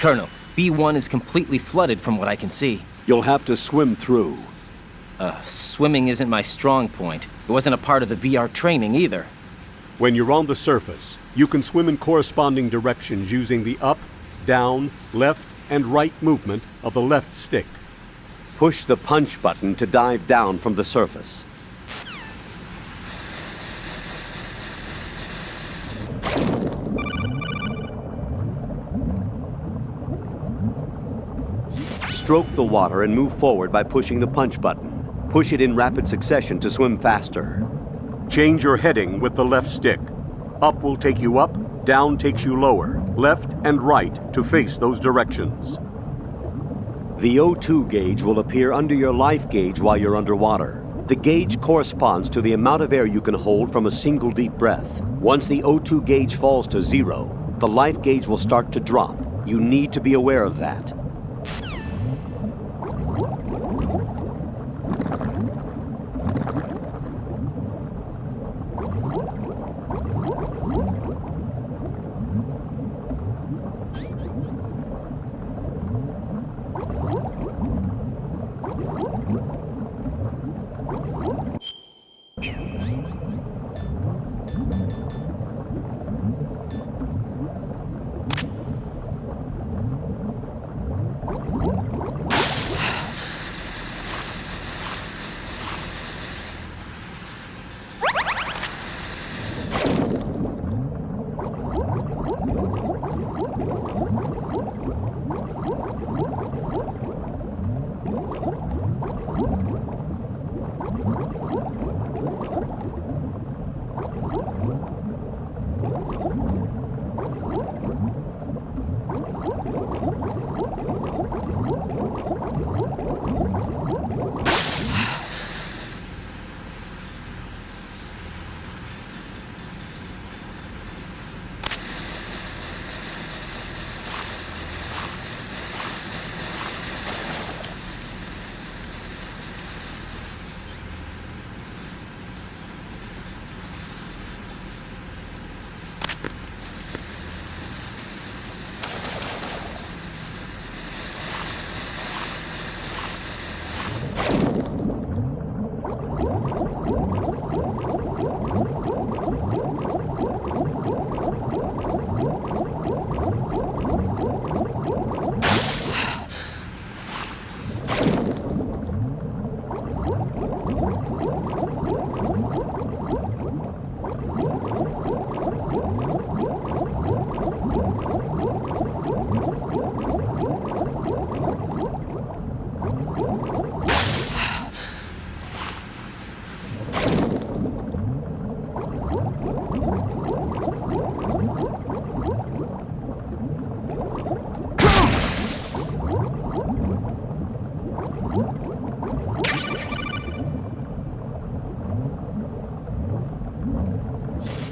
Colonel, B1 is completely flooded from what I can see. You'll have to swim through. Swimming isn't my strong point. It wasn't a part of the VR training either. When you're on the surface, you can swim in corresponding directions using the up, down, left, and right movement of the left stick. Push the punch button to dive down from the surface. Stroke the water and move forward by pushing the punch button. Push it in rapid succession to swim faster. Change your heading with the left stick. Up will take you up, down takes you lower, left and right to face those directions. The O2 gauge will appear under your life gauge while you're underwater. The gauge corresponds to the amount of air you can hold from a single deep breath. Once the O2 gauge falls to 0, the life gauge will start to drop. You need to be aware of that.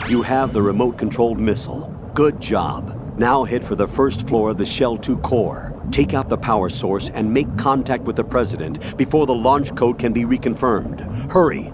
You have the remote-controlled missile. Good job. Now head for the first floor of the Shell 2 core. Take out the power source and make contact with the President before the launch code can be reconfirmed. Hurry!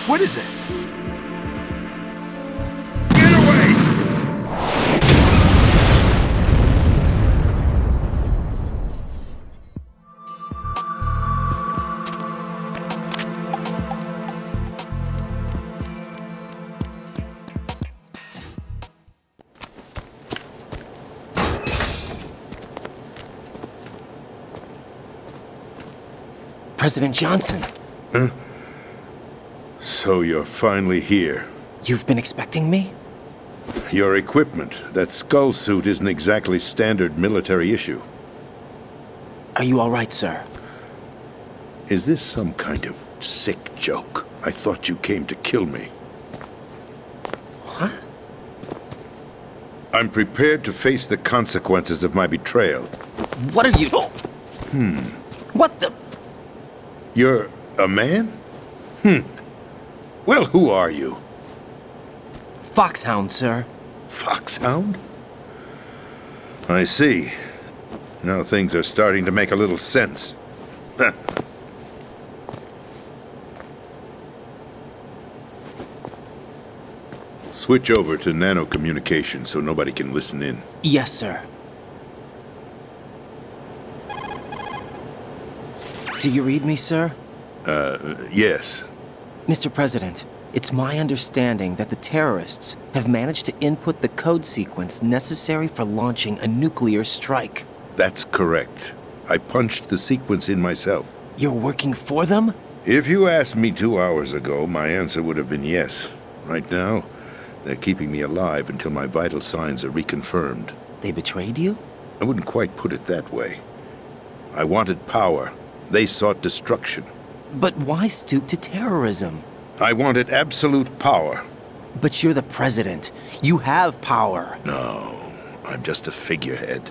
What is that? Get away! President Johnson, So you're finally here. you've been expecting me? Your equipment, that skull suit isn't exactly standard military issue. Are you all right, sir? Is this some kind of sick joke? I thought you came to kill me. What? I'm prepared to face the consequences of my betrayal. What are you... What the... You're a man? Well, who are you? Foxhound, sir. Foxhound? I see. Now things are starting to make a little sense. Switch over to nano-communication so nobody can listen in. Yes, sir. Do you read me, sir? Yes. Mr. President, it's my understanding that the terrorists have managed to input the code sequence necessary for launching a nuclear strike. That's correct. I punched the sequence in myself. You're working for them? If you asked me 2 hours ago, my answer would have been yes. Right now, they're keeping me alive until my vital signs are reconfirmed. They betrayed you? I wouldn't quite put it that way. I wanted power. They sought destruction. But why stoop to terrorism? I wanted absolute power. But you're the president. You have power. No, I'm just a figurehead.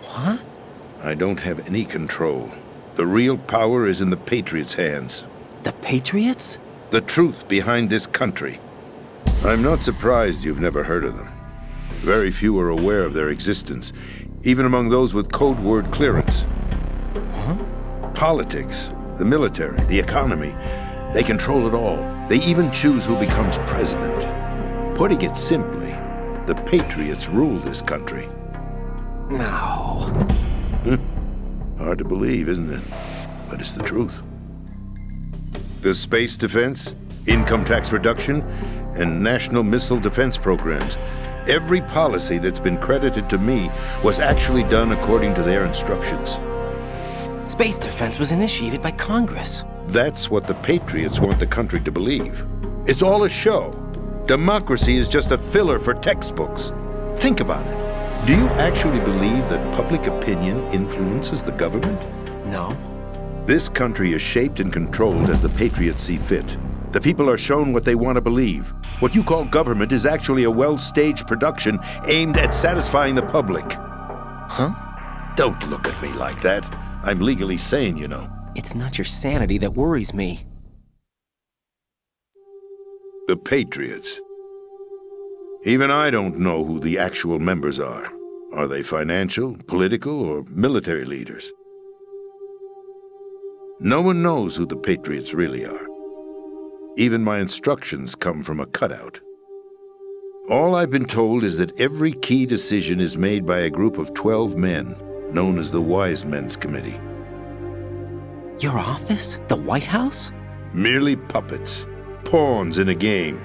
What? I don't have any control. The real power is in the Patriots' hands. The Patriots? The truth behind this country. I'm not surprised you've never heard of them. Very few are aware of their existence, even among those with code word clearance. Huh? Politics, the military, the economy, they control it all. They even choose who becomes president. Putting it simply, the Patriots rule this country. No. Hard to believe, isn't it? But it's the truth. The space defense, income tax reduction, and national missile defense programs. Every policy that's been credited to me was actually done according to their instructions. Space defense was initiated by Congress. That's what the Patriots want the country to believe. It's all a show. Democracy is just a filler for textbooks. Think about it. Do you actually believe that public opinion influences the government? No. This country is shaped and controlled as the Patriots see fit. The people are shown what they want to believe. What you call government is actually a well-staged production aimed at satisfying the public. Huh? Don't look at me like that. I'm legally sane, you know. It's not your sanity that worries me. The Patriots. Even I don't know who the actual members are. Are they financial, political, or military leaders? No one knows who the Patriots really are. Even my instructions come from a cutout. All I've been told is that every key decision is made by a group of 12 men, known as the Wise Men's Committee. Your office? The White House? Merely puppets, pawns in a game.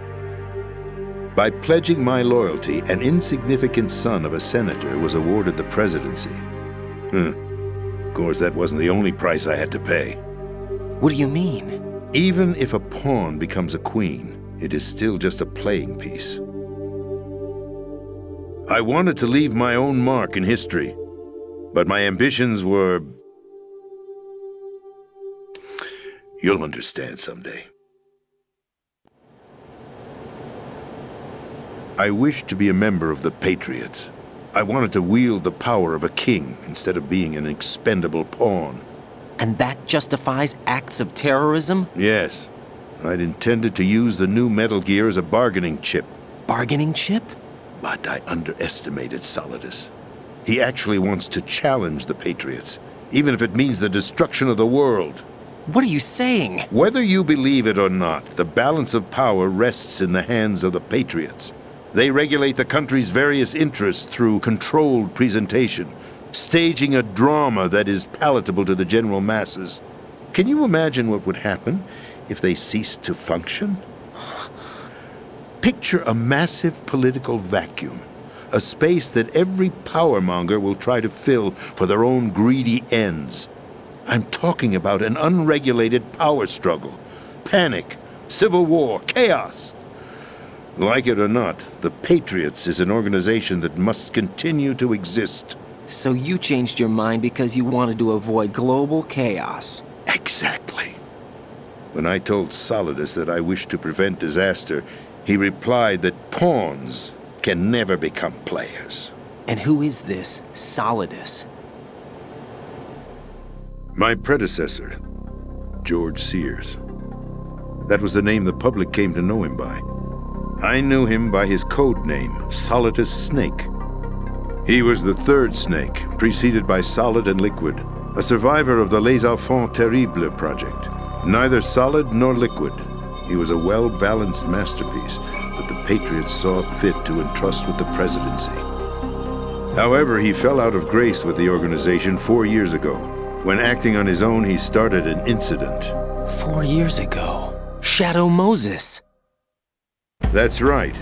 By pledging my loyalty, an insignificant son of a senator was awarded the presidency. Of course, that wasn't the only price I had to pay. What do you mean? Even if a pawn becomes a queen, it is still just a playing piece. I wanted to leave my own mark in history, but my ambitions were... You'll understand someday. I wished to be a member of the Patriots. I wanted to wield the power of a king instead of being an expendable pawn. And that justifies acts of terrorism? Yes. I'd intended to use the new Metal Gear as a bargaining chip. Bargaining chip? But I underestimated Solidus. He actually wants to challenge the Patriots, even if it means the destruction of the world. What are you saying? Whether you believe it or not, the balance of power rests in the hands of the Patriots. They regulate the country's various interests through controlled presentation, staging a drama that is palatable to the general masses. Can you imagine what would happen if they ceased to function? Picture a massive political vacuum, a space that every powermonger will try to fill for their own greedy ends. I'm talking about an unregulated power struggle, panic, civil war, chaos. Like it or not, the Patriots is an organization that must continue to exist. So you changed your mind because you wanted to avoid global chaos. Exactly. When I told Solidus that I wished to prevent disaster, he replied that pawns can never become players. And who is this Solidus? My predecessor, George Sears. That was the name the public came to know him by. I knew him by his code name, Solidus Snake. He was the third snake, preceded by Solid and Liquid, a survivor of the Les Enfants Terribles project. Neither solid nor liquid, he was a well-balanced masterpiece that the Patriots saw fit to entrust with the presidency. However, he fell out of grace with the organization 4 years ago. When acting on his own, he started an incident. 4 years ago. Shadow Moses. That's right.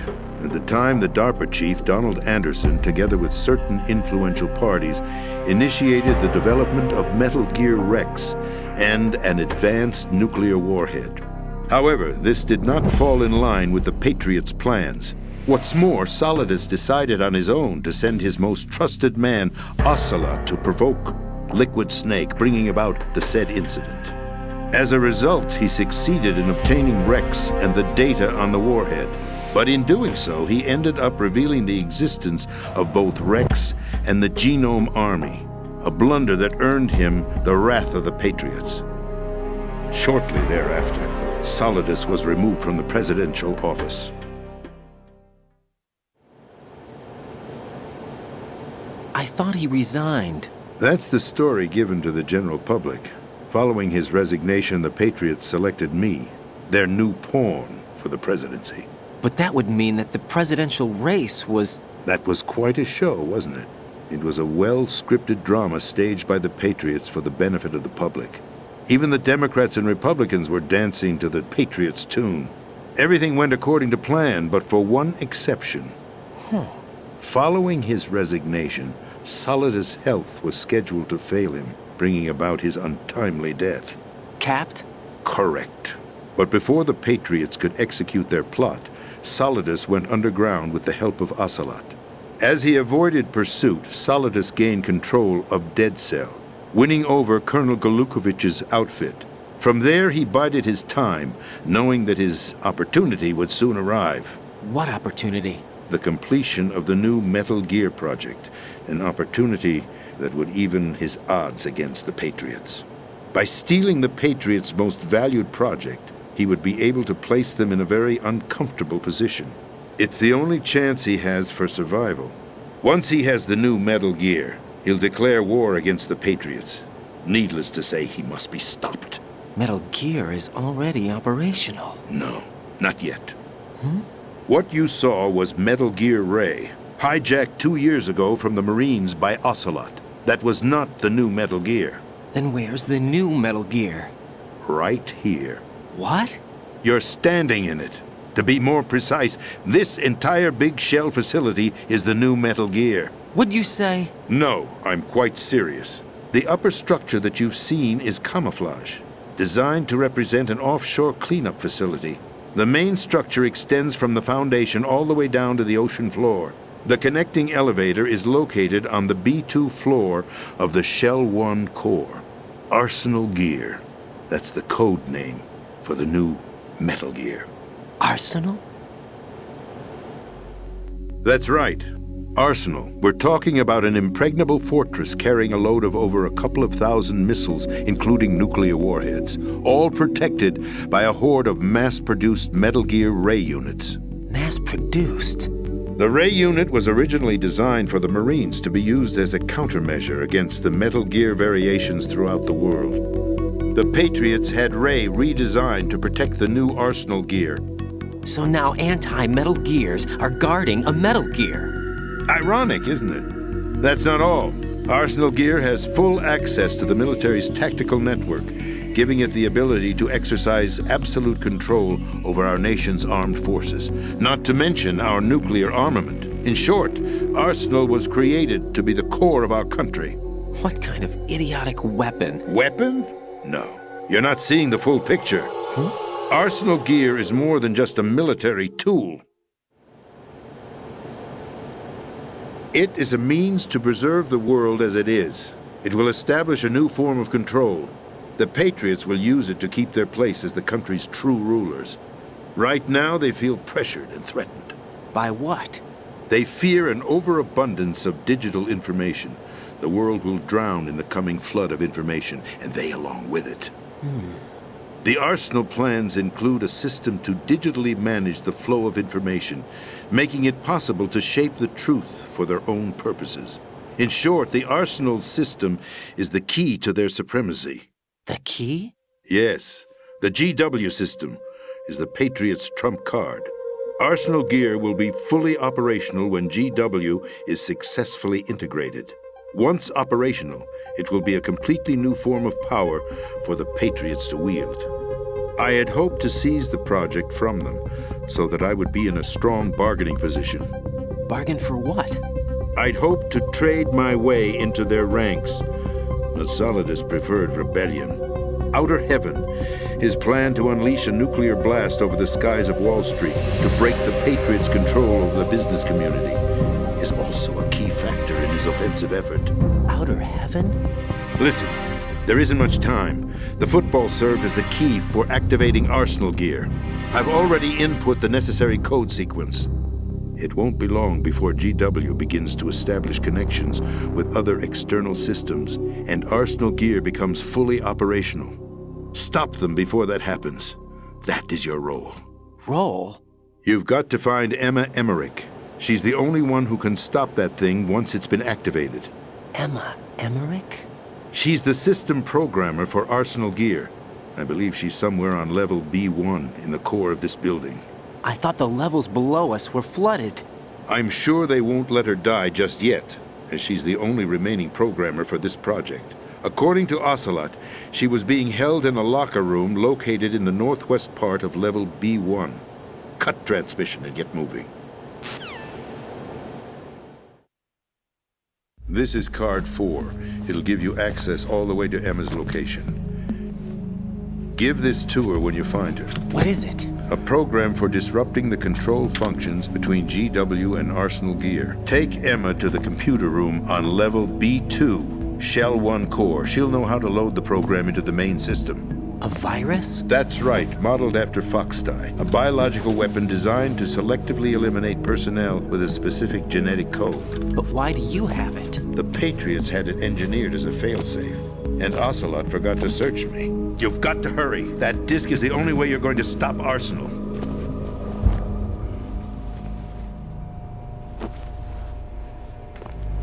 At the time, the DARPA chief, Donald Anderson, together with certain influential parties, initiated the development of Metal Gear Rex and an advanced nuclear warhead. However, this did not fall in line with the Patriots' plans. What's more, Solidus decided on his own to send his most trusted man, Ocelot, to provoke Liquid Snake, bringing about the said incident. As a result, he succeeded in obtaining Rex and the data on the warhead. But in doing so, he ended up revealing the existence of both Rex and the Genome Army, a blunder that earned him the wrath of the Patriots. Shortly thereafter, Solidus was removed from the presidential office. I thought he resigned. That's the story given to the general public. Following his resignation, the Patriots selected me, their new pawn, for the presidency. But that would mean that the presidential race was... That was quite a show, wasn't it? It was a well-scripted drama staged by the Patriots for the benefit of the public. Even the Democrats and Republicans were dancing to the Patriots' tune. Everything went according to plan, but for one exception. Following his resignation, Solidus' health was scheduled to fail him, bringing about his untimely death. Capped? Correct. But before the Patriots could execute their plot, Solidus went underground with the help of Ocelot. As he avoided pursuit, Solidus gained control of Dead Cell, winning over Colonel Golukovich's outfit. From there, he bided his time, knowing that his opportunity would soon arrive. What opportunity? The completion of the new Metal Gear project, an opportunity that would even his odds against the Patriots. By stealing the Patriots' most valued project, he would be able to place them in a very uncomfortable position. It's the only chance he has for survival. Once he has the new Metal Gear, he'll declare war against the Patriots. Needless to say, he must be stopped. Metal Gear is already operational. No, not yet. What you saw was Metal Gear Ray, hijacked 2 years ago from the Marines by Ocelot. That was not the new Metal Gear. Then where's the new Metal Gear? Right here. What? You're standing in it. To be more precise, this entire big shell facility is the new Metal Gear. What'd you say? No, I'm quite serious. The upper structure that you've seen is camouflage, designed to represent an offshore cleanup facility. The main structure extends from the foundation all the way down to the ocean floor. The connecting elevator is located on the B2 floor of the Shell 1 core. Arsenal Gear. That's the code name for the new Metal Gear. Arsenal? That's right. Arsenal. We're talking about an impregnable fortress carrying a load of over a couple of thousand missiles, including nuclear warheads, all protected by a horde of mass-produced Metal Gear Ray units. Mass-produced? The Ray unit was originally designed for the Marines to be used as a countermeasure against the Metal Gear variations throughout the world. The Patriots had Ray redesigned to protect the new Arsenal Gear. So now anti-Metal Gears are guarding a Metal Gear. Ironic, isn't it? That's not all. Arsenal Gear has full access to the military's tactical network, giving it the ability to exercise absolute control over our nation's armed forces, not to mention our nuclear armament. In short, Arsenal was created to be the core of our country. What kind of idiotic weapon? Weapon? No. You're not seeing the full picture. Arsenal Gear is more than just a military tool. It is a means to preserve the world as it is. It will establish a new form of control. The Patriots will use it to keep their place as the country's true rulers. Right now, they feel pressured and threatened. By what? They fear an overabundance of digital information. The world will drown in the coming flood of information, and they along with it. The Arsenal plans include a system to digitally manage the flow of information, making it possible to shape the truth for their own purposes. In short, the Arsenal system is the key to their supremacy. The key? Yes, the GW system is the Patriots' trump card. Arsenal Gear will be fully operational when GW is successfully integrated. Once operational, it will be a completely new form of power for the Patriots to wield. I had hoped to seize the project from them so that I would be in a strong bargaining position. Bargain for what? I'd hoped to trade my way into their ranks, but Solidus preferred rebellion. Outer Heaven, his plan to unleash a nuclear blast over the skies of Wall Street to break the Patriots' control over the business community, is also a key factor in his offensive effort. Outer Heaven? Listen, there isn't much time. The football served as the key for activating Arsenal Gear. I've already input the necessary code sequence. It won't be long before GW begins to establish connections with other external systems, and Arsenal Gear becomes fully operational. Stop them before that happens. That is your role. Role? You've got to find Emma Emmerich. She's the only one who can stop that thing once it's been activated. Emma Emmerich? She's the system programmer for Arsenal Gear. I believe she's somewhere on level B1 in the core of this building. I thought the levels below us were flooded. I'm sure they won't let her die just yet, as she's the only remaining programmer for this project. According to Ocelot, she was being held in a locker room located in the northwest part of level B1. Cut transmission and get moving. This is card 4. It'll give you access all the way to Emma's location. Give this to her when you find her. What is it? A program for disrupting the control functions between GW and Arsenal Gear. Take Emma to the computer room on level B2, Shell 1 core. She'll know how to load the program into the main system. A virus? That's right, modeled after Foxdie, a biological weapon designed to selectively eliminate personnel with a specific genetic code. But why do you have it? The Patriots had it engineered as a failsafe, and Ocelot forgot to search me. You've got to hurry. That disk is the only way you're going to stop Arsenal.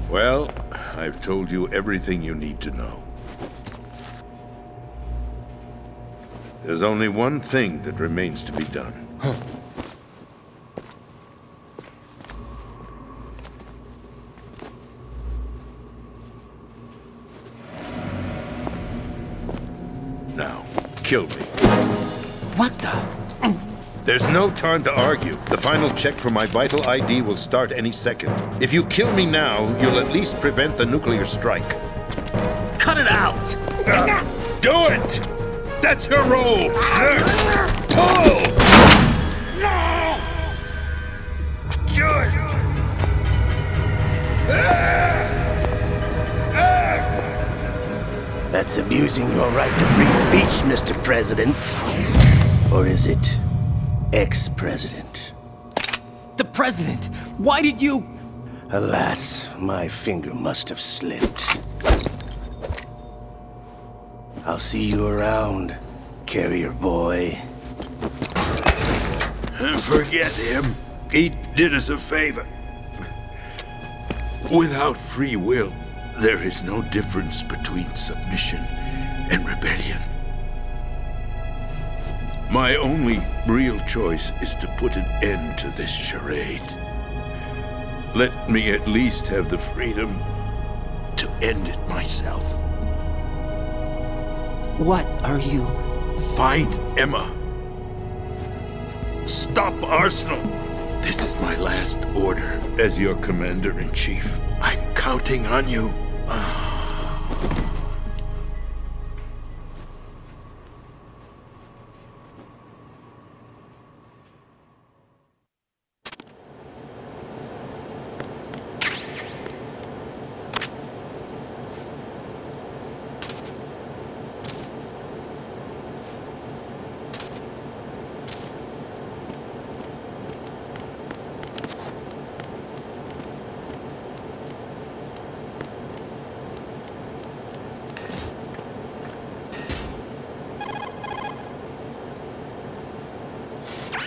Well, I've told you everything you need to know. There's only one thing that remains to be done. Now, kill me. What the? There's no time to argue. The final check for my vital ID will start any second. If you kill me now, you'll at least prevent the nuclear strike. Cut it out! Do it! That's your role! Pull! No! Good! That's abusing your right to free speech, Mr. President. Or is it ex-president? The president! Why did you... Alas, my finger must have slipped. I'll see you around, carrier boy. Forget him. He did us a favor. Without free will, there is no difference between submission and rebellion. My only real choice is to put an end to this charade. Let me at least have the freedom to end it myself. What are you... Find Emma. Stop Arsenal. This is my last order as your commander-in-chief. I'm counting on you.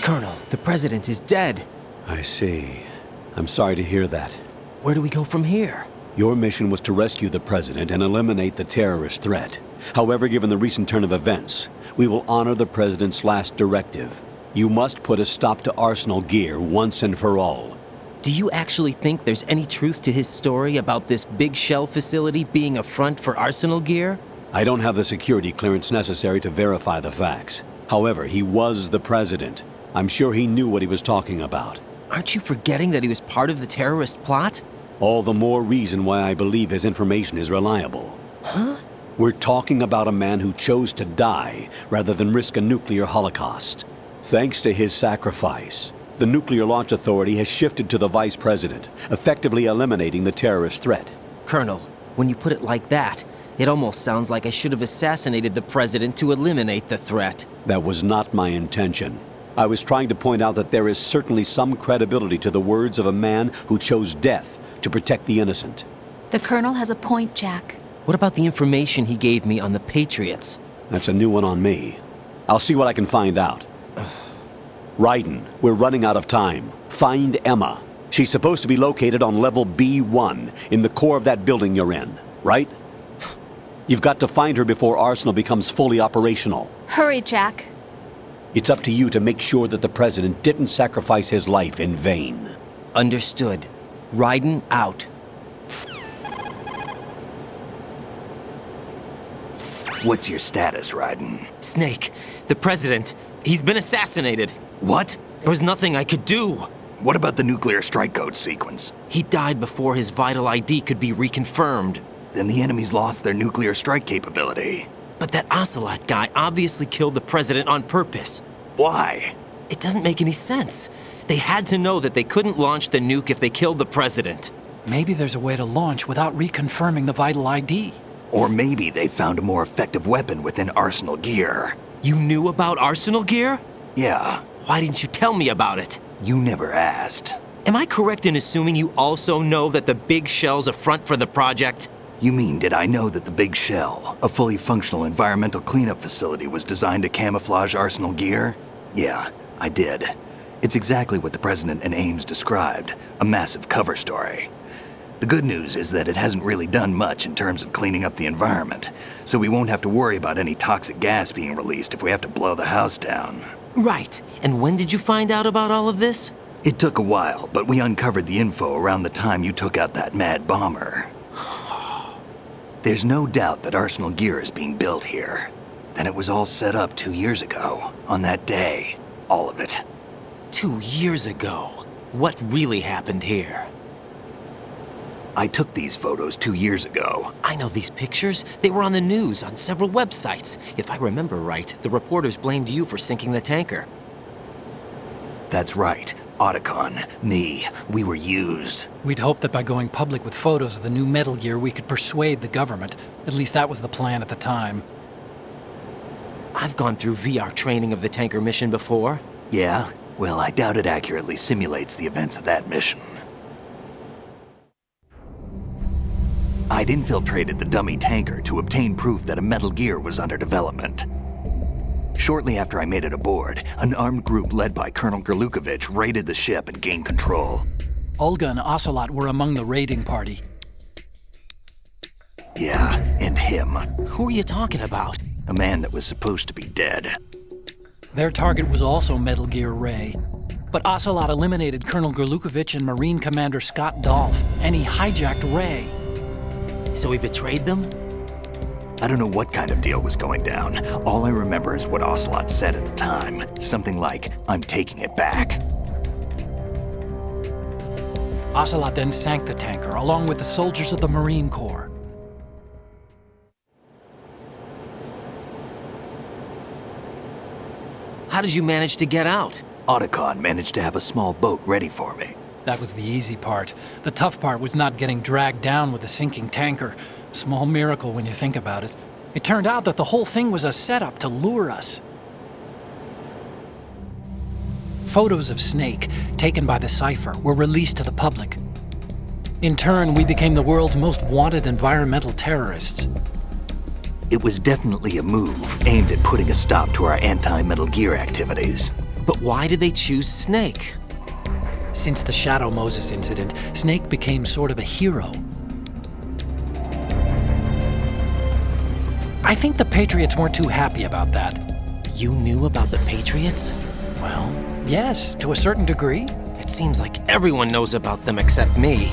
Colonel, the president is dead. I see. I'm sorry to hear that. Where do we go from here? Your mission was to rescue the president and eliminate the terrorist threat. However, given the recent turn of events, we will honor the president's last directive. You must put a stop to Arsenal gear once and for all. Do you actually think there's any truth to his story about this big shell facility being a front for Arsenal gear? I don't have the security clearance necessary to verify the facts. However, he was the president. I'm sure he knew what he was talking about. Aren't you forgetting that he was part of the terrorist plot? All the more reason why I believe his information is reliable. Huh? We're talking about a man who chose to die rather than risk a nuclear holocaust. Thanks to his sacrifice, the Nuclear Launch Authority has shifted to the vice president, effectively eliminating the terrorist threat. Colonel, when you put it like that, it almost sounds like I should have assassinated the president to eliminate the threat. That was not my intention. I was trying to point out that there is certainly some credibility to the words of a man who chose death to protect the innocent. The Colonel has a point, Jack. What about the information he gave me on the Patriots? That's a new one on me. I'll see what I can find out. Raiden, we're running out of time. Find Emma. She's supposed to be located on level B1, in the core of that building you're in, right? You've got to find her before Arsenal becomes fully operational. Hurry, Jack. It's up to you to make sure that the president didn't sacrifice his life in vain. Understood. Raiden out. What's your status, Raiden? Snake, the president, he's been assassinated. What? There was nothing I could do. What about the nuclear strike code sequence? He died before his vital ID could be reconfirmed. Then the enemy's lost their nuclear strike capability. But that Ocelot guy obviously killed the president on purpose. Why? It doesn't make any sense. They had to know that they couldn't launch the nuke if they killed the president. Maybe there's a way to launch without reconfirming the vital ID. Or maybe they found a more effective weapon within Arsenal gear. You knew about Arsenal gear? Yeah, Why didn't you tell me about it? you never asked. Am I correct in assuming you also know that the big shell's a front for the project? You mean, did I know that the Big Shell, a fully functional environmental cleanup facility, was designed to camouflage Arsenal gear? Yeah, I did. It's exactly what the President and Ames described, a massive cover story. The good news is that it hasn't really done much in terms of cleaning up the environment, so we won't have to worry about any toxic gas being released if we have to blow the house down. Right. And when did you find out about all of this? It took a while, but we uncovered the info around the time you took out that mad bomber. There's no doubt that Arsenal gear is being built here. Then it was all set up 2 years ago, on that day. All of it. 2 years ago. What really happened here? I took these photos 2 years ago. I know these pictures. They were on the news, on several websites. If I remember right, the reporters blamed you for sinking the tanker. That's right. Otacon, me, we were used. We'd hoped that by going public with photos of the new Metal Gear, we could persuade the government. At least that was the plan at the time. I've gone through VR training of the tanker mission before. Yeah? Well, I doubt it accurately simulates the events of that mission. I'd infiltrated the dummy tanker to obtain proof that a Metal Gear was under development. Shortly after I made it aboard, an armed group led by Colonel Gerlukovich raided the ship and gained control. Olga and Ocelot were among the raiding party. Yeah, and him. Who are you talking about? A man that was supposed to be dead. Their target was also Metal Gear Ray. But Ocelot eliminated Colonel Gerlukovich and Marine Commander Scott Dolph, and he hijacked Ray. So he betrayed them? I don't know what kind of deal was going down. All I remember is what Ocelot said at the time. Something like, "I'm taking it back." Ocelot then sank the tanker, along with the soldiers of the Marine Corps. How did you manage to get out? Otacon managed to have a small boat ready for me. That was the easy part. The tough part was not getting dragged down with the sinking tanker. A small miracle when you think about it. It turned out that the whole thing was a setup to lure us. Photos of Snake, taken by the Cypher, were released to the public. In turn, we became the world's most wanted environmental terrorists. It was definitely a move aimed at putting a stop to our anti-Metal Gear activities. But why did they choose Snake? Since the Shadow Moses incident, Snake became sort of a hero. I think the Patriots weren't too happy about that. You knew about the Patriots? Well, yes, to a certain degree. It seems like everyone knows about them except me.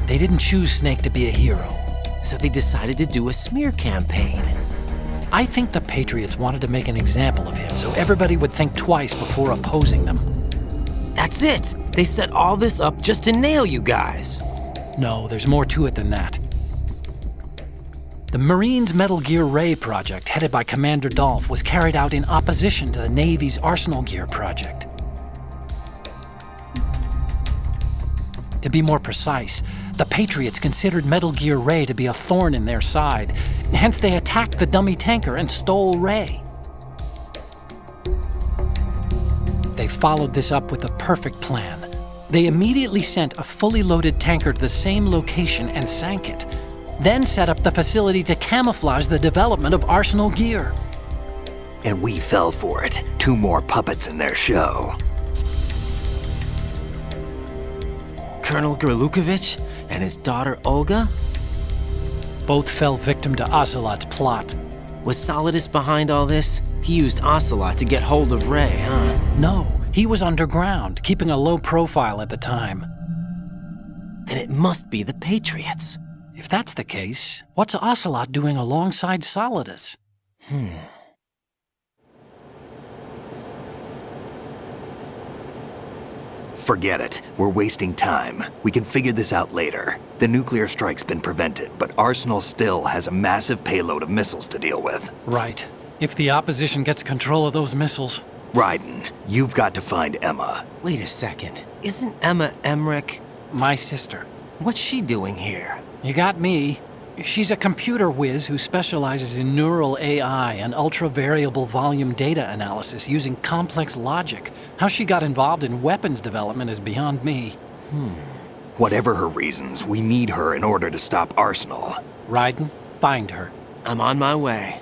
They didn't choose Snake to be a hero. So they decided to do a smear campaign. I think the Patriots wanted to make an example of him so everybody would think twice before opposing them. That's it! They set all this up just to nail you guys. No, there's more to it than that. The Marines' Metal Gear Ray project, headed by Commander Dolph, was carried out in opposition to the Navy's Arsenal Gear project. To be more precise, the Patriots considered Metal Gear Ray to be a thorn in their side. Hence, they attacked the dummy tanker and stole Ray. They followed this up with a perfect plan. They immediately sent a fully loaded tanker to the same location and sank it, then set up the facility to camouflage the development of Arsenal Gear. And we fell for it. 2 more puppets in their show. Colonel Gerlukovich and his daughter Olga? Both fell victim to Ocelot's plot. Was Solidus behind all this? He used Ocelot to get hold of Ray, huh? No, he was underground, keeping a low profile at the time. Then it must be the Patriots. If that's the case, what's Ocelot doing alongside Solidus? Forget it. We're wasting time. We can figure this out later. The nuclear strike's been prevented, but Arsenal still has a massive payload of missiles to deal with. Right. If the opposition gets control of those missiles. Raiden, you've got to find Emma. Wait a second. Isn't Emma Emmerich? My sister. What's she doing here? You got me. She's a computer whiz who specializes in neural AI and ultra-variable volume data analysis using complex logic. How she got involved in weapons development is beyond me. Whatever her reasons, we need her in order to stop Arsenal. Raiden, find her. I'm on my way.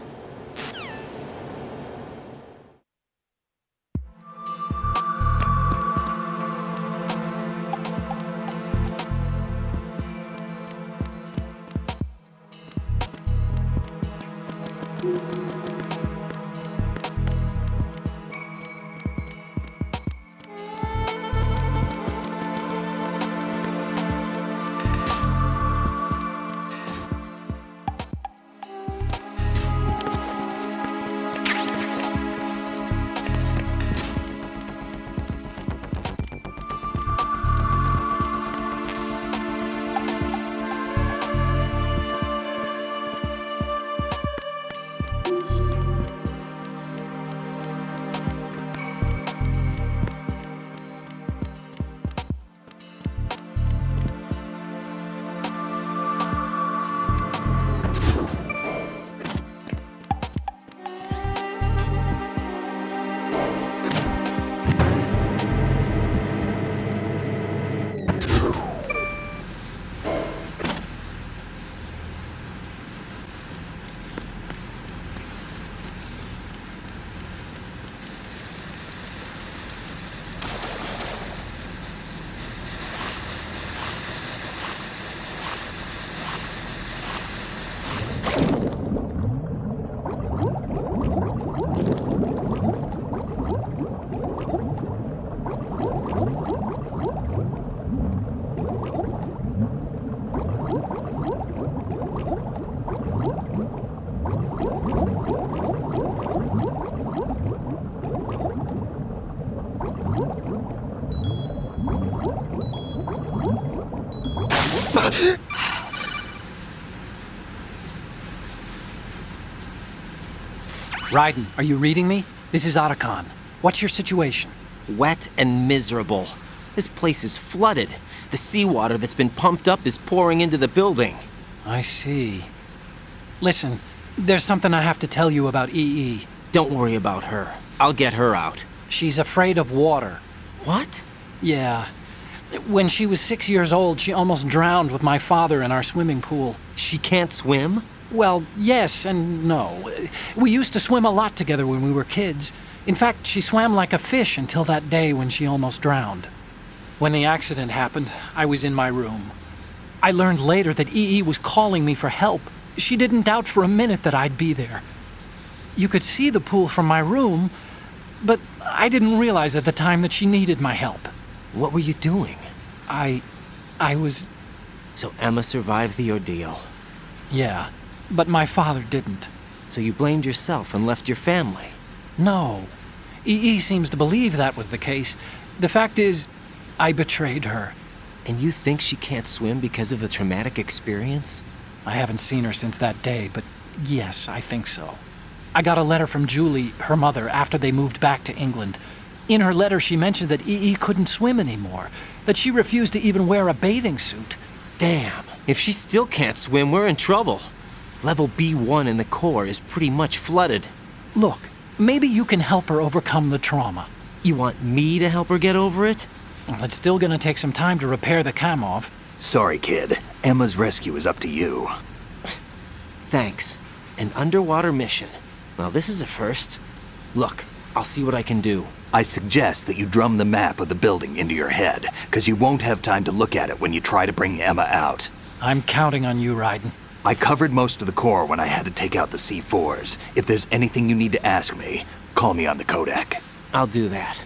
Raiden, are you reading me? This is Otacon. What's your situation? Wet and miserable. This place is flooded. The seawater that's been pumped up is pouring into the building. I see. Listen, there's something I have to tell you about EE. Don't worry about her. I'll get her out. She's afraid of water. What? Yeah. When she was 6 years old, she almost drowned with my father in our swimming pool. She can't swim? Well, yes and no. We used to swim a lot together when we were kids. In fact, she swam like a fish until that day when she almost drowned. When the accident happened, I was in my room. I learned later that EE was calling me for help. She didn't doubt for a minute that I'd be there. You could see the pool from my room, but I didn't realize at the time that she needed my help. What were you doing? I was... So Emma survived the ordeal. Yeah, but my father didn't. So you blamed yourself and left your family? No. EE seems to believe that was the case. The fact is, I betrayed her. And you think she can't swim because of the traumatic experience? I haven't seen her since that day, but yes, I think so. I got a letter from Julie, her mother, after they moved back to England. In her letter, she mentioned that EE couldn't swim anymore, that she refused to even wear a bathing suit. Damn, if she still can't swim, we're in trouble. Level B1 in the core is pretty much flooded. Look, maybe you can help her overcome the trauma. You want me to help her get over it? Well, it's still gonna take some time to repair the Kamov. Sorry, kid. Emma's rescue is up to you. Thanks. An underwater mission. Well, this is a first. Look, I'll see what I can do. I suggest that you drum the map of the building into your head, because you won't have time to look at it when you try to bring Emma out. I'm counting on you, Raiden. I covered most of the core when I had to take out the C4s. If there's anything you need to ask me, call me on the codec. I'll do that.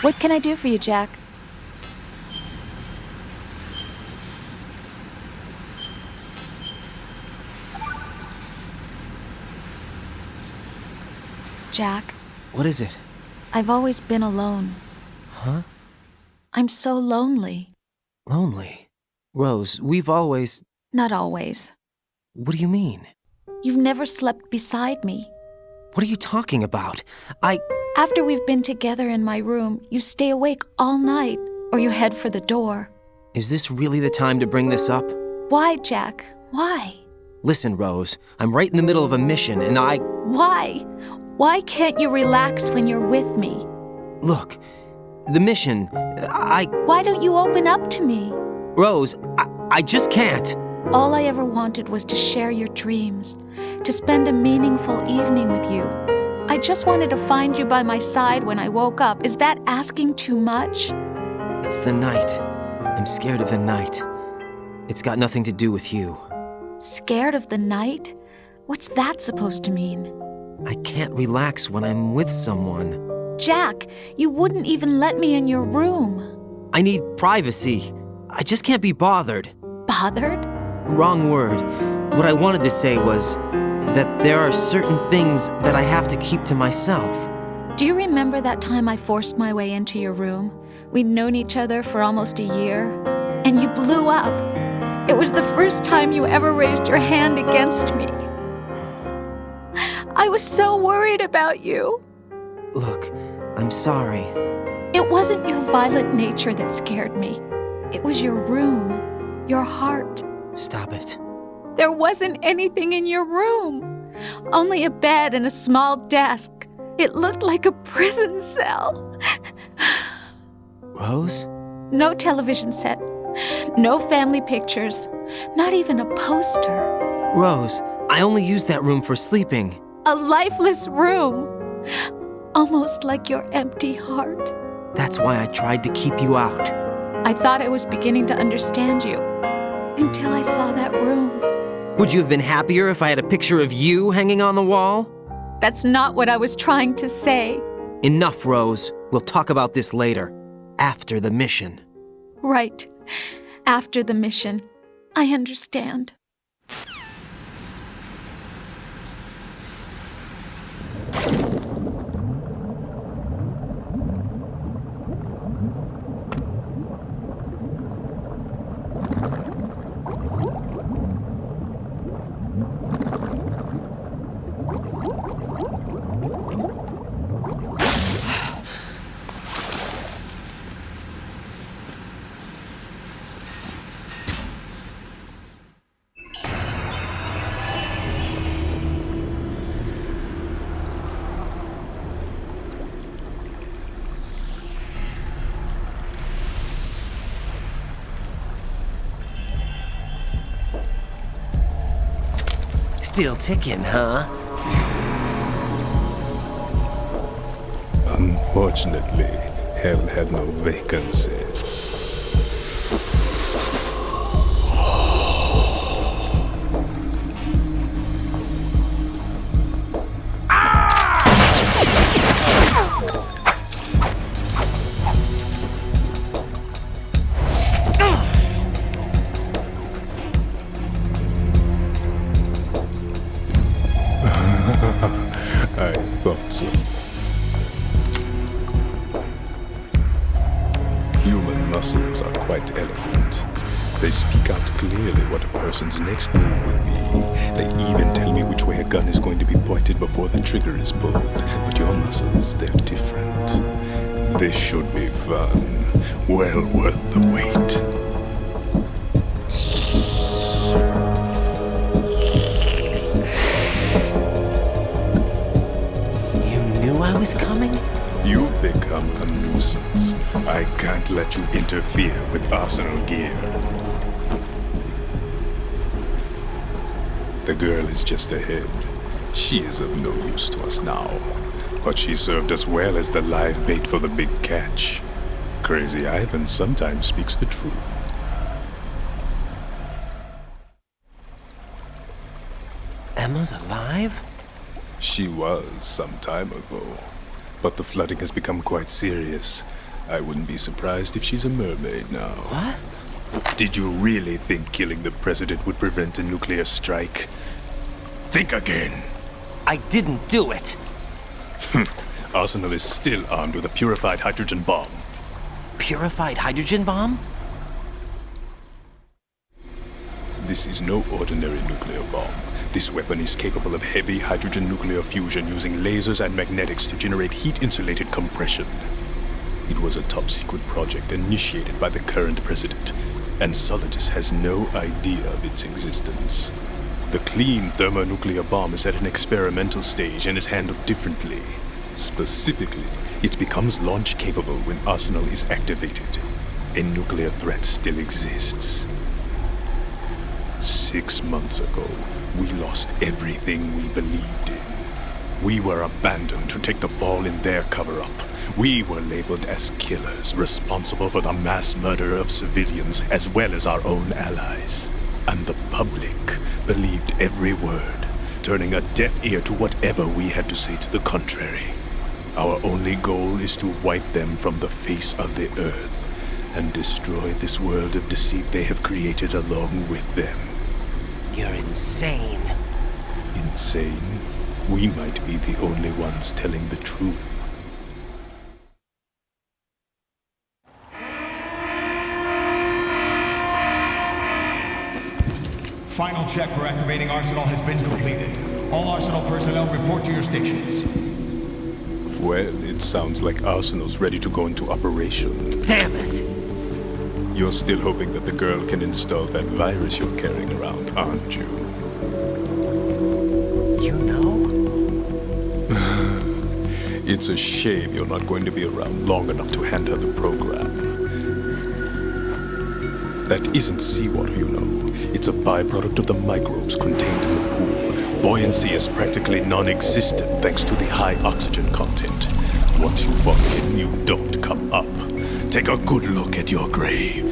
What can I do for you, Jack? Jack, What is it? I've always been alone. Huh? I'm so lonely. Lonely. Rose, we've always... Not always. What do you mean? You've never slept beside me. What are you talking about? After we've been together in my room, you stay awake all night, or you head for the door. Is this really the time to bring this up? Why, Jack? Why? Listen, Rose, I'm right in the middle of a mission and Why? Why can't you relax when you're with me? Look, the mission, Why don't you open up to me? Rose, I just can't. All I ever wanted was to share your dreams, to spend a meaningful evening with you. I just wanted to find you by my side when I woke up. Is that asking too much? It's the night. I'm scared of the night. It's got nothing to do with you. Scared of the night? What's that supposed to mean? I can't relax when I'm with someone. Jack, you wouldn't even let me in your room. I need privacy. I just can't be bothered. Bothered? Wrong word. What I wanted to say was that there are certain things that I have to keep to myself. Do you remember that time I forced my way into your room? We'd known each other for almost a year, and you blew up. It was the first time you ever raised your hand against me. I was so worried about you. Look, I'm sorry. It wasn't your violent nature that scared me. It was your room, your heart. Stop it. There wasn't anything in your room. Only a bed and a small desk. It looked like a prison cell. Rose? No television set. No family pictures. Not even a poster. Rose, I only use that room for sleeping. A lifeless room. Almost like your empty heart. That's why I tried to keep you out. I thought I was beginning to understand you. Until I saw that room. Would you have been happier if I had a picture of you hanging on the wall? That's not what I was trying to say. Enough, Rose. We'll talk about this later. After the mission. Right. After the mission. I understand. Still ticking, huh? Unfortunately, hell had no vacancies. I thought so. Human muscles are quite eloquent. They speak out clearly what a person's next move will be. They even tell me which way a gun is going to be pointed before the trigger is pulled. But your muscles, they're different. This should be fun. Well worth the wait. I was coming? You've become a nuisance. I can't let you interfere with arsenal gear. The girl is just ahead. She is of no use to us now. But she served us well as the live bait for the big catch. Crazy Ivan sometimes speaks the truth. Emma's alive? She was some time ago, but the flooding has become quite serious. I wouldn't be surprised if she's a mermaid now. What? Did you really think killing the president would prevent a nuclear strike? Think again. I didn't do it. Arsenal is still armed with a purified hydrogen bomb. Purified hydrogen bomb? This is no ordinary nuclear bomb. This weapon is capable of heavy hydrogen nuclear fusion using lasers and magnetics to generate heat-insulated compression. It was a top-secret project initiated by the current president, and Solidus has no idea of its existence. The clean thermonuclear bomb is at an experimental stage and is handled differently. Specifically, it becomes launch-capable when Arsenal is activated. A nuclear threat still exists. 6 months ago, we lost everything we believed in. We were abandoned to take the fall in their cover-up. We were labeled as killers, responsible for the mass murder of civilians as well as our own allies. And the public believed every word, turning a deaf ear to whatever we had to say to the contrary. Our only goal is to wipe them from the face of the earth and destroy this world of deceit they have created along with them. You're insane. Insane? We might be the only ones telling the truth. Final check for activating Arsenal has been completed. All Arsenal personnel report to your stations. Well, it sounds like Arsenal's ready to go into operation. Damn it! You're still hoping that the girl can install that virus you're carrying around, aren't you? You know? It's a shame you're not going to be around long enough to hand her the program. That isn't seawater, you know. It's a byproduct of the microbes contained in the pool. Buoyancy is practically non-existent thanks to the high oxygen content. Once you fall in, you don't come up. Take a good look at your grave.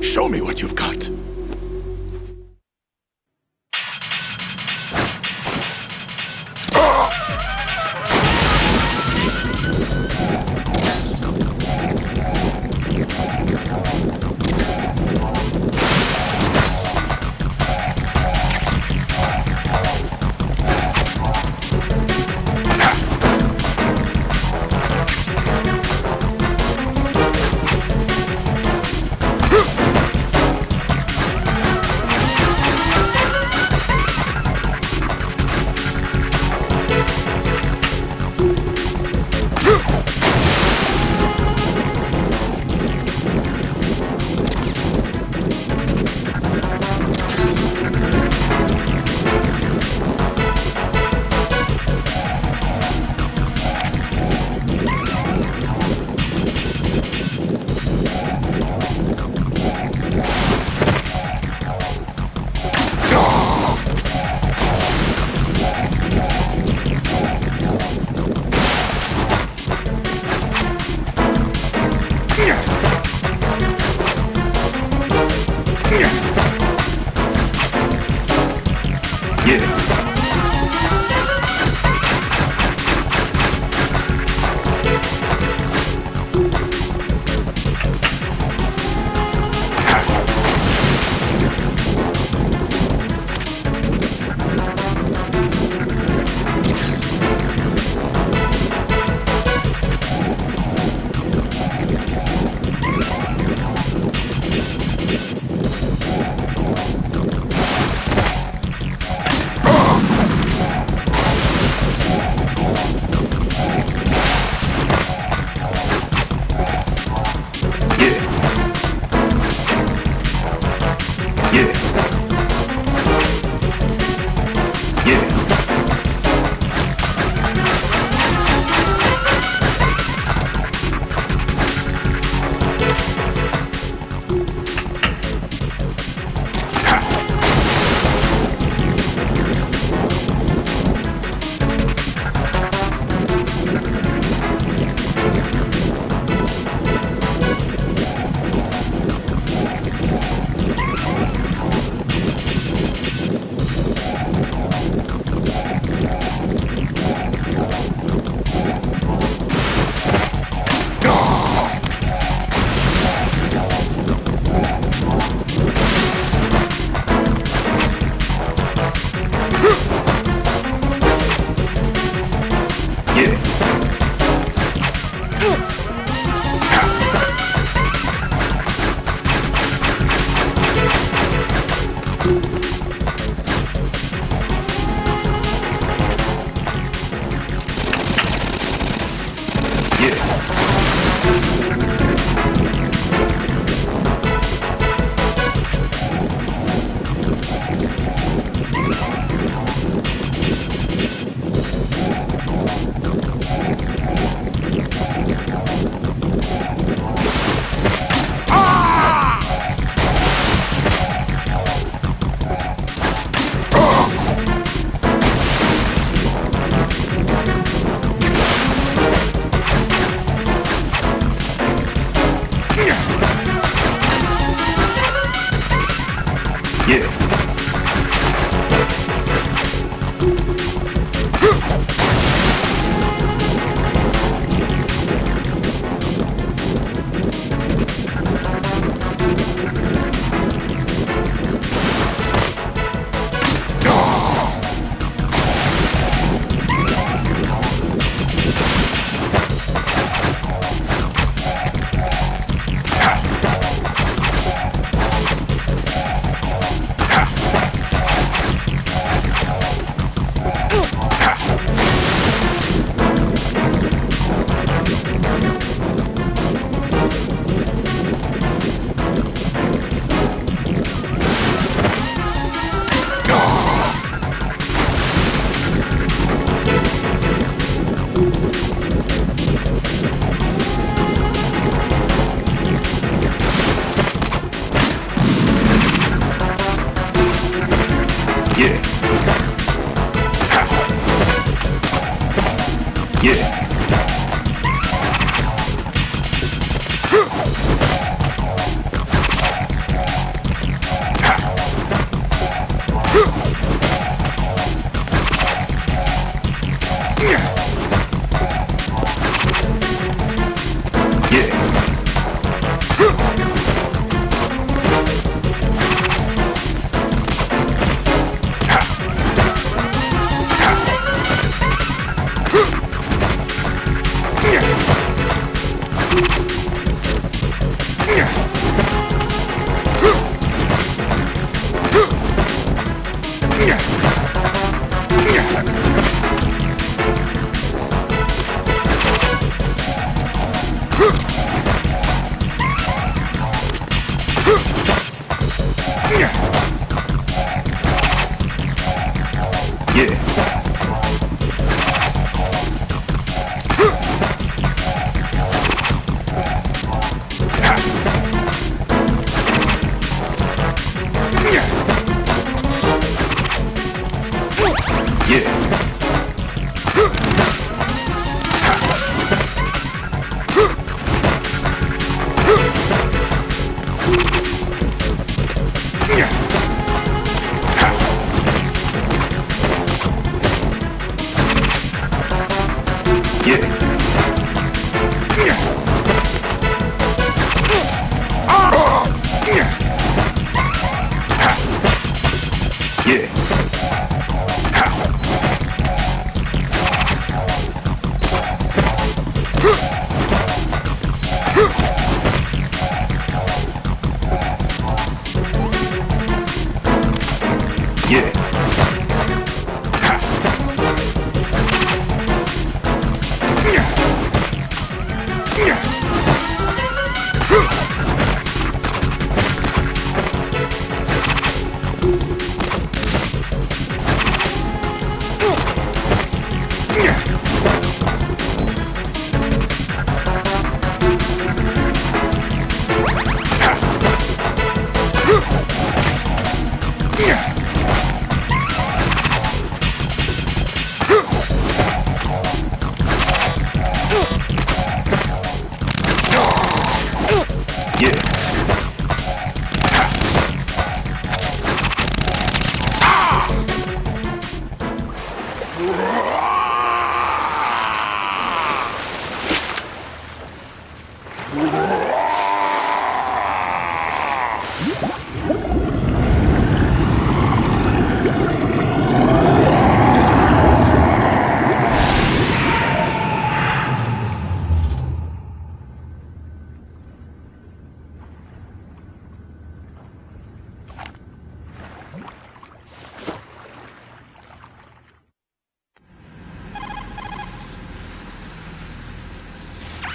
Show me what you've got.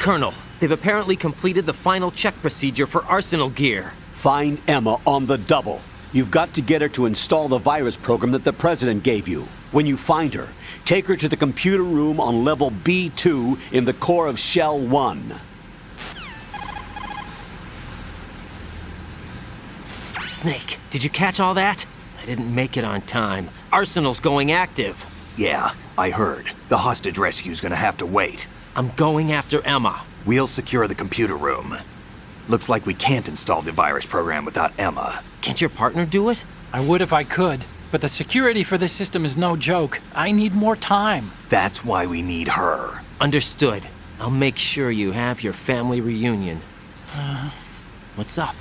Colonel, they've apparently completed the final check procedure for arsenal gear. Find Emma on the double. You've got to get her to install the virus program that the President gave you. When you find her, take her to the computer room on level B2 in the core of Shell 1. Snake, did you catch all that? I didn't make it on time. Arsenal's going active. Yeah, I heard. The hostage rescue's gonna have to wait. I'm going after Emma. We'll secure the computer room. Looks like we can't install the virus program without Emma. Can't your partner do it? I would if I could, but the security for this system is no joke. I need more time. That's why we need her. Understood. I'll make sure you have your family reunion. What's up?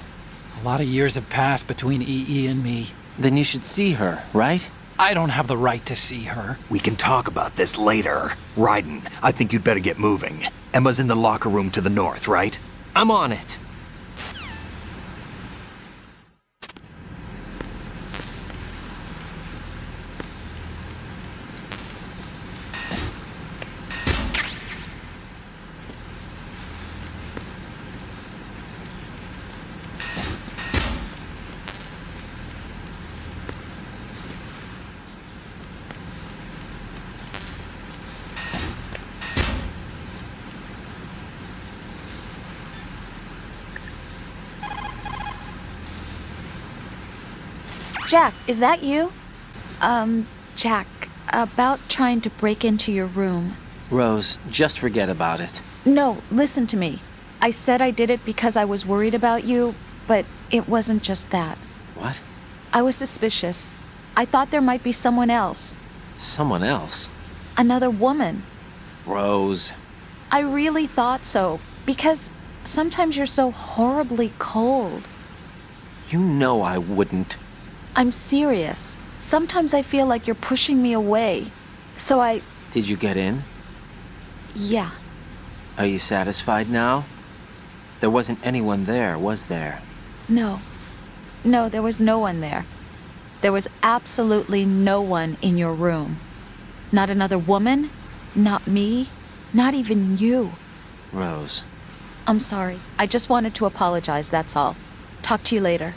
A lot of years have passed between EE and me. Then you should see her, right? I don't have the right to see her. We can talk about this later. Raiden, I think you'd better get moving. Emma's in the locker room to the north, right? I'm on it. Jack, is that you? Jack, about trying to break into your room. Rose, just forget about it. No, listen to me. I said I did it because I was worried about you, but it wasn't just that. What? I was suspicious. I thought there might be someone else. Someone else? Another woman. Rose. I really thought so, because sometimes you're so horribly cold. You know I wouldn't. I'm serious. Sometimes I feel like you're pushing me away. So I... Did you get in? Yeah. Are you satisfied now? There wasn't anyone there, was there? No. No, there was no one there. There was absolutely no one in your room. Not another woman, not me, not even you. Rose. I'm sorry. I just wanted to apologize, that's all. Talk to you later.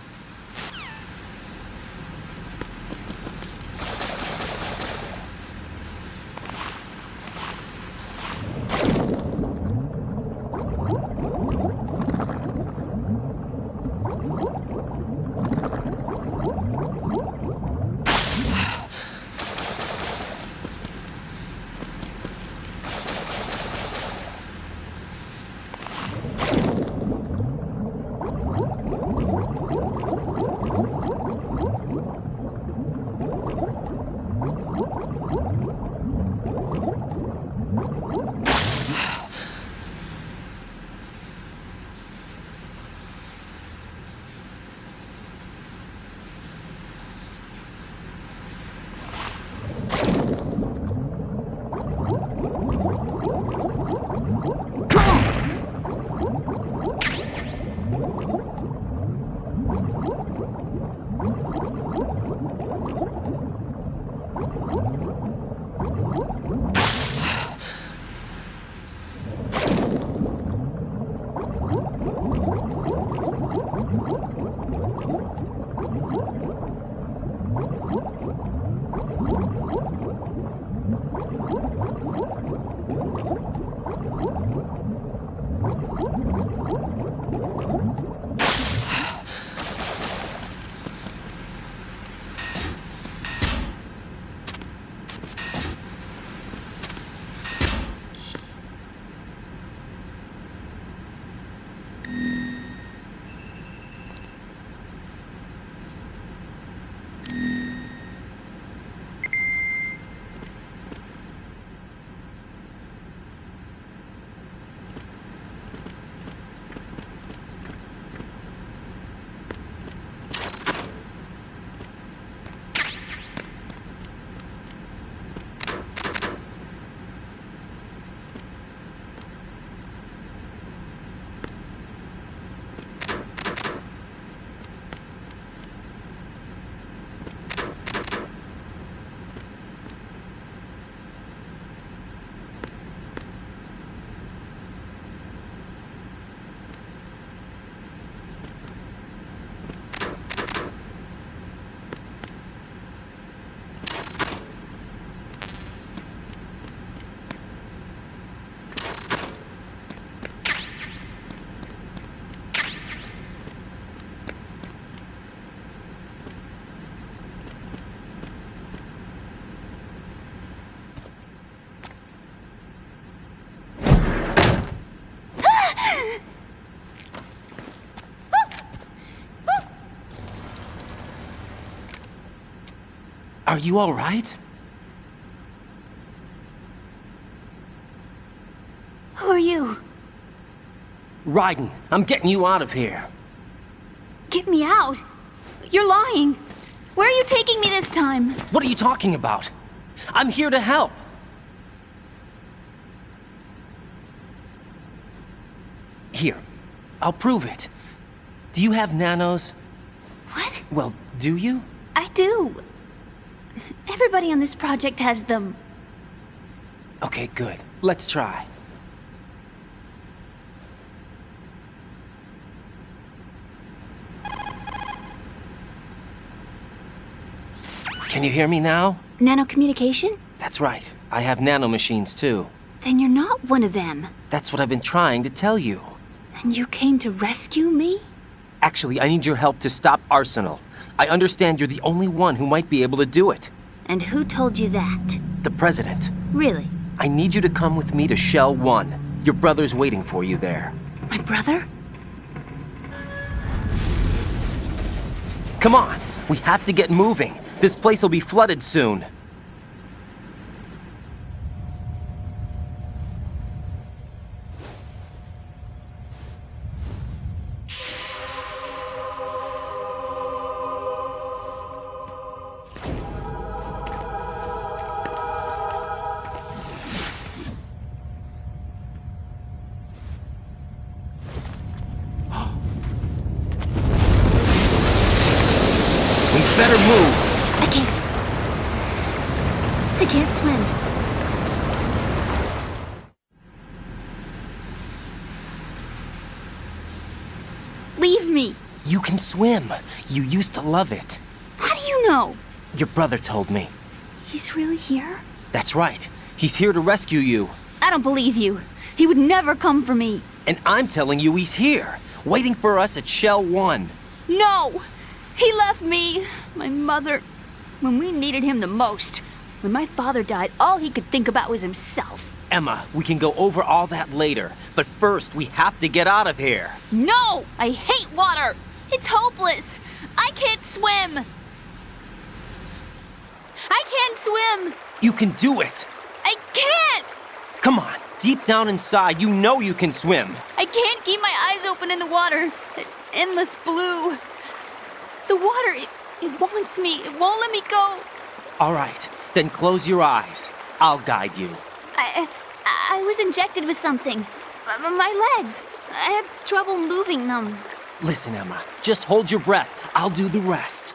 Are you all right? Who are you? Raiden, I'm getting you out of here. Get me out! You're lying! Where are you taking me this time? What are you talking about? I'm here to help. Here, I'll prove it. Do you have nanos? What? Well, do you? I do. Everybody on this project has them. Okay, good. Let's try. Can you hear me now? Nanocommunication? That's right. I have nanomachines too. Then you're not one of them. That's what I've been trying to tell you. And you came to rescue me? Actually, I need your help to stop Arsenal. I understand you're the only one who might be able to do it. And who told you that? The President. Really? I need you to come with me to Shell 1. Your brother's waiting for you there. My brother? Come on! We have to get moving. This place will be flooded soon. We better move! I can't swim. Leave me. You can swim. You used to love it. How do you know? Your brother told me. He's really here? That's right. He's here to rescue you. I don't believe you. He would never come for me. And I'm telling you he's here, waiting for us at Shell 1. No! He left me, my mother, when we needed him the most. When my father died, all he could think about was himself. Emma, we can go over all that later, but first we have to get out of here. No! I hate water! It's hopeless! I can't swim! I can't swim! You can do it! I can't! Come on, deep down inside, you know you can swim. I can't keep my eyes open in the water. Endless blue. The water, it wants me. It won't let me go. All right, then close your eyes. I'll guide you. I was injected with something. My legs. I have trouble moving them. Listen, Emma, just hold your breath. I'll do the rest.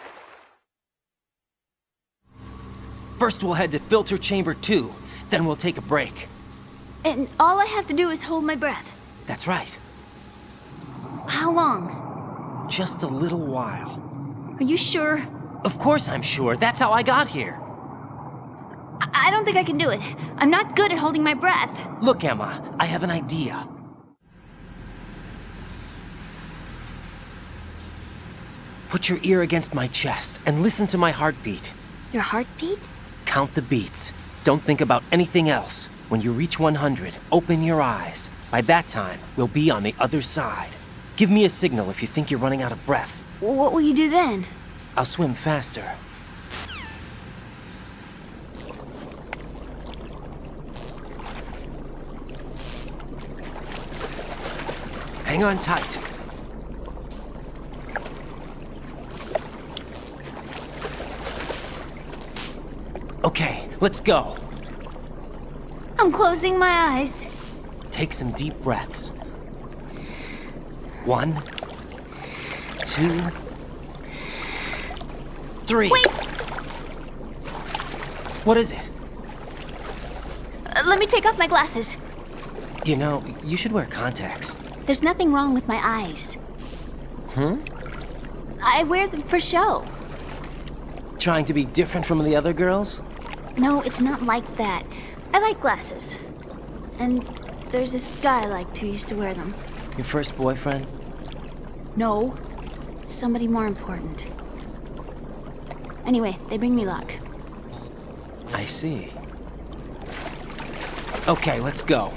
First we'll head to filter chamber 2, then we'll take a break. And all I have to do is hold my breath. That's right. How long? Just a little while. Are you sure? Of course I'm sure. That's how I got here. I don't think I can do it. I'm not good at holding my breath. Look, Emma, I have an idea. Put your ear against my chest and listen to my heartbeat. Your heartbeat? Count the beats. Don't think about anything else. When you reach 100, open your eyes. By that time, we'll be on the other side. Give me a signal if you think you're running out of breath. What will you do then? I'll swim faster. Hang on tight. Okay, let's go. I'm closing my eyes. Take some deep breaths. 1, 2, 3. Wait! What is it? Let me take off my glasses. You know, you should wear contacts. There's nothing wrong with my eyes. I wear them for show. Trying to be different from the other girls? No, it's not like that. I like glasses. And there's this guy I liked who used to wear them. Your first boyfriend? No. Somebody more important. Anyway, they bring me luck. I see. Okay, let's go.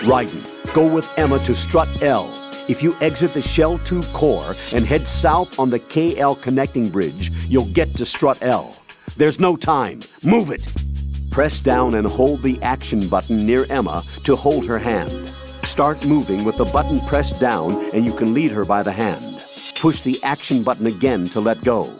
Raiden, go with Emma to Strut L. If you exit the Shell 2 core and head south on the KL connecting bridge, you'll get to Strut L. There's no time. Move it! Press down and hold the action button near Emma to hold her hand. Start moving with the button pressed down and you can lead her by the hand. Push the action button again to let go.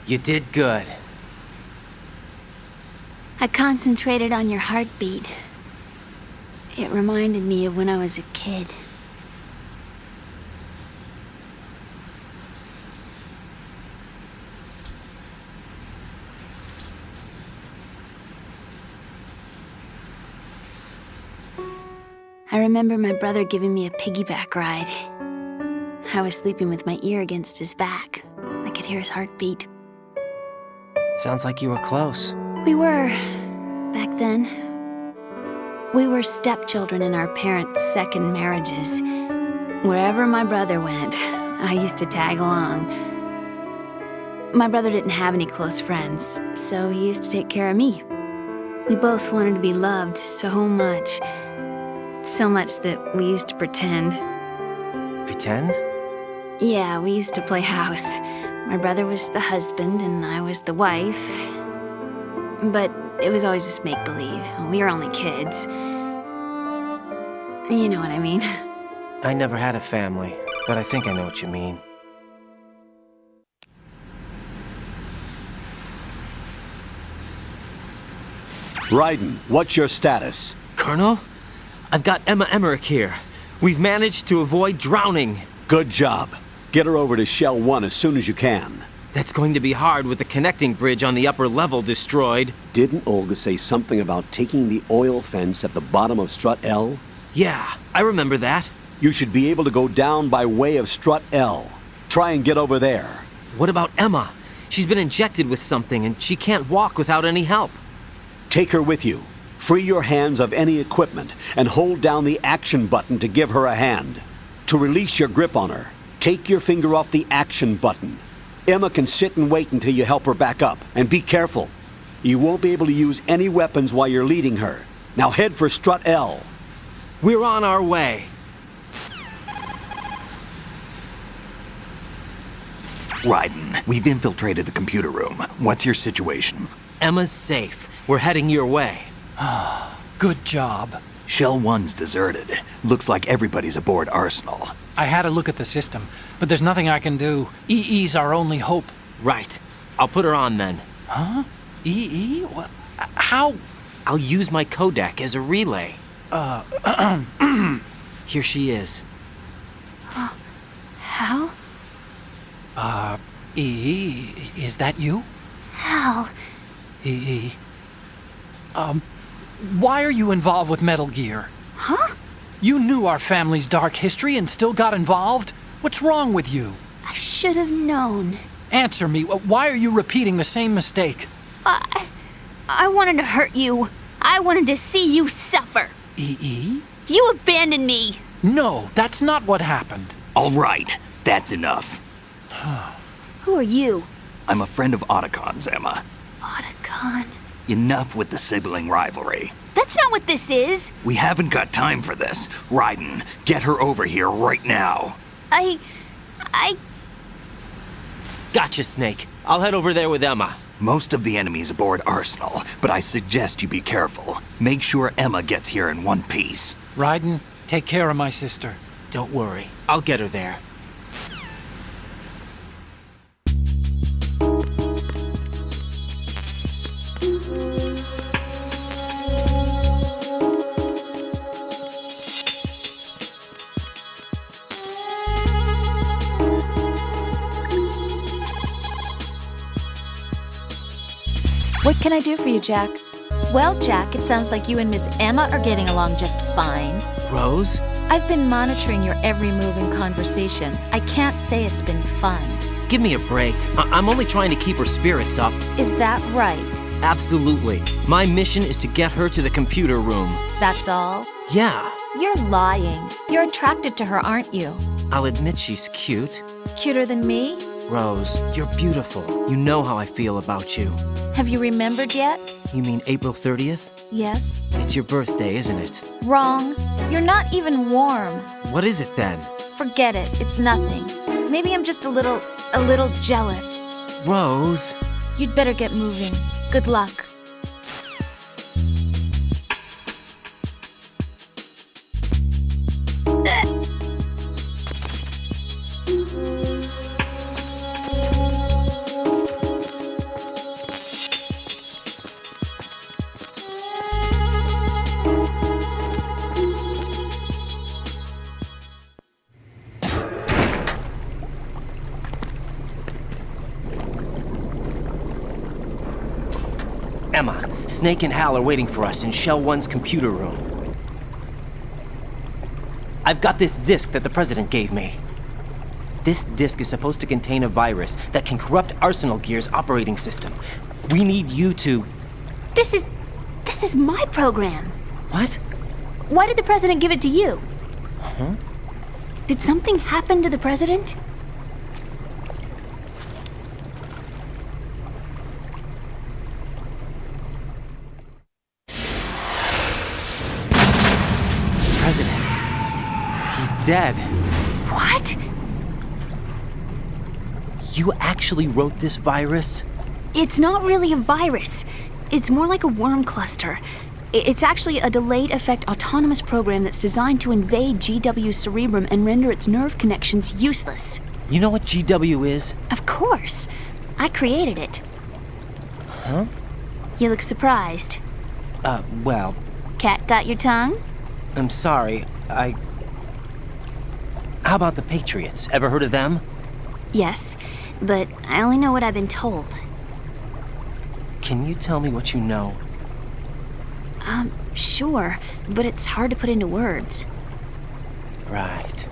You did good. I concentrated on your heartbeat. It reminded me of when I was a kid. I remember my brother giving me a piggyback ride. I was sleeping with my ear against his back. I could hear his heartbeat. Sounds like you were close. We were, back then. We were stepchildren in our parents' second marriages. Wherever my brother went, I used to tag along. My brother didn't have any close friends, so he used to take care of me. We both wanted to be loved so much. So much that we used to pretend. Pretend? Yeah, we used to play house. My brother was the husband and I was the wife. But it was always just make-believe. We were only kids. You know what I mean. I never had a family, but I think I know what you mean. Raiden, what's your status? Colonel? I've got Emma Emmerich here. We've managed to avoid drowning. Good job. Get her over to Shell 1 as soon as you can. That's going to be hard with the connecting bridge on the upper level destroyed. Didn't Olga say something about taking the oil fence at the bottom of Strut L? Yeah, I remember that. You should be able to go down by way of Strut L. Try and get over there. What about Emma? She's been injected with something and she can't walk without any help. Take her with you. Free your hands of any equipment and hold down the action button to give her a hand. To release your grip on her, take your finger off the action button. Emma can sit and wait until you help her back up. And be careful. You won't be able to use any weapons while you're leading her. Now head for Strut L. We're on our way. Raiden, we've infiltrated the computer room. What's your situation? Emma's safe. We're heading your way. Good job. Shell 1's deserted. Looks like everybody's aboard Arsenal. I had a look at the system, but there's nothing I can do. EE's our only hope. Right. I'll put her on then. Huh? EE? What? How? I'll use my Kodak as a relay. Here she is. Is that you? Hal. Why are you involved with Metal Gear? Huh? You knew our family's dark history and still got involved? What's wrong with you? I should have known. Answer me, why are you repeating the same mistake? I wanted to hurt you. I wanted to see you suffer. You abandoned me. No, that's not what happened. All right, that's enough. Who are you? I'm a friend of Otacon's, Emma. Otacon. Enough with the sibling rivalry. That's not what this is. We haven't got time for this. Raiden, get her over here right now. I... Gotcha, Snake. I'll head over there with Emma. Most of the enemy's aboard Arsenal, but I suggest you be careful. Make sure Emma gets here in one piece. Raiden, take care of my sister. Don't worry. I'll get her there. What can I do for you, Jack? Well, Jack, it sounds like you and Miss Emma are getting along just fine. Rose? I've been monitoring your every move and conversation. I can't say it's been fun. Give me a break. I'm only trying to keep her spirits up. Is that right? Absolutely. My mission is to get her to the computer room. That's all? Yeah. You're lying. You're attracted to her, aren't you? I'll admit she's cute. Cuter than me? Rose, you're beautiful. You know how I feel about you. Have you remembered yet? You mean April 30th? Yes. It's your birthday, isn't it? Wrong. You're not even warm. What is it then? Forget it. It's nothing. Maybe I'm just a little jealous. Rose. You'd better get moving. Good luck. Emma, Snake and Hal are waiting for us in Shell 1's computer room. I've got this disk that the President gave me. This disk is supposed to contain a virus that can corrupt Arsenal Gear's operating system. We need you to... This is my program. What? Why did the President give it to you? Huh? Did something happen to the President? President. He's dead. What? You actually wrote this virus? It's not really a virus. It's more like a worm cluster. It's actually a delayed effect autonomous program that's designed to invade GW's cerebrum and render its nerve connections useless. You know what GW is? Of course. I created it. Huh? You look surprised. Well... Cat got your tongue? I'm sorry, How about the Patriots? Ever heard of them? Yes, but I only know what I've been told. Can you tell me what you know? Sure, but it's hard to put into words. Right.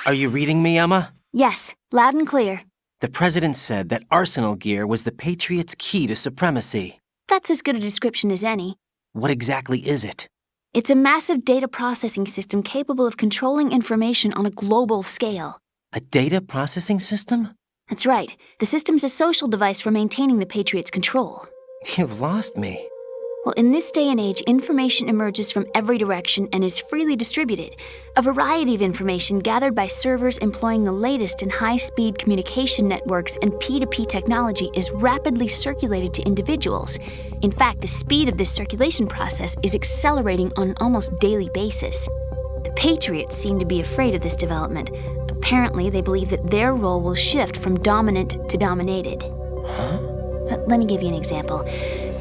Are you reading me, Emma? Yes, loud and clear. The President said that Arsenal Gear was the Patriots' key to supremacy. That's as good a description as any. What exactly is it? It's a massive data processing system capable of controlling information on a global scale. A data processing system? That's right. The system's a social device for maintaining the Patriots' control. You've lost me. Well, in this day and age, information emerges from every direction and is freely distributed. A variety of information gathered by servers employing the latest in high-speed communication networks and P2P technology is rapidly circulated to individuals. In fact, the speed of this circulation process is accelerating on an almost daily basis. The Patriots seem to be afraid of this development. Apparently, they believe that their role will shift from dominant to dominated. Huh? Let me give you an example.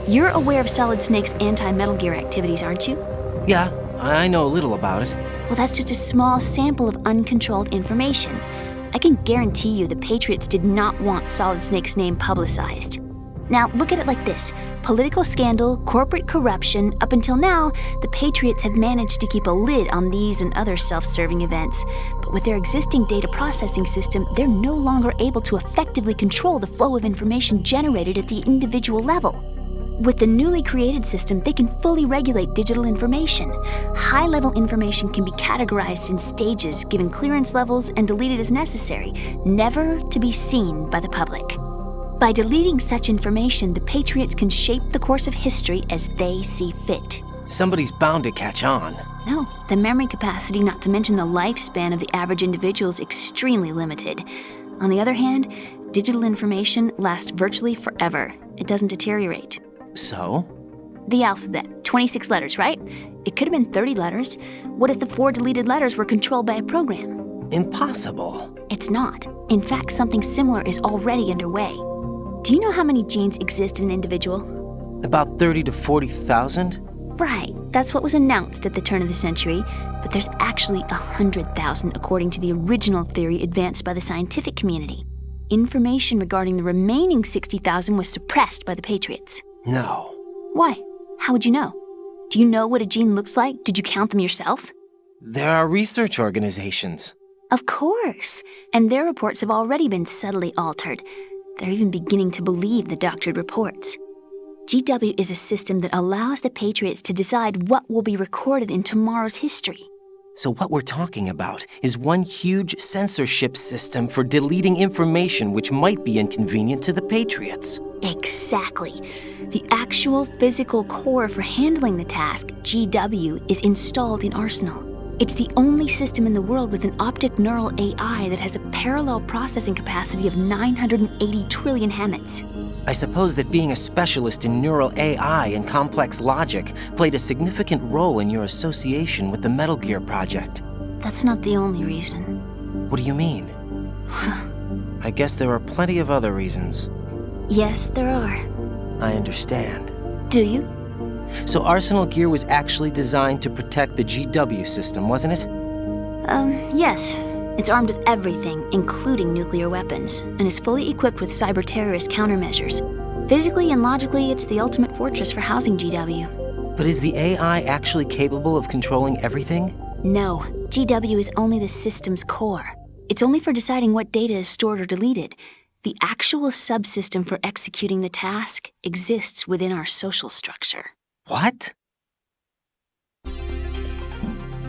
You're aware of Solid Snake's anti-Metal Gear activities, aren't you? Yeah, I know a little about it. Well, that's just a small sample of uncontrolled information. I can guarantee you the Patriots did not want Solid Snake's name publicized. Now, look at it like this. Political scandal, corporate corruption, up until now, the Patriots have managed to keep a lid on these and other self-serving events. But with their existing data processing system, they're no longer able to effectively control the flow of information generated at the individual level. With the newly created system, they can fully regulate digital information. High-level information can be categorized in stages, given clearance levels, and deleted as necessary, never to be seen by the public. By deleting such information, the Patriots can shape the course of history as they see fit. Somebody's bound to catch on. No, the memory capacity, not to mention the lifespan of the average individual, is extremely limited. On the other hand, digital information lasts virtually forever. It doesn't deteriorate. So? The alphabet, 26 letters, right? It could have been 30 letters. What if the 4 deleted letters were controlled by a program? Impossible. It's not. In fact, something similar is already underway. Do you know how many genes exist in an individual? About 30 to 40,000? Right. That's what was announced at the turn of the century. But there's actually 100,000 according to the original theory advanced by the scientific community. Information regarding the remaining 60,000 was suppressed by the Patriots. No. Why? How would you know? Do you know what a gene looks like? Did you count them yourself? There are research organizations. Of course. And their reports have already been subtly altered. They're even beginning to believe the doctored reports. GW is a system that allows the Patriots to decide what will be recorded in tomorrow's history. So what we're talking about is one huge censorship system for deleting information which might be inconvenient to the Patriots. Exactly. The actual physical core for handling the task, GW, is installed in Arsenal. It's the only system in the world with an optic neural AI that has a parallel processing capacity of 980 trillion Hammets. I suppose that being a specialist in neural AI and complex logic played a significant role in your association with the Metal Gear project. That's not the only reason. What do you mean? I guess there are plenty of other reasons. Yes, there are. I understand. Do you? So Arsenal Gear was actually designed to protect the GW system, wasn't it? Yes. It's armed with everything, including nuclear weapons, and is fully equipped with cyber-terrorist countermeasures. Physically and logically, it's the ultimate fortress for housing GW. But is the AI actually capable of controlling everything? No. GW is only the system's core. It's only for deciding what data is stored or deleted. The actual subsystem for executing the task exists within our social structure. What?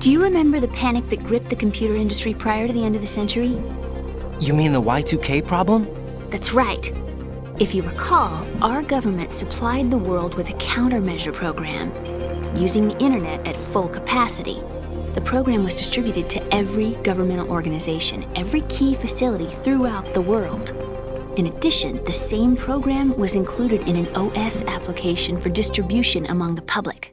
Do you remember the panic that gripped the computer industry prior to the end of the century? You mean the Y2K problem? That's right. If you recall, our government supplied the world with a countermeasure program. Using the internet at full capacity, the program was distributed to every governmental organization, every key facility throughout the world. In addition, the same program was included in an OS application for distribution among the public.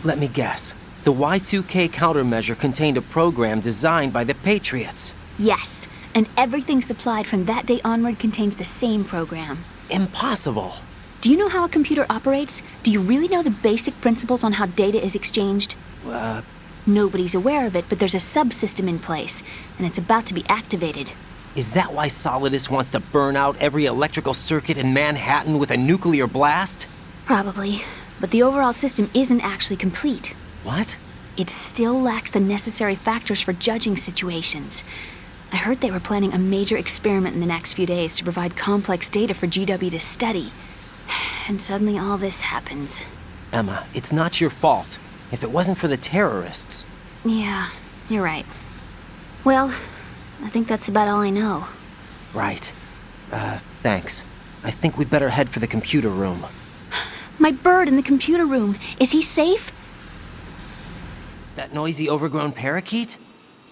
Let me guess. The Y2K countermeasure contained a program designed by the Patriots. Yes, and everything supplied from that day onward contains the same program. Impossible. Do you know how a computer operates? Do you really know the basic principles on how data is exchanged? Nobody's aware of it, but there's a subsystem in place, and it's about to be activated. Is that why Solidus wants to burn out every electrical circuit in Manhattan with a nuclear blast? Probably, but the overall system isn't actually complete. What? It still lacks the necessary factors for judging situations. I heard they were planning a major experiment in the next few days to provide complex data for GW to study. And suddenly all this happens. Emma, it's not your fault. If it wasn't for the terrorists... Yeah, you're right. Well, I think that's about all I know. Right. Thanks. I think we'd better head for the computer room. My bird in the computer room. Is he safe? That noisy, overgrown parakeet?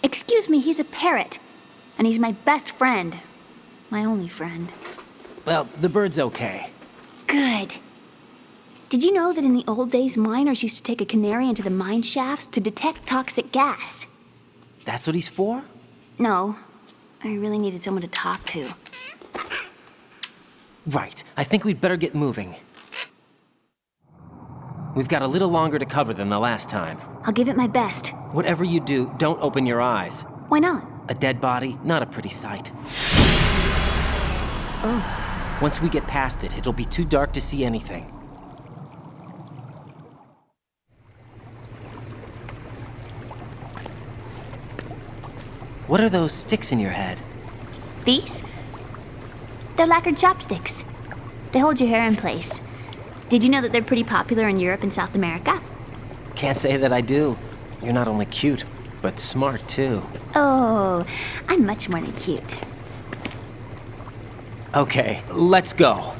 Excuse me, he's a parrot. And he's my best friend. My only friend. Well, the bird's okay. Good. Did you know that in the old days, miners used to take a canary into the mine shafts to detect toxic gas? That's what he's for? No. I really needed someone to talk to. Right. I think we'd better get moving. We've got a little longer to cover than the last time. I'll give it my best. Whatever you do, don't open your eyes. Why not? A dead body, not a pretty sight. Oh. Once we get past it, it'll be too dark to see anything. What are those sticks in your head? These? They're lacquered chopsticks. They hold your hair in place. Did you know that they're pretty popular in Europe and South America? Can't say that I do. You're not only cute, but smart too. Oh, I'm much more than cute. Okay, let's go.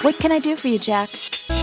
What can I do for you, Jack?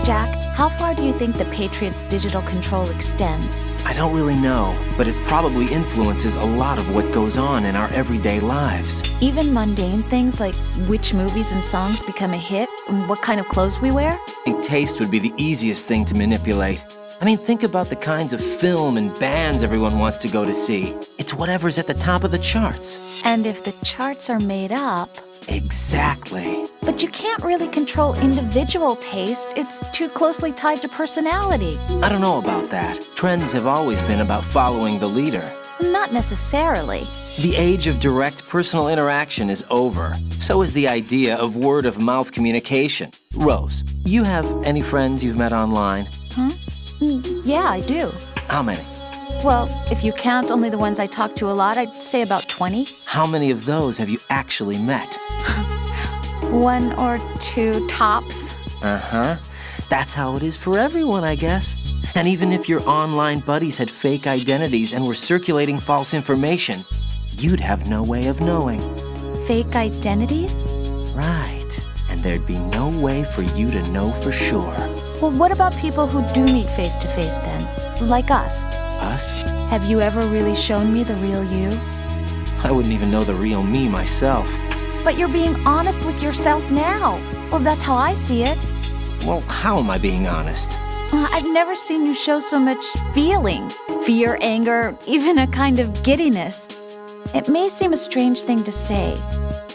Jack, how far do you think the Patriot's digital control extends? I don't really know, but it probably influences a lot of what goes on in our everyday lives. Even mundane things like which movies and songs become a hit and what kind of clothes we wear? I think taste would be the easiest thing to manipulate. I mean, think about the kinds of film and bands everyone wants to go to see. It's whatever's at the top of the charts. And if the charts are made up... Exactly. But you can't really control individual taste. It's too closely tied to personality. I don't know about that. Trends have always been about following the leader. Not necessarily. The age of direct personal interaction is over. So is the idea of word-of-mouth communication. Rose, you have any friends you've met online? Yeah, I do. How many? Well, if you count only the ones I talk to a lot, I'd say about 20. How many of those have you actually met? 1 or 2 tops. Uh-huh. That's how it is for everyone, I guess. And even if your online buddies had fake identities and were circulating false information, you'd have no way of knowing. Fake identities? Right. And there'd be no way for you to know for sure. Well, what about people who do meet face-to-face then? Like us. Us? Have you ever really shown me the real you? I wouldn't even know the real me myself. But you're being honest with yourself now. Well, that's how I see it. Well, how am I being honest? I've never seen you show so much feeling. Fear, anger, even a kind of giddiness. It may seem a strange thing to say,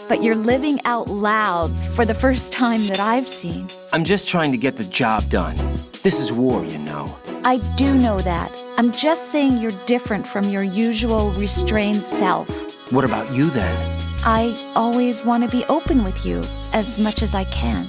but you're living out loud for the first time that I've seen. I'm just trying to get the job done. This is war, you know. I do know that. I'm just saying you're different from your usual restrained self. What about you then? I always want to be open with you as much as I can.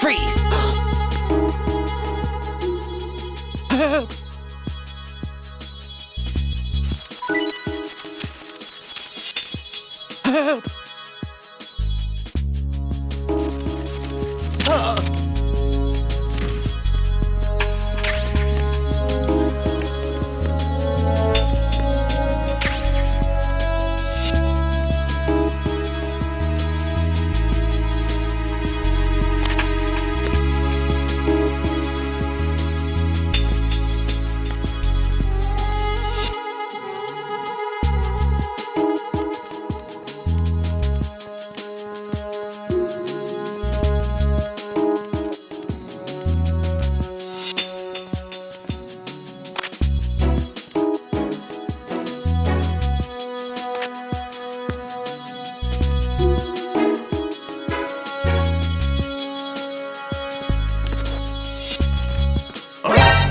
Freeze! Help! Help!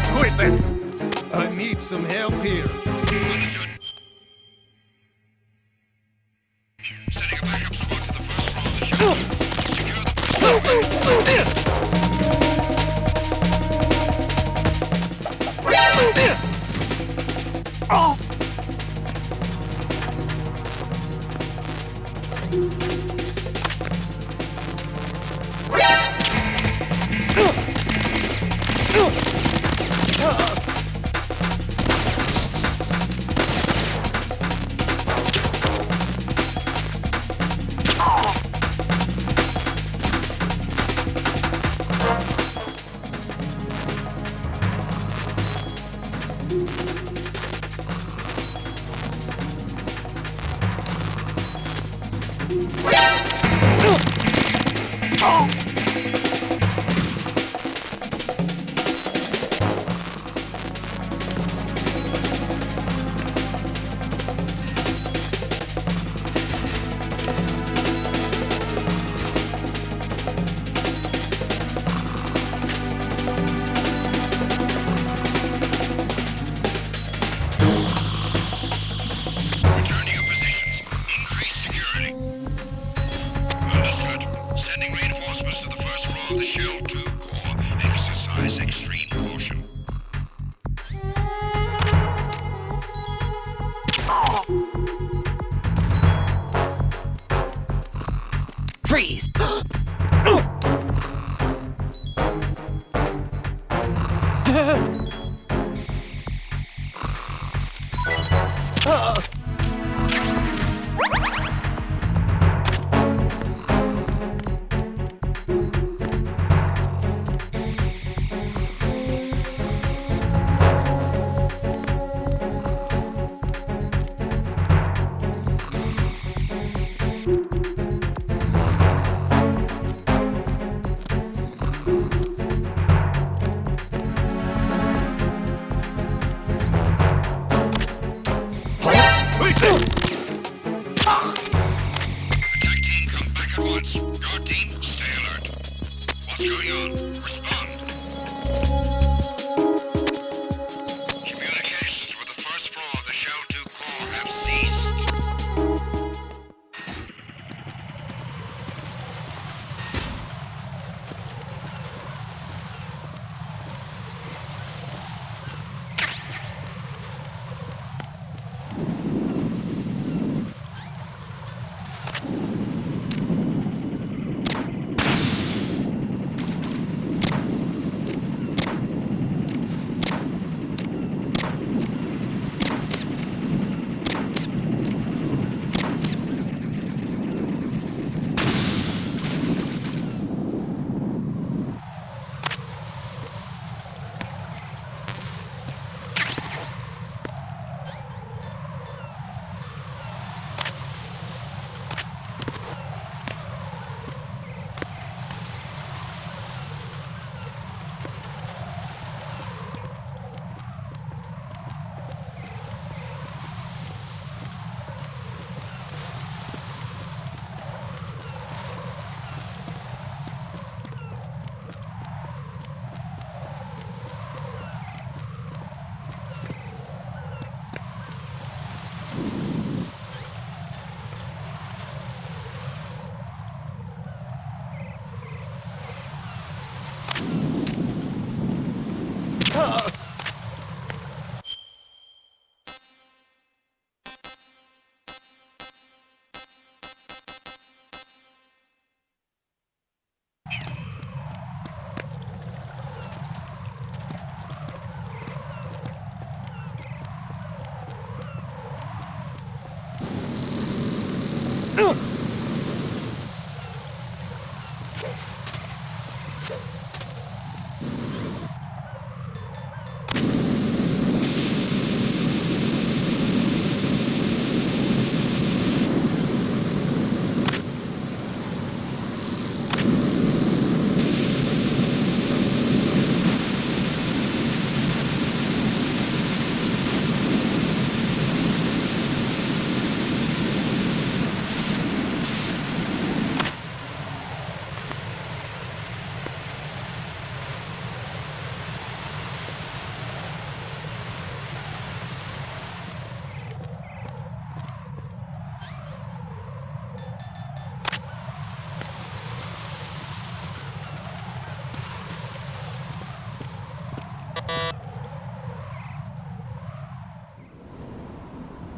Who is that? I need some help here. Setting a backup squad to the first floor of the ship. Secure Return to your positions. Increase security. Understood. Sending reinforcements to the first floor of the Shell 2 core. Exercise extreme caution. Freeze! Attack team, come back at once. Guard team, stay alert. What's going on? Respond. Communications with the first floor of the Shell 2 core have ceased.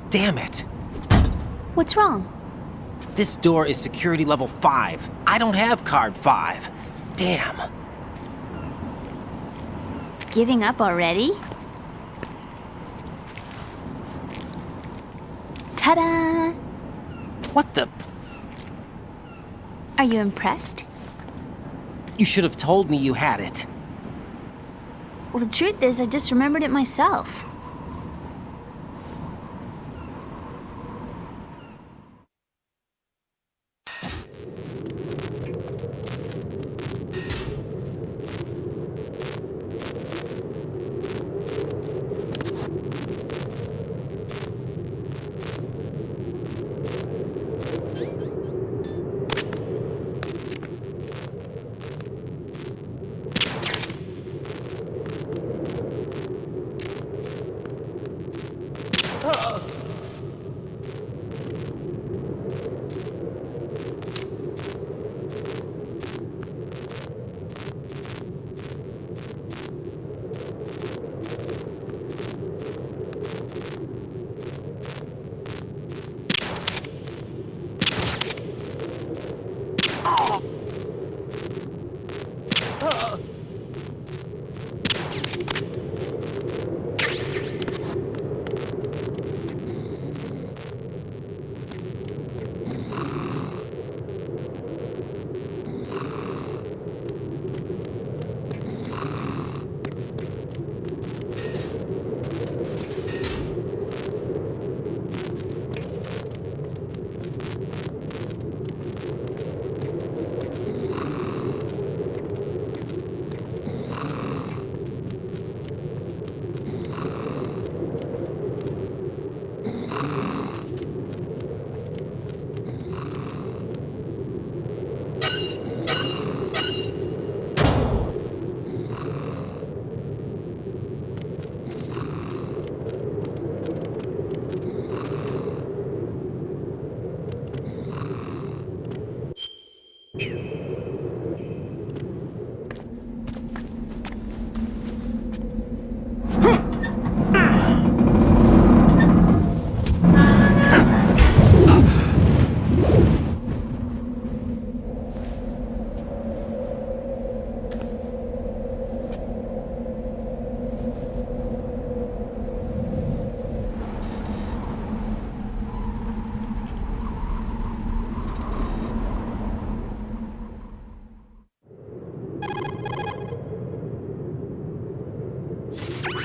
Damn it! What's wrong? This door is security level 5. I don't have card 5. Damn. Giving up already? Ta-da! What the? Are you impressed? You should have told me you had it. Well, the truth is, I just remembered it myself.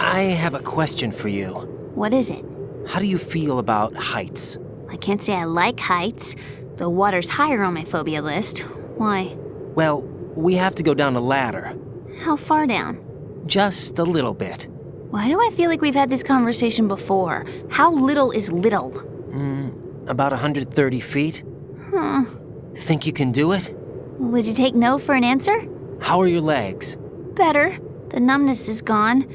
I have a question for you. What is it? How do you feel about heights? I can't say I like heights. The water's higher on my phobia list. Why? Well, we have to go down a ladder. How far down? Just a little bit. Why do I feel like we've had this conversation before? How little is little? About 130 feet. Huh. Think you can do it? Would you take no for an answer? How are your legs? Better. The numbness is gone.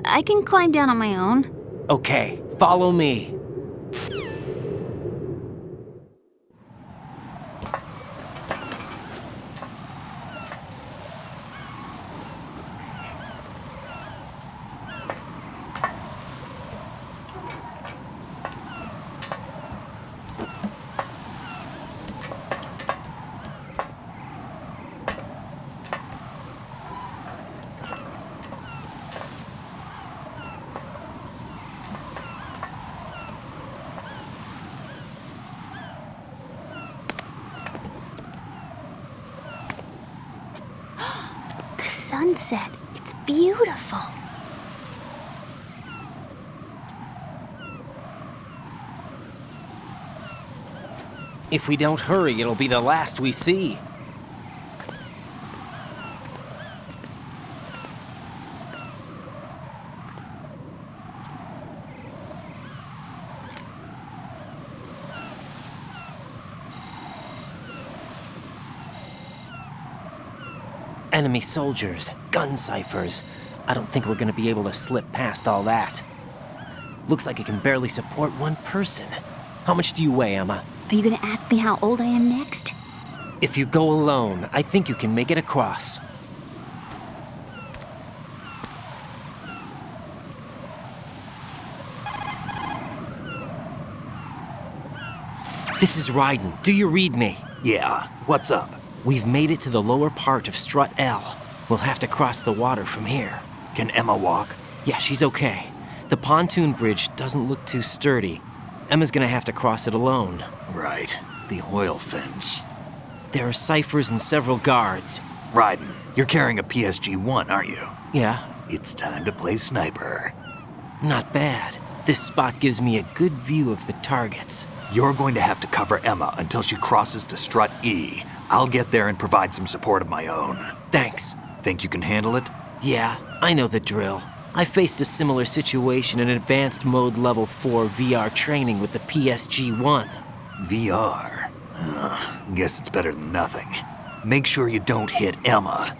I can climb down on my own. Okay, follow me. sunset. It's beautiful. If we don't hurry, it'll be the last we see. Enemy soldiers, gun ciphers. I don't think we're gonna be able to slip past all that. Looks like it can barely support one person. How much do you weigh, Emma? Are you gonna ask me how old I am next? If you go alone, I think you can make it across. This is Ryden. Do you read me? Yeah, what's up? We've made it to the lower part of Strut L. We'll have to cross the water from here. Can Emma walk? Yeah, she's okay. The pontoon bridge doesn't look too sturdy. Emma's gonna have to cross it alone. Right, the oil fence. There are ciphers and several guards. Ryden, you're carrying a PSG-1, aren't you? Yeah, It's time to play sniper. not bad. This spot gives me a good view of the targets. You're going to have to cover Emma until she crosses to Strut E. I'll get there and provide some support of my own. Thanks. Think you can handle it? Yeah, I know the drill. I faced a similar situation in Advanced Mode Level 4 VR training with the PSG-1. VR? Guess it's better than nothing. Make sure you don't hit Emma.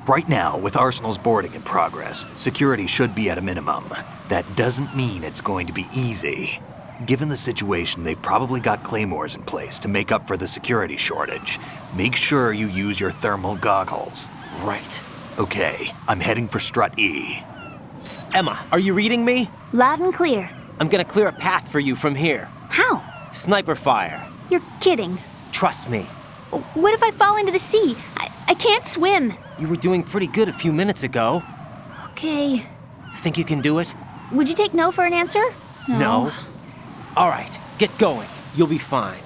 Right now, with Arsenal's boarding in progress, security should be at a minimum. That doesn't mean it's going to be easy. Given the situation, they've probably got claymores in place to make up for the security shortage. Make sure you use your thermal goggles. Right. Okay, I'm heading for Strut E. Emma, are you reading me? Loud and clear. I'm gonna clear a path for you from here. How? Sniper fire. You're kidding. Trust me. What if I fall into the sea? I can't swim. You were doing pretty good a few minutes ago. Okay. Think you can do it? Would you take no for an answer? No. All right, get going. You'll be fine.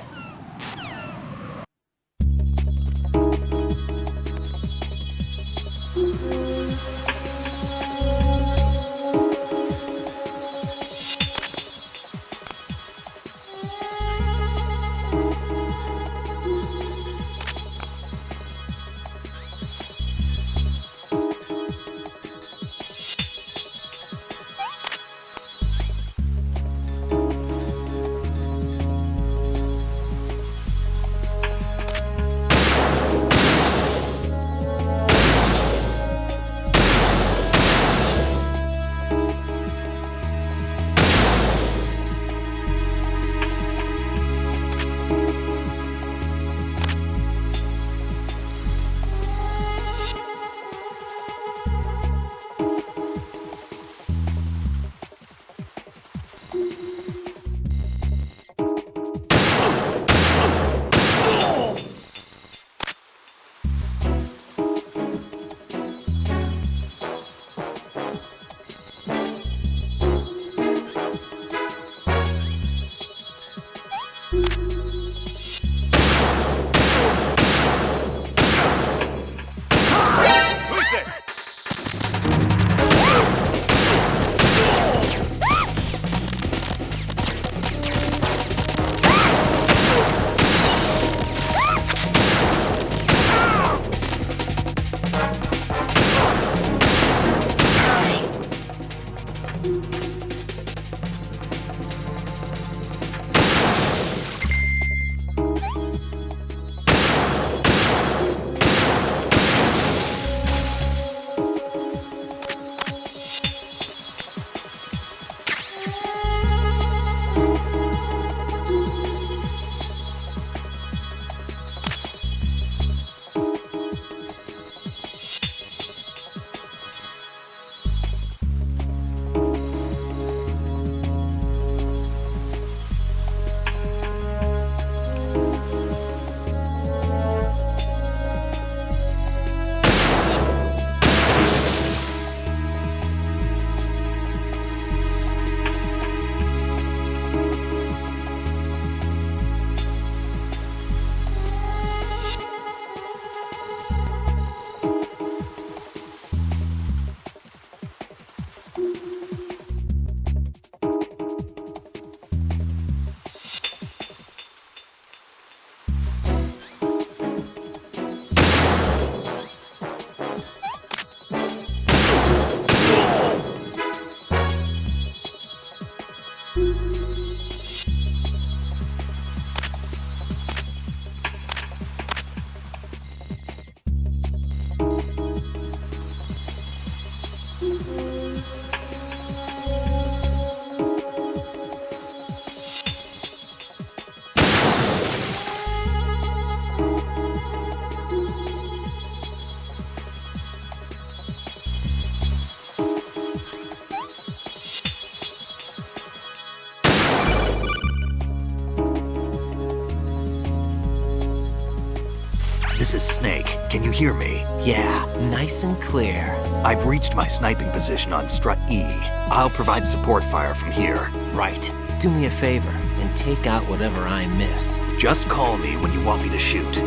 This is Snake. Can you hear me? Yeah, nice and clear. I've reached my sniping position on Strut E. I'll provide support fire from here. Right. Do me a favor and take out whatever I miss. Just call me when you want me to shoot.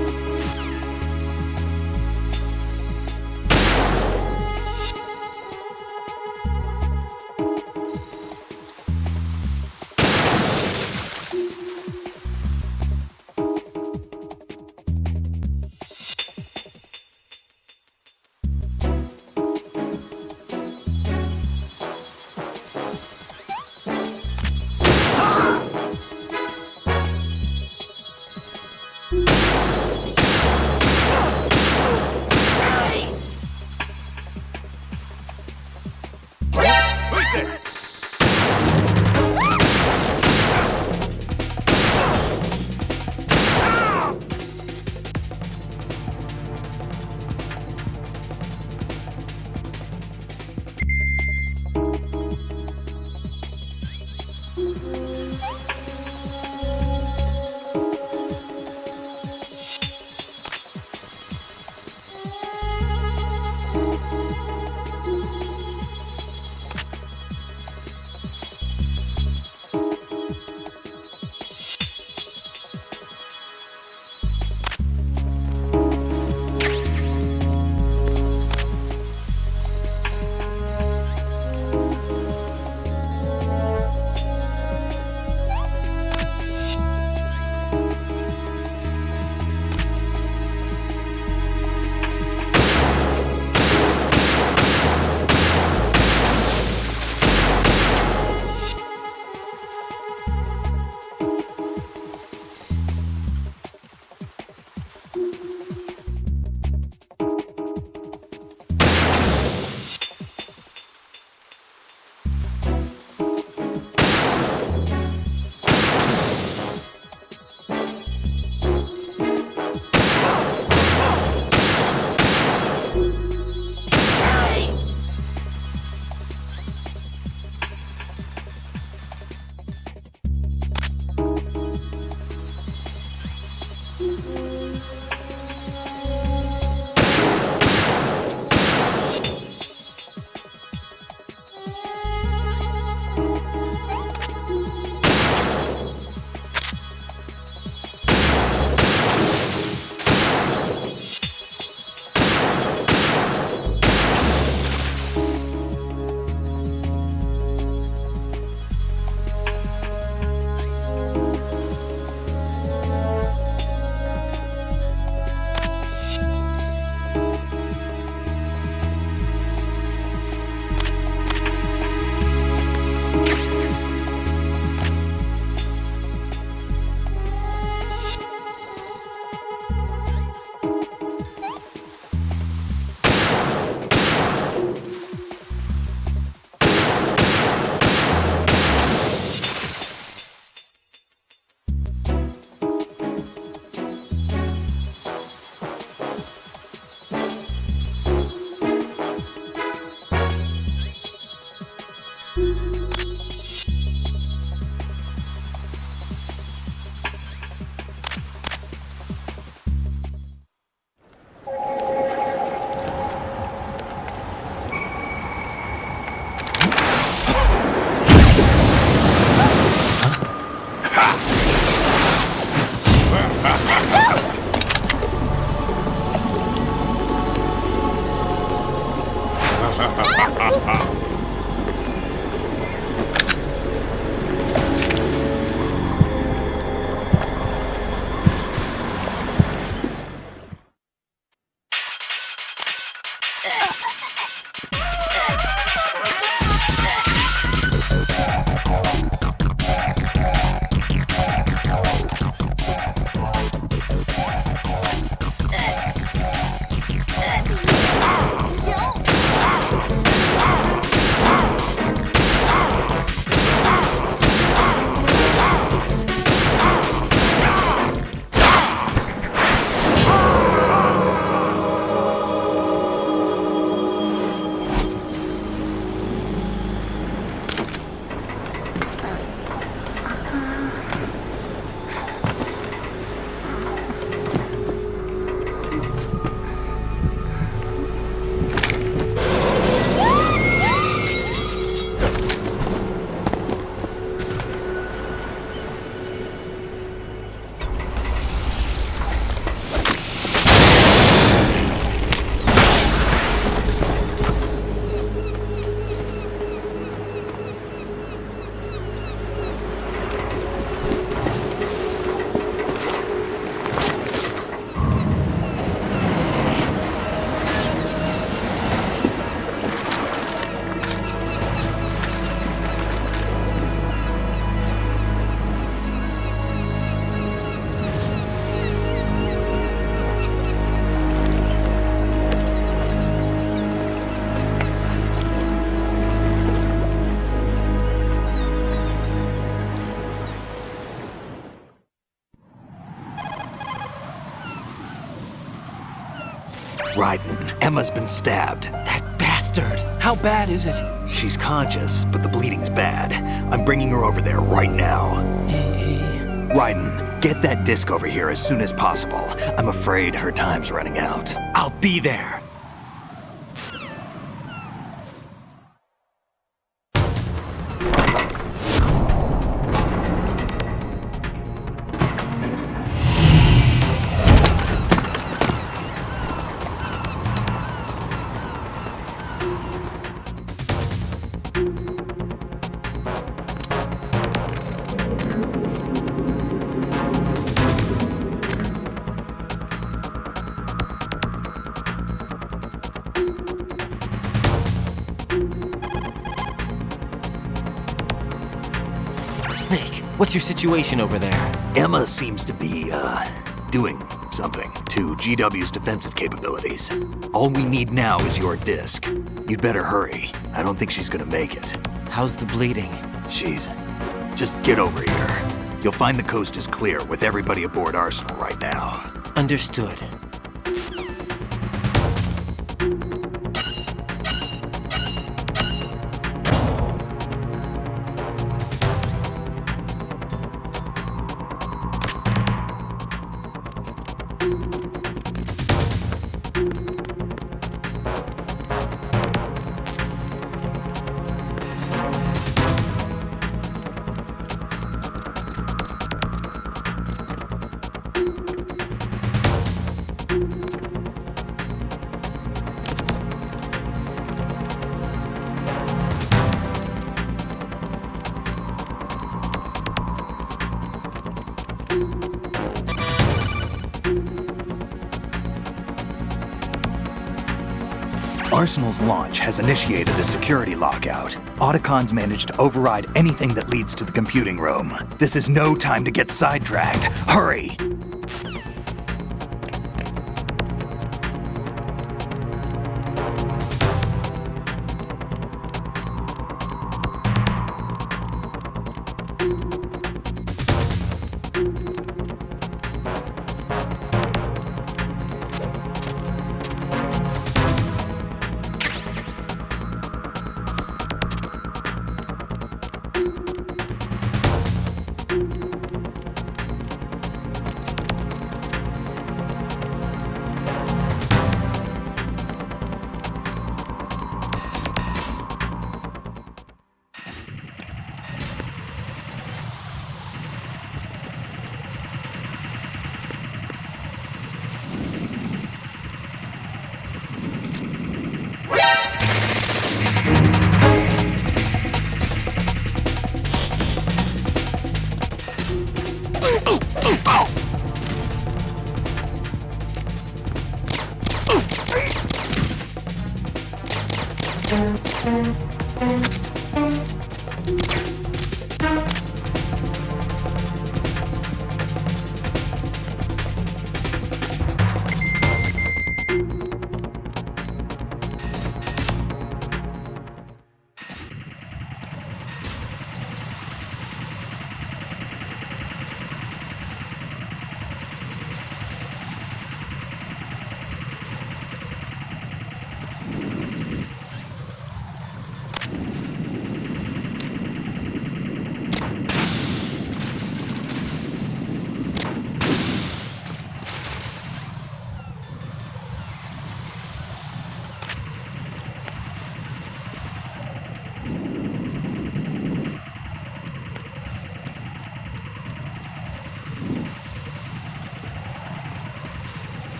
Emma's been stabbed. That bastard! How bad is it? She's conscious, but the bleeding's bad. I'm bringing her over there right now. Raiden, get that disc over here as soon as possible. I'm afraid her time's running out. I'll be there. Snake, what's your situation over there? Emma seems to be, doing something to GW's defensive capabilities. All we need now is your disc. You'd better hurry. I don't think she's gonna make it. How's the bleeding? Just get over here. You'll find the coast is clear with everybody aboard Arsenal right now. Understood. Arsenal's launch has initiated a security lockout. Otacons managed to override anything that leads to the computing room. This is no time to get sidetracked. Hurry!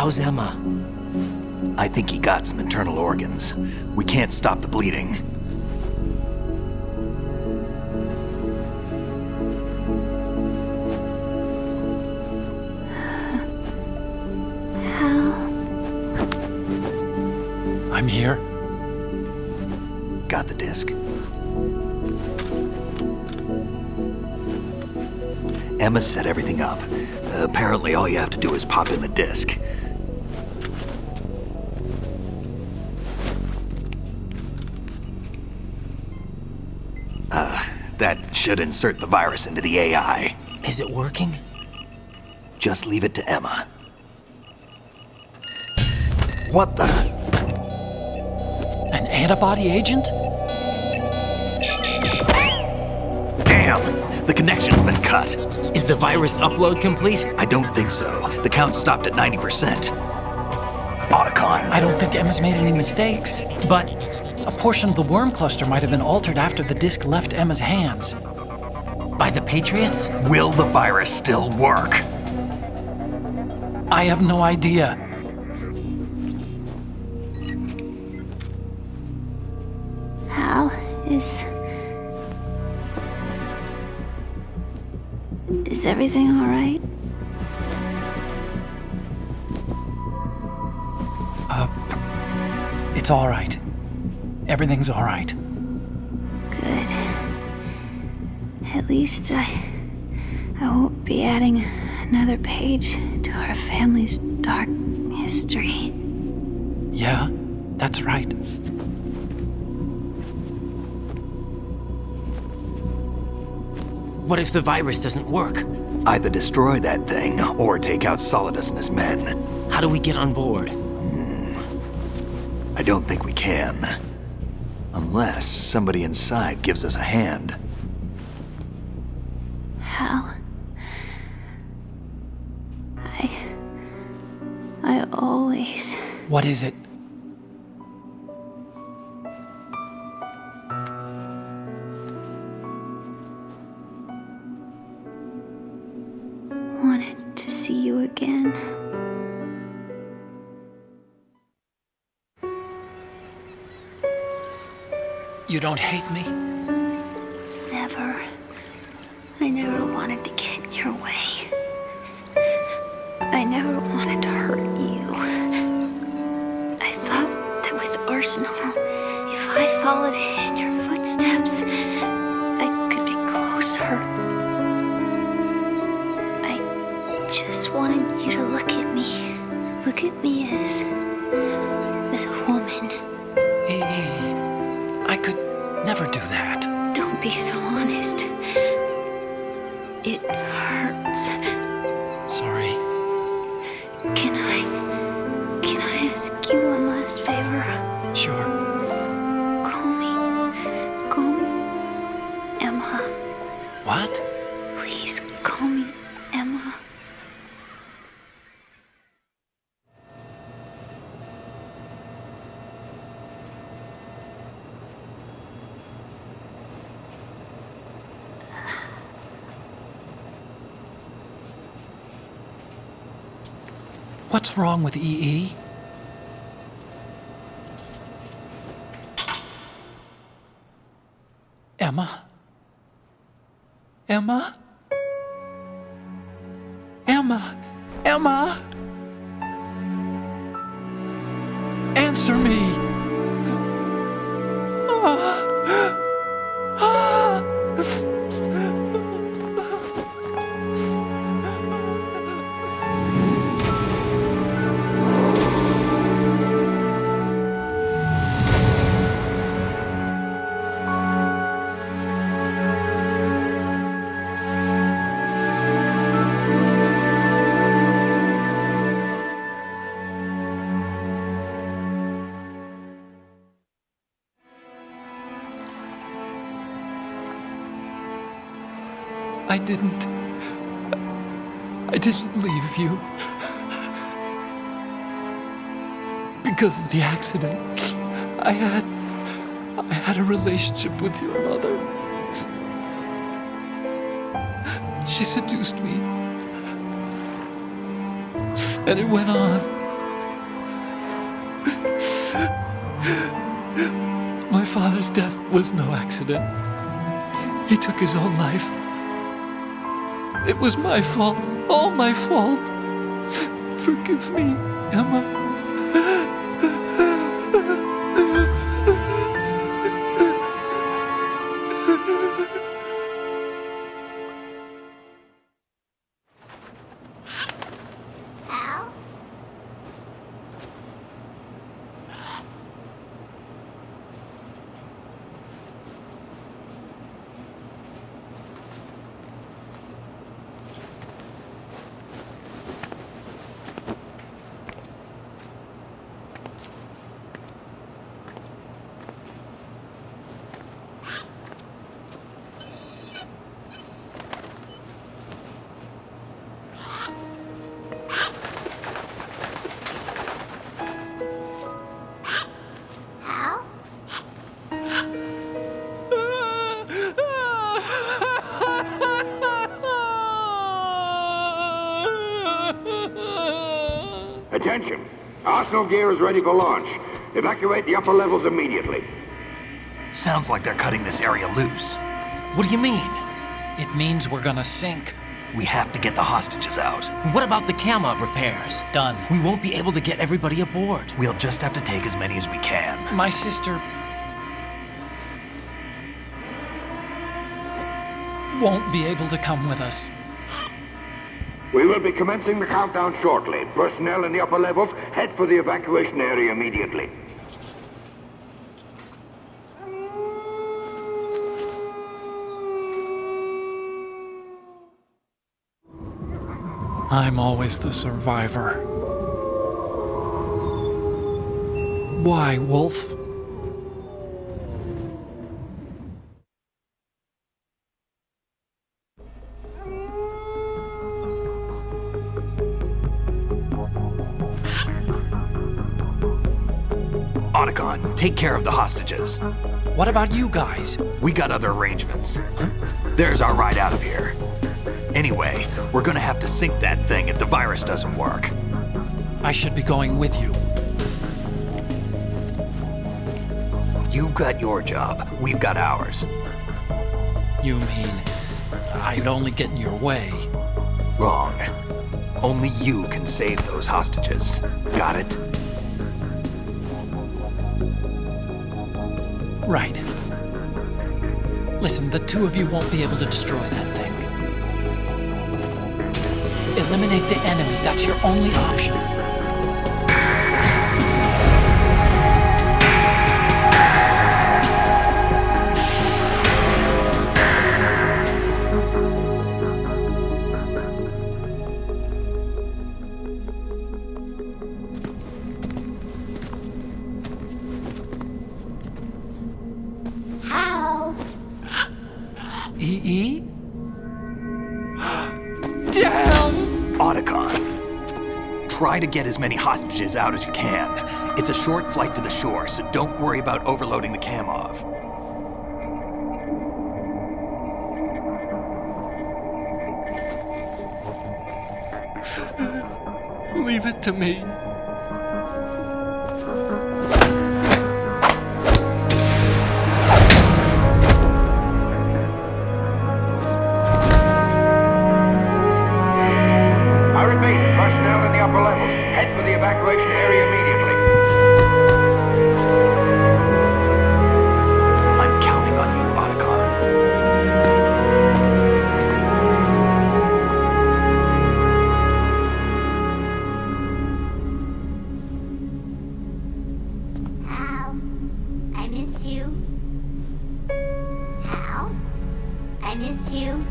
How's Emma? I think he got some internal organs. We can't stop the bleeding. Hal? I'm here. Got the disc. Emma set everything up. Apparently all you have to do is pop in the disc. That should insert the virus into the AI. Is it working? Just leave it to Emma. What the? An antibody agent? Damn! The connection's been cut. Is the virus upload complete? I don't think so. The count stopped at 90%. Otacon. I don't think Emma's made any mistakes. But a portion of the worm cluster might have been altered after the disc left Emma's hands. by the Patriots? Will the virus still work? I have no idea. Hal, is everything all right? It's all right. Everything's all right. Good. At least I won't be adding another page to our family's dark history. Yeah, that's right. What if the virus doesn't work? Either destroy that thing, or take out Solidus and his men. How do we get on board? I don't think we can. Unless somebody inside gives us a hand. Hal, I always... What is it? wanted to see you again. You don't hate me? Never. I never wanted to get in your way. I never wanted to hurt you. I thought that with Arsenal, if I followed in your footsteps, I could be closer. I just wanted you to look at me. Look at me as a woman. I could never do that. Don't be so honest. It hurts. Sorry. Can I ask you one last favor? Sure. Call me Emma. What? Please call me Emma. What's wrong with EE? Emma? Emma? Emma? Emma? Answer me! I didn't leave you. Because of the accident, I had a relationship with your mother. She seduced me. And it went on father's death was no accident. He took his own life. It was my fault, all my fault. Forgive me, Emma. Attention! Arsenal gear is ready for launch. Evacuate the upper levels immediately. Sounds like they're cutting this area loose. What do you mean? It means we're gonna sink. We have to get the hostages out. What about the camo repairs? Done. We won't be able to get everybody aboard. We'll just have to take as many as we can. My sister won't be able to come with us. We will be commencing the countdown shortly. Personnel in the upper levels, head for the evacuation area immediately. I'm always the survivor. Why, Wolf? Otacon, take care of the hostages. What about you guys? We got other arrangements. There's our ride out of here. Anyway, we're gonna have to sink that thing if the virus doesn't work. I should be going with you. You've got your job, we've got ours. You mean I'd only get in your way? Wrong. Only you can save those hostages. Got it? Right. Listen, the two of you won't be able to destroy that thing. Eliminate the enemy. That's your only option. E? Damn! Otacon, try to get as many hostages out as you can. It's a short flight to the shore, so don't worry about overloading the Kamov. Leave it to me. Evacuation area immediately. I'm counting on you, Otacon. Hal, I miss you. Hal, I miss you.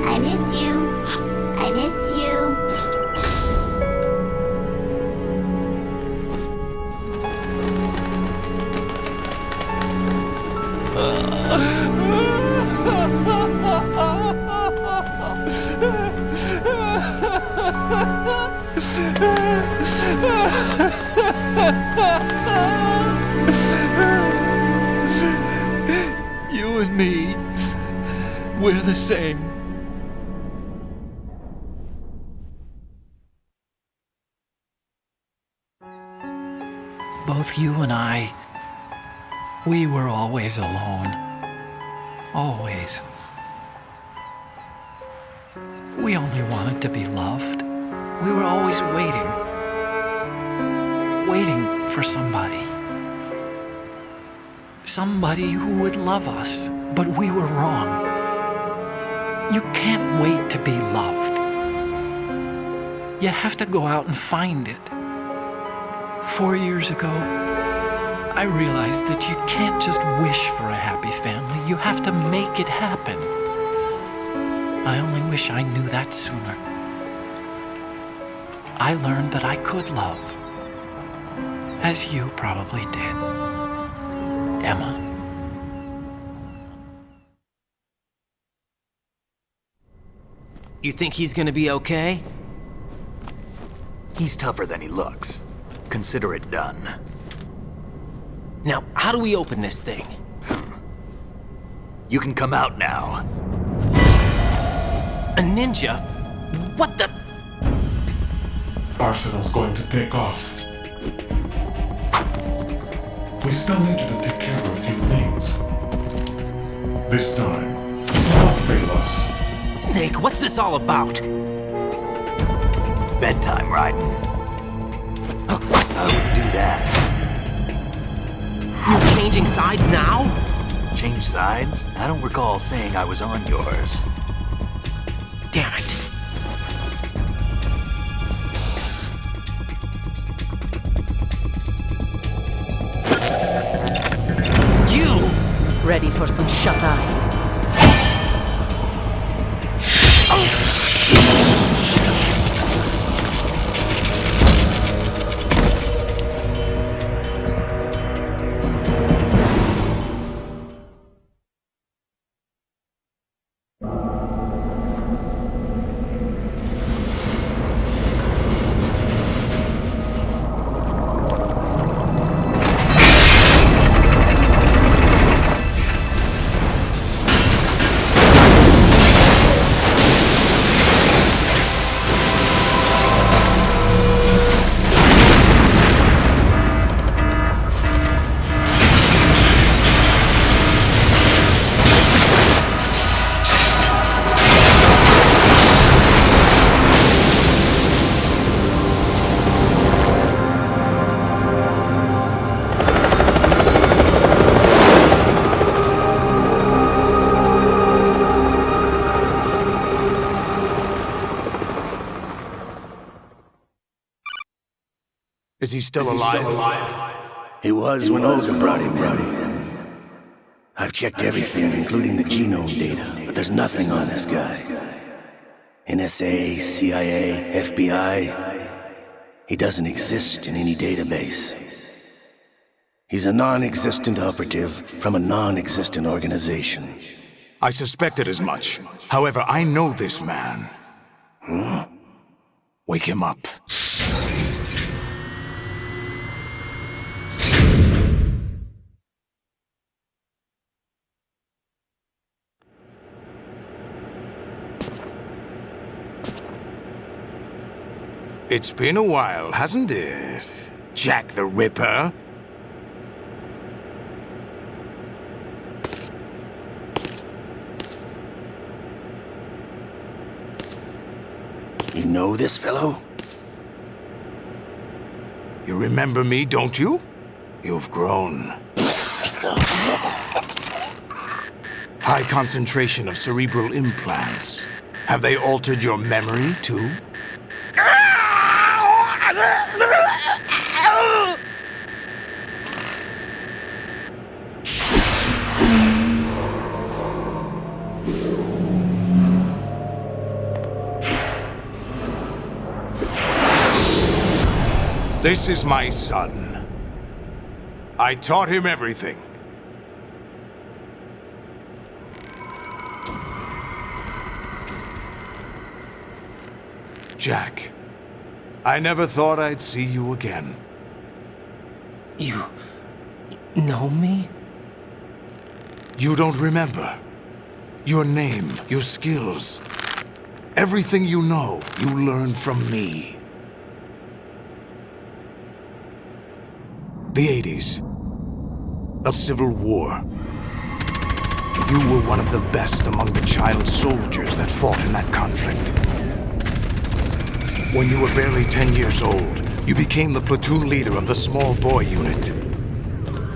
I miss you. I miss you. You and me, we're the same. both you and I, we were always alone. Always. We only wanted to be loved. We were always waiting. Waiting for somebody. Somebody who would love us, but we were wrong. You can't wait to be loved. You have to go out and find it. 4 years ago, I realized that you can't just wish for a happy family. You have to make it happen. I only wish I knew that sooner. I learned that I could love, as you probably did, Emma. You think he's gonna be okay? He's tougher than he looks. Consider it done. Now, how do we open this thing? You can come out now. A ninja? What the? Arsenal's going to take off. We still need you to take care of a few things. This time, do not fail us. Snake, what's this all about? Bedtime, Raiden. I wouldn't do that. You're changing sides now? Change sides? I don't recall saying I was on yours. Damn it. You! Ready for some shut-eye? Is he still alive? He was when Olga brought him in. I've checked everything, including the genome data, but there's nothing on this guy. NSA, CIA, FBI. He doesn't exist in any database. He's a non-existent operative from a non-existent organization. I suspected as much. However, I know this man. Wake him up. It's been a while, hasn't it? Jack the Ripper? You know this fellow? You remember me, don't you? You've grown. High concentration of cerebral implants. Have they altered your memory, too? This is my son. I taught him everything. Jack, I never thought I'd see you again. You know me? You don't remember. Your name, your skills. Everything you know, you learned from me. The 80s. A civil war. You were one of the best among the child soldiers that fought in that conflict. When you were barely 10 years old, you became the platoon leader of the small boy unit.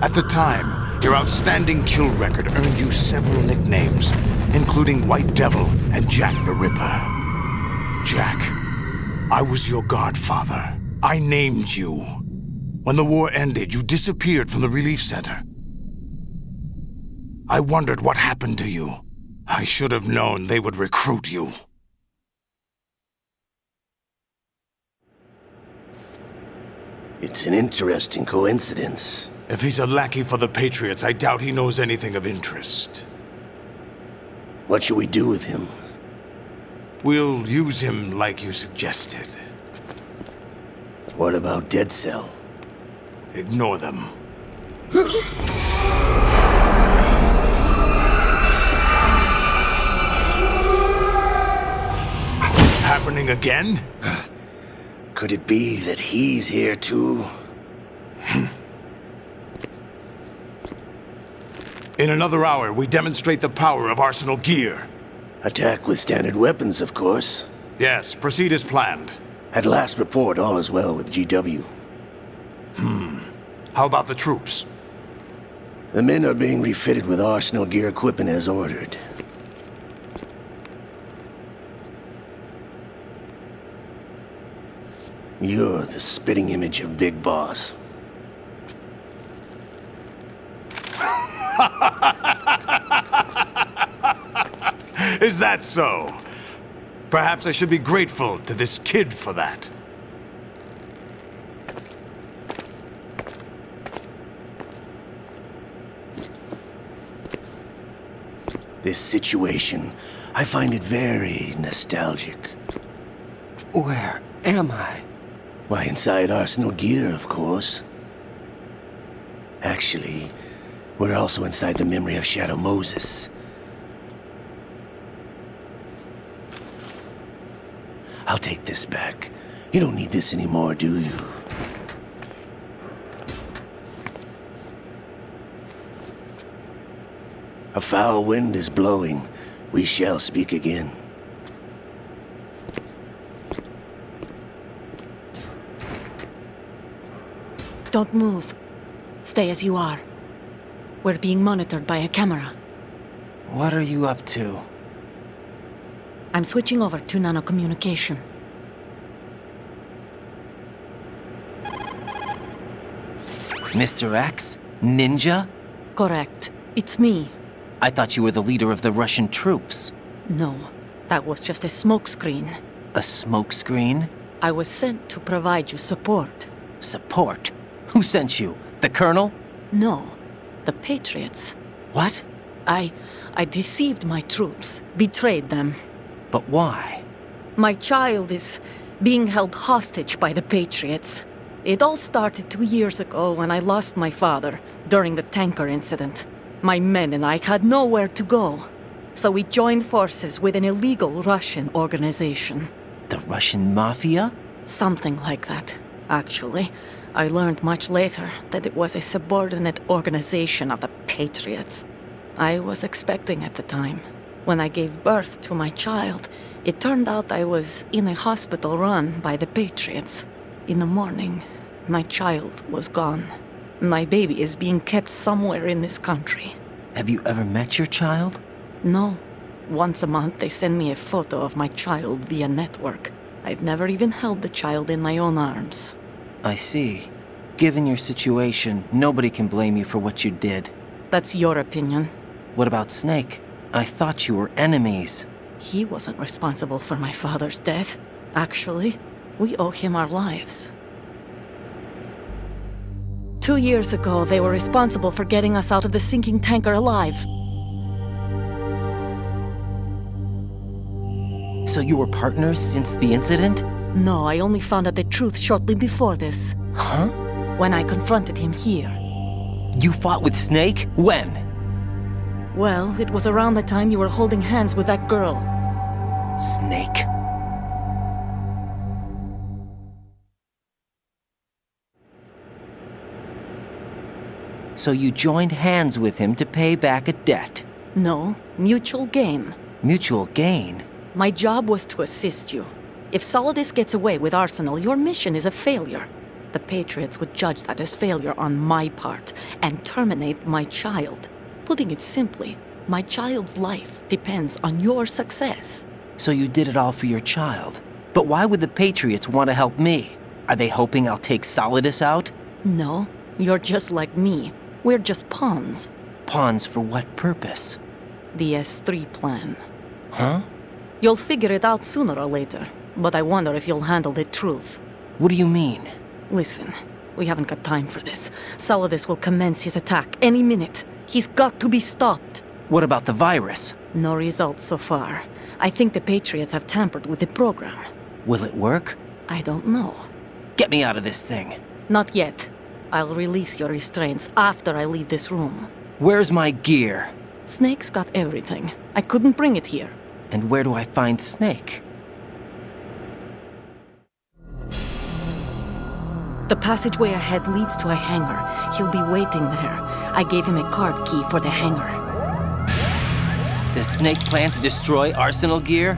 At the time, your outstanding kill record earned you several nicknames, including White Devil and Jack the Ripper. Jack, I was your godfather. I named you. When the war ended, you disappeared from the relief center. I wondered what happened to you. I should have known they would recruit you. It's an interesting coincidence. If he's a lackey for the Patriots, I doubt he knows anything of interest. What should we do with him? We'll use him like you suggested. What about Dead Cell? Ignore them. Happening again? Could it be that he's here too? In another hour, we demonstrate the power of Arsenal gear. Attack with standard weapons, of course. Yes, proceed as planned. At last report, all is well with GW. How about the troops? The men are being refitted with Arsenal gear equipment as ordered. You're the spitting image of Big Boss. Is that so? Perhaps I should be grateful to this kid for that. This situation, I find it very nostalgic. Where am I? Why, inside Arsenal gear, of course. Actually, we're also inside the memory of Shadow Moses. I'll take this back. You don't need this anymore, do you? A foul wind is blowing. We shall speak again. Don't move. Stay as you are. We're being monitored by a camera. What are you up to? I'm switching over to nanocommunication. Mr. X? Ninja? Correct. It's me. I thought you were the leader of the Russian troops. No, that was just a smokescreen. A smokescreen? I was sent to provide you support. Support? Who sent you? The Colonel? No, the Patriots. What? I deceived my troops, betrayed them. But why? My child is being held hostage by the Patriots. It all started 2 years ago when I lost my father during the tanker incident. My men and I had nowhere to go. So we joined forces with an illegal Russian organization. The Russian Mafia? Something like that, actually. I learned much later that it was a subordinate organization of the Patriots. I was expecting at the time. When I gave birth to my child, it turned out I was in a hospital run by the Patriots. In the morning, my child was gone. My baby is being kept somewhere in this country. Have you ever met your child? No. Once a month they send me a photo of my child via network. I've never even held the child in my own arms. I see. Given your situation, nobody can blame you for what you did. That's your opinion. What about Snake? I thought you were enemies. He wasn't responsible for my father's death. Actually, we owe him our lives. 2 years ago, they were responsible for getting us out of the sinking tanker alive. So you were partners since the incident? No, I only found out the truth shortly before this. Huh? When I confronted him here. You fought with Snake? When? Well, it was around the time you were holding hands with that girl. Snake. So you joined hands with him to pay back a debt. No, mutual gain. Mutual gain? My job was to assist you. If Solidus gets away with Arsenal, your mission is a failure. The Patriots would judge that as failure on my part and terminate my child. Putting it simply, my child's life depends on your success. So you did it all for your child. But why would the Patriots want to help me? Are they hoping I'll take Solidus out? No, you're just like me. We're just pawns. Pawns for what purpose? The S3 plan. Huh? You'll figure it out sooner or later, but I wonder if you'll handle the truth. What do you mean? Listen, we haven't got time for this. Solidus will commence his attack any minute. He's got to be stopped. What about the virus? No results so far. I think the Patriots have tampered with the program. Will it work? I don't know. Get me out of this thing. Not yet. I'll release your restraints after I leave this room. Where's my gear? Snake's got everything. I couldn't bring it here. And where do I find Snake? The passageway ahead leads to a hangar. He'll be waiting there. I gave him a card key for the hangar. Does Snake plan to destroy Arsenal gear?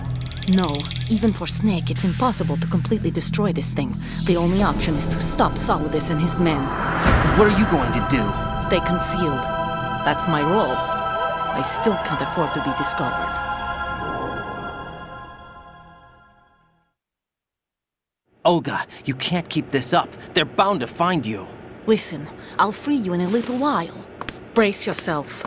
No. Even for Snake, it's impossible to completely destroy this thing. The only option is to stop Solidus and his men. What are you going to do? Stay concealed. That's my role. I still can't afford to be discovered. Olga, you can't keep this up. They're bound to find you. Listen, I'll free you in a little while. Brace yourself.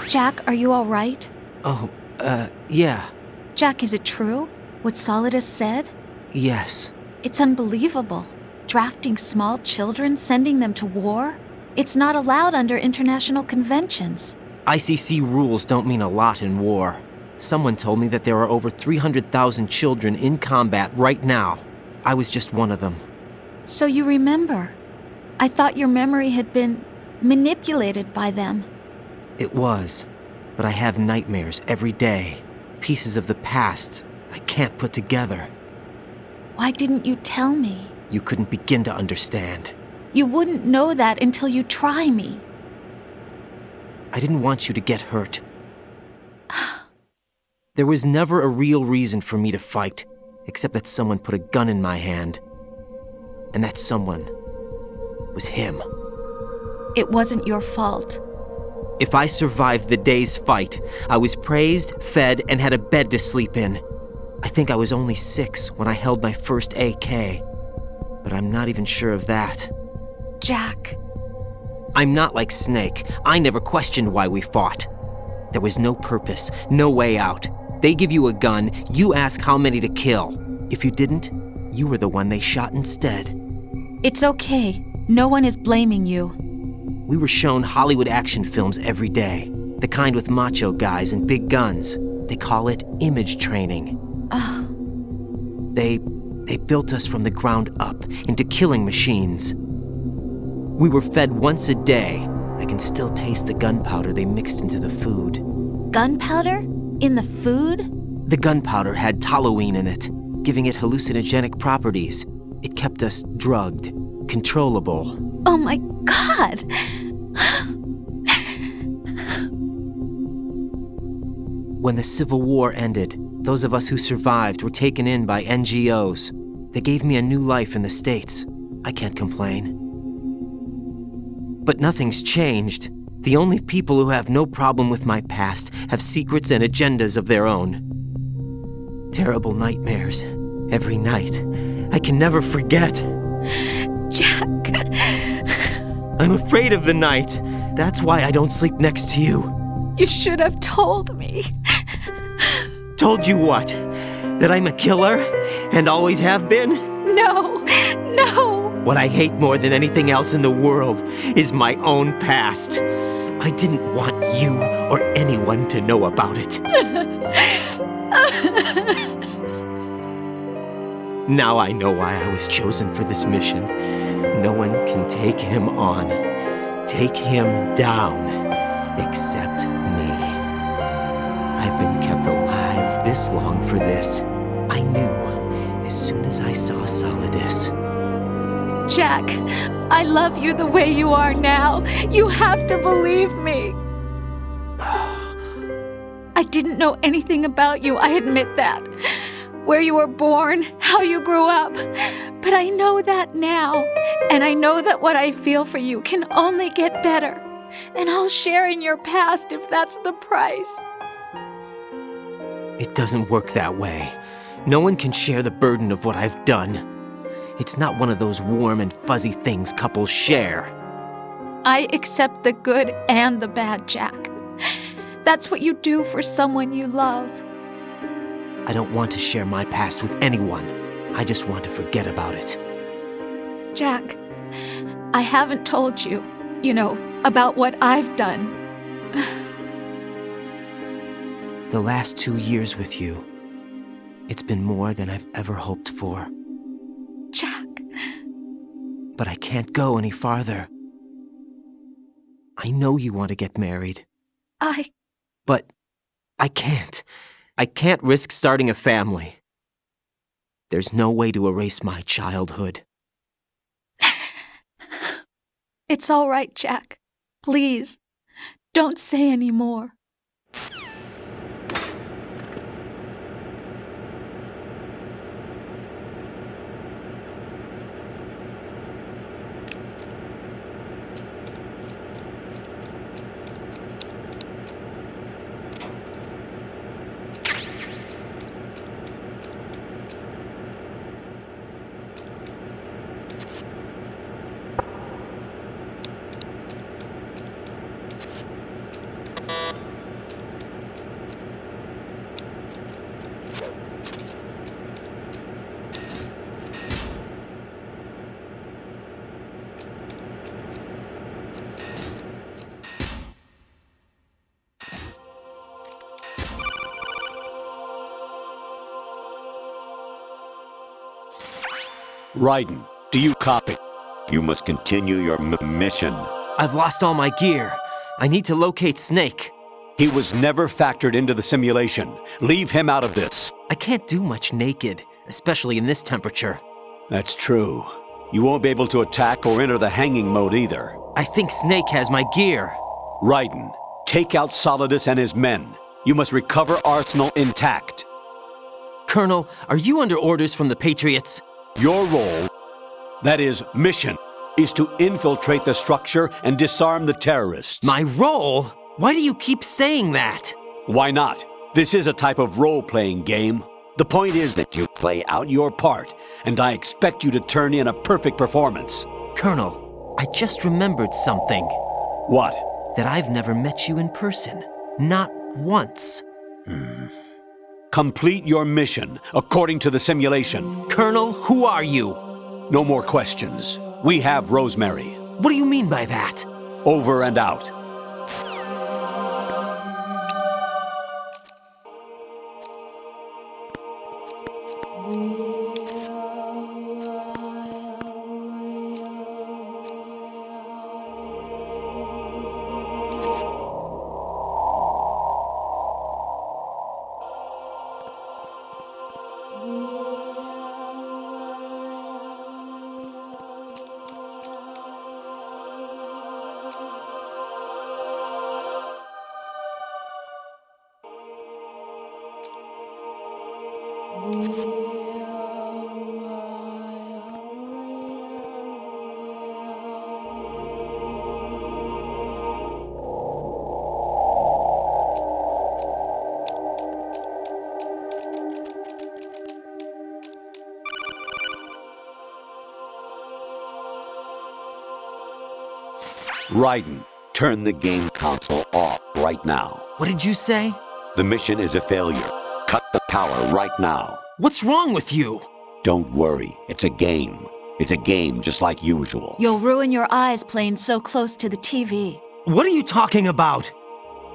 Jack, are you all right? Oh, yeah. Jack, is it true? What Solidus said? Yes. It's unbelievable. Drafting small children, sending them to war? It's not allowed under international conventions. ICC rules don't mean a lot in war. Someone told me that there are over 300,000 children in combat right now. I was just one of them. So you remember. I thought your memory had been manipulated by them. It was, but I have nightmares every day. Pieces of the past I can't put together. Why didn't you tell me? You couldn't begin to understand. You wouldn't know that until you try me. I didn't want you to get hurt. There was never a real reason for me to fight, except that someone put a gun in my hand. And that someone was him. It wasn't your fault. If I survived the day's fight, I was praised, fed, and had a bed to sleep in. I think I was only 6 when I held my first AK. But I'm not even sure of that. Jack. I'm not like Snake. I never questioned why we fought. There was no purpose, no way out. They give you a gun, you ask how many to kill. If you didn't, you were the one they shot instead. It's okay. No one is blaming you. We were shown Hollywood action films every day. The kind with macho guys and big guns. They call it image training. Ugh. They built us from the ground up into killing machines. We were fed once a day. I can still taste the gunpowder they mixed into the food. Gunpowder? In the food? The gunpowder had toluene in it, giving it hallucinogenic properties. It kept us drugged, controllable. Oh my God! When the Civil War ended, those of us who survived were taken in by NGOs. They gave me a new life in the States. I can't complain. But nothing's changed. The only people who have no problem with my past have secrets and agendas of their own. Terrible nightmares. Every night. I can never forget. Jack. I'm afraid of the night. That's why I don't sleep next to you. You should have told me. Told you what? That I'm a killer and always have been? No, no. What I hate more than anything else in the world is my own past. I didn't want you or anyone to know about it. Now I know why I was chosen for this mission. No one can take him on, take him down, except me. I've been kept alive this long for this. I knew as soon as I saw Solidus. Jack, I love you the way you are now. You have to believe me. I didn't know anything about you, I admit that. Where you were born, how you grew up. But I know that now. And I know that what I feel for you can only get better. And I'll share in your past if that's the price. It doesn't work that way. No one can share the burden of what I've done. It's not one of those warm and fuzzy things couples share. I accept the good and the bad, Jack. That's what you do for someone you love. I don't want to share my past with anyone. I just want to forget about it. Jack, I haven't told you, about what I've done. The last 2 years with you, it's been more than I've ever hoped for. Jack. But I can't go any farther. I know you want to get married. But I can't. I can't risk starting a family. There's no way to erase my childhood. It's all right, Jack. Please, don't say any more. Raiden, do you copy? You must continue your mission. I've lost all my gear. I need to locate Snake. He was never factored into the simulation. Leave him out of this. I can't do much naked, especially in this temperature. That's true. You won't be able to attack or enter the hanging mode either. I think Snake has my gear. Raiden, take out Solidus and his men. You must recover Arsenal intact. Colonel, are you under orders from the Patriots? Your role, that is, mission, is to infiltrate the structure and disarm the terrorists. My role? Why do you keep saying that? Why not? This is a type of role-playing game. The point is that you play out your part, and I expect you to turn in a perfect performance. Colonel, I just remembered something. What? That I've never met you in person. Not once. Complete your mission, according to the simulation. Colonel, who are you? No more questions. We have Rosemary. What do you mean by that? Over and out. Raiden, turn the game console off right now. What did you say? The mission is a failure. Cut the power right now. What's wrong with you? Don't worry, it's a game. It's a game just like usual. You'll ruin your eyes playing so close to the TV. What are you talking about?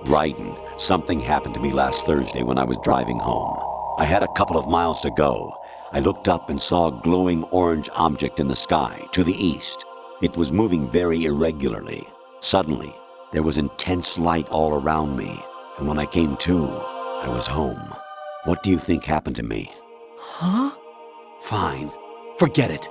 Raiden, something happened to me last Thursday when I was driving home. I had a couple of miles to go. I looked up and saw a glowing orange object in the sky, to the east. It was moving very irregularly. Suddenly, there was intense light all around me, and when I came to, I was home. What do you think happened to me? Huh? Fine. Forget it.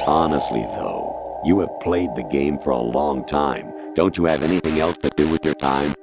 Honestly, though, you have played the game for a long time. Don't you have anything else to do with your time?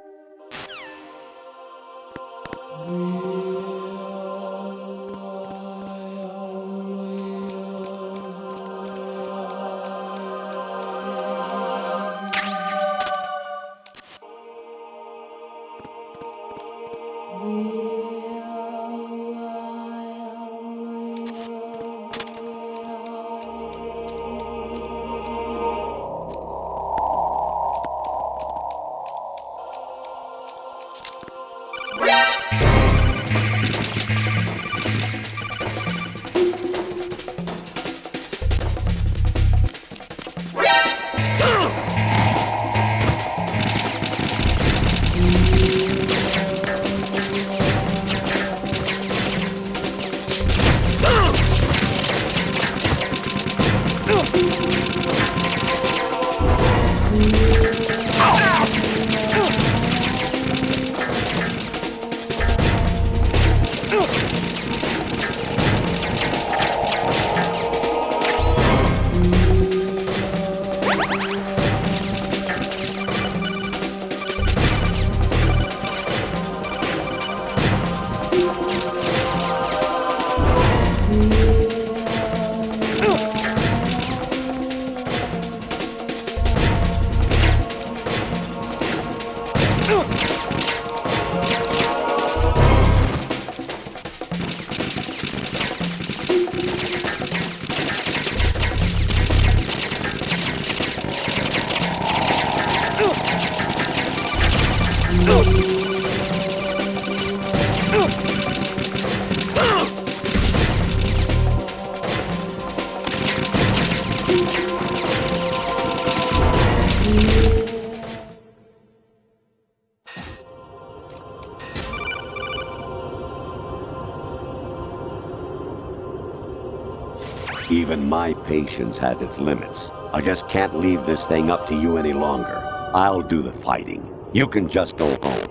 Even my patience has its limits. I just can't leave this thing up to you any longer. I'll do the fighting. You can just go home.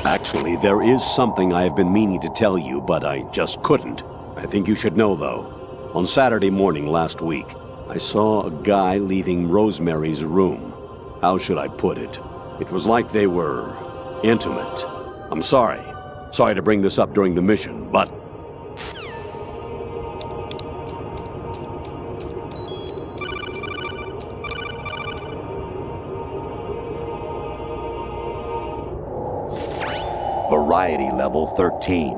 Actually, there is something I have been meaning to tell you, but I just couldn't. I think you should know, though. On Saturday morning last week, I saw a guy leaving Rosemary's room. How should I put it? It was like they were intimate. I'm sorry. Sorry to bring this up during the mission, but... Variety level 13.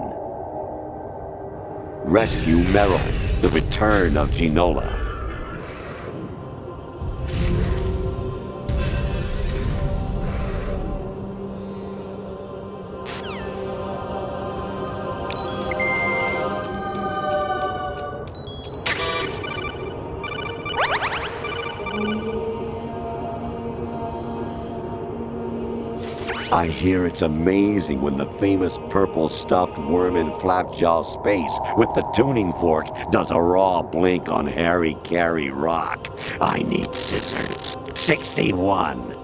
Rescue Meryl, the return of Ginola. I hear it's amazing when the famous purple stuffed worm in Flapjaw space with the tuning fork does a raw blink on Harry Carey Rock. I need scissors. 61.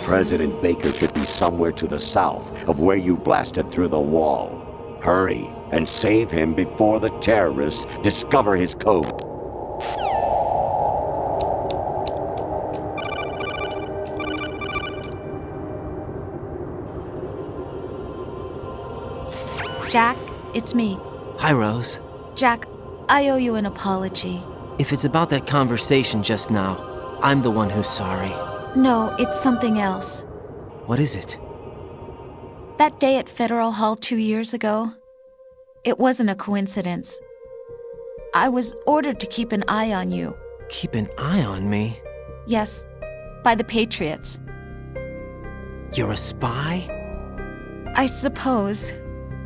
President Baker should be somewhere to the south of where you blasted through the wall. Hurry and save him before the terrorists discover his code. Jack, it's me. Hi, Rose. Jack, I owe you an apology. If it's about that conversation just now, I'm the one who's sorry. No, it's something else. What is it? That day at Federal Hall 2 years ago, it wasn't a coincidence. I was ordered to keep an eye on you. Keep an eye on me? Yes, by the Patriots. You're a spy? I suppose.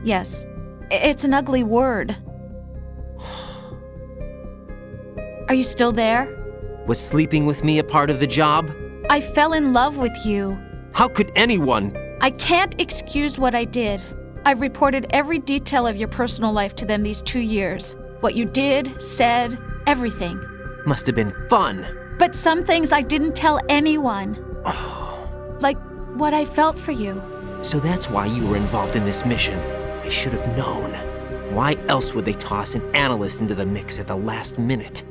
Yes. It's an ugly word. Are you still there? Was sleeping with me a part of the job? I fell in love with you. How could anyone? I can't excuse what I did. I've reported every detail of your personal life to them these 2 years. What you did, said, everything. Must have been fun. But some things I didn't tell anyone. Like what I felt for you. So that's why you were involved in this mission. I should have known. Why else would they toss an analyst into the mix at the last minute?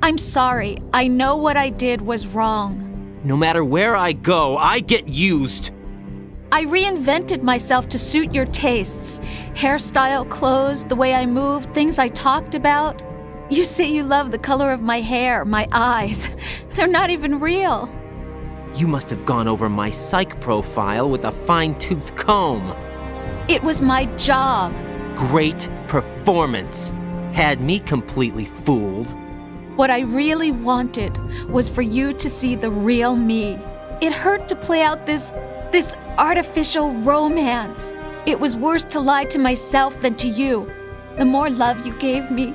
I'm sorry. I know what I did was wrong. No matter where I go, I get used. I reinvented myself to suit your tastes. Hairstyle, clothes, the way I moved, things I talked about. You say you love the color of my hair, my eyes. They're not even real. You must have gone over my psych profile with a fine-tooth comb. It was my job. Great performance. Had me completely fooled. What I really wanted was for you to see the real me. It hurt to play out this artificial romance. It was worse to lie to myself than to you. The more love you gave me,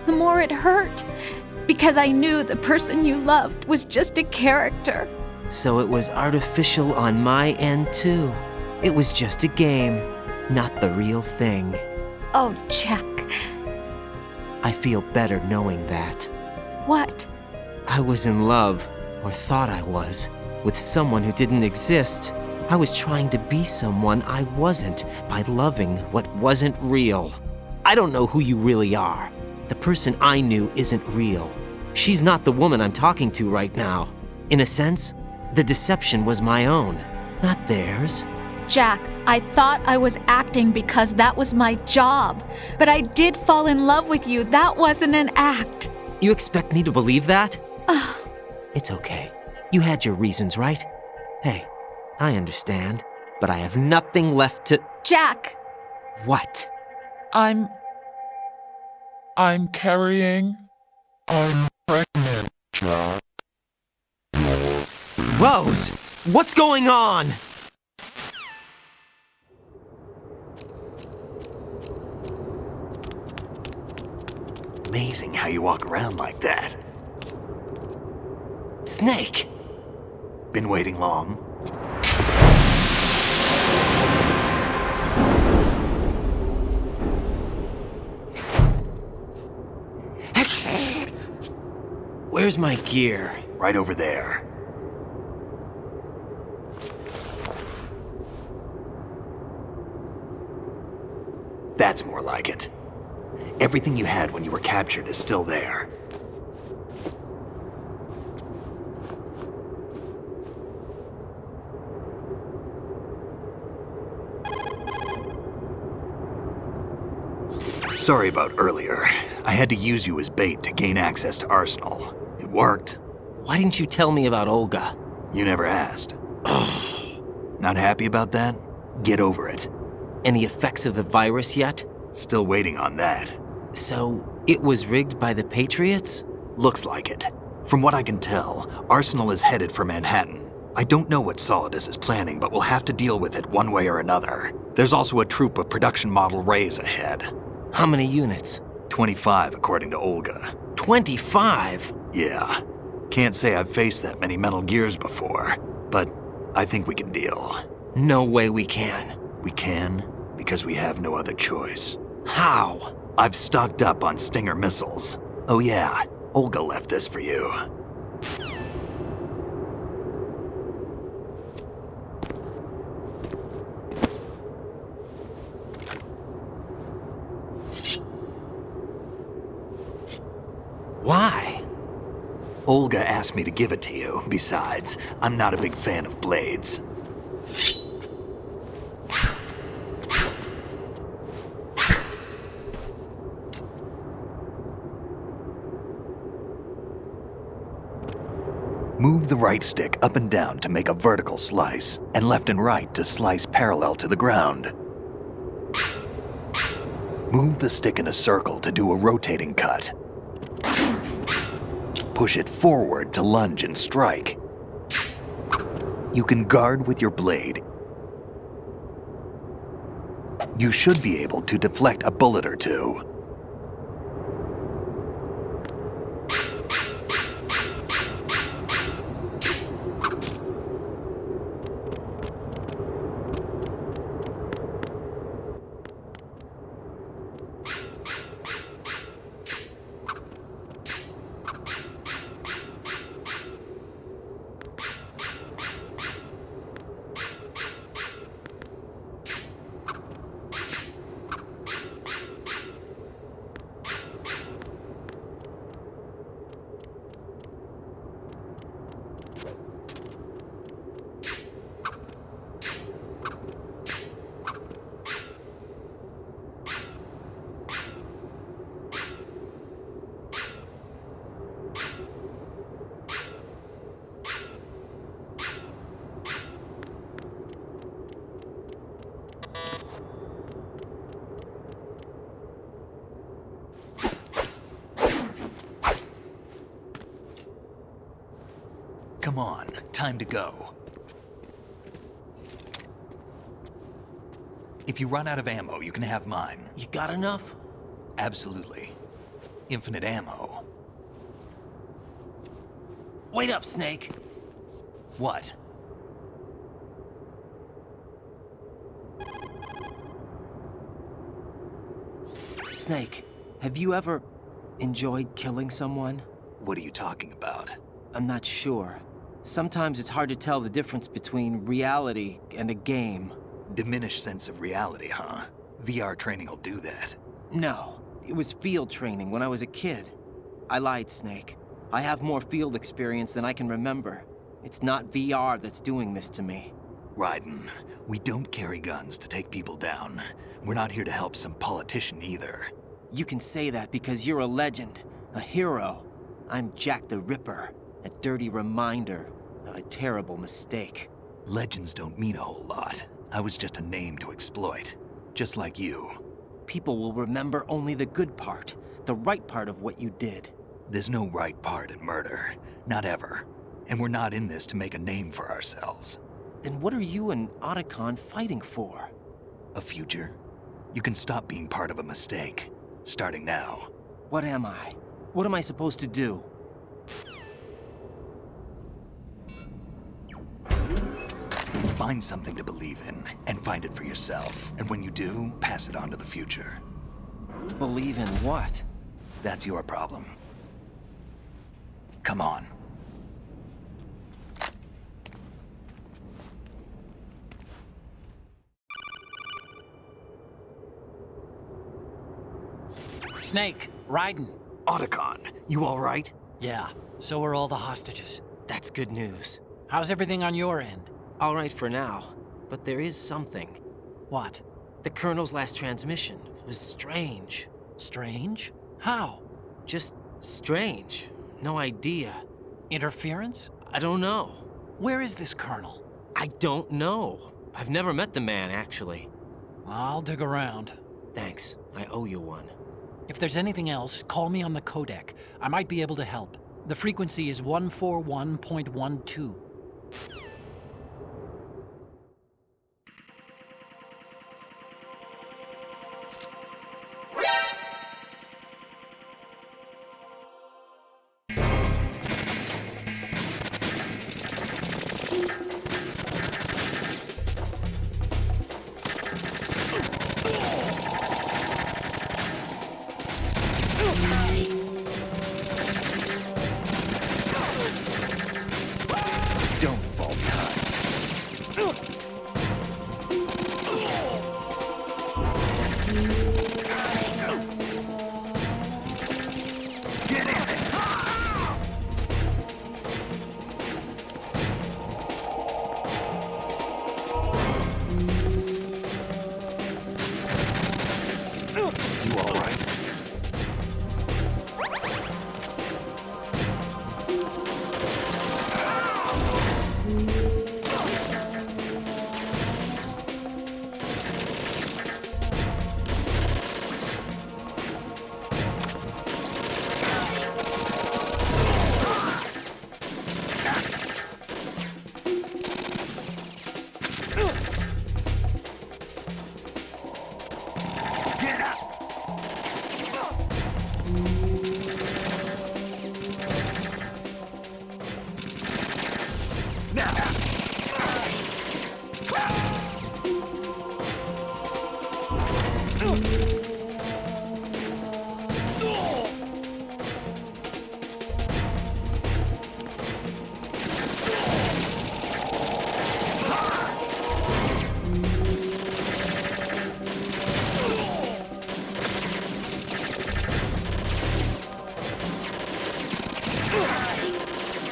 the more it hurt. Because I knew the person you loved was just a character. So it was artificial on my end, too. It was just a game, not the real thing. Oh, Jack. I feel better knowing that. What? I was in love, or thought I was, with someone who didn't exist. I was trying to be someone I wasn't by loving what wasn't real. I don't know who you really are. The person I knew isn't real. She's not the woman I'm talking to right now. In a sense, the deception was my own, not theirs. Jack, I thought I was acting because that was my job. But I did fall in love with you. That wasn't an act. You expect me to believe that? It's okay. You had your reasons, right? Hey, I understand, but I have nothing left to... Jack! What? I'm carrying... I'm pregnant, Jack. Rose! What's going on? Amazing how you walk around like that. Snake! Been waiting long? Where's my gear? Right over there. That's more like it. Everything you had when you were captured is still there. Sorry about earlier. I had to use you as bait to gain access to Arsenal. It worked. Why didn't you tell me about Olga? You never asked. Not happy about that? Get over it. Any effects of the virus yet? Still waiting on that. So, it was rigged by the Patriots? Looks like it. From what I can tell, Arsenal is headed for Manhattan. I don't know what Solidus is planning, but we'll have to deal with it one way or another. There's also a troop of production model Rays ahead. How many units? 25, according to Olga. 25? Yeah. Can't say I've faced that many Metal Gears before, but I think we can deal. No way we can. We can, because we have no other choice. How? I've stocked up on Stinger missiles. Oh yeah, Olga left this for you. Why? Olga asked me to give it to you. Besides, I'm not a big fan of blades. Move the right stick up and down to make a vertical slice, and left and right to slice parallel to the ground. Move the stick in a circle to do a rotating cut. Push it forward to lunge and strike. You can guard with your blade. You should be able to deflect a bullet or two. Come on, time to go. If you run out of ammo, you can have mine. You got enough? Absolutely. Infinite ammo. Wait up, Snake. What? Snake, have you ever enjoyed killing someone? What are you talking about? I'm not sure. Sometimes it's hard to tell the difference between reality and a game. Diminished sense of reality, huh? VR training will do that. No, it was field training when I was a kid. I lied, Snake. I have more field experience than I can remember. It's not VR that's doing this to me. Raiden, we don't carry guns to take people down. We're not here to help some politician either. You can say that because you're a legend, a hero. I'm Jack the Ripper, a dirty reminder of a terrible mistake. Legends don't mean a whole lot. I was just a name to exploit, just like you. People will remember only the good part, the right part of what you did. There's no right part in murder, not ever. And we're not in this to make a name for ourselves. Then what are you and Otacon fighting for? A future? You can stop being part of a mistake, starting now. What am I? What am I supposed to do? Find something to believe in, and find it for yourself. And when you do, pass it on to the future. Believe in what? That's your problem. Come on. Snake, Raiden. Otacon, you all right? Yeah, so are all the hostages. That's good news. How's everything on your end? All right for now, but there is something. What? The Colonel's last transmission was strange. Strange? How? Just strange. No idea. Interference? I don't know. Where is this Colonel? I don't know. I've never met the man, actually. I'll dig around. Thanks. I owe you one. If there's anything else, call me on the codec. I might be able to help. The frequency is 141.12. Don't fall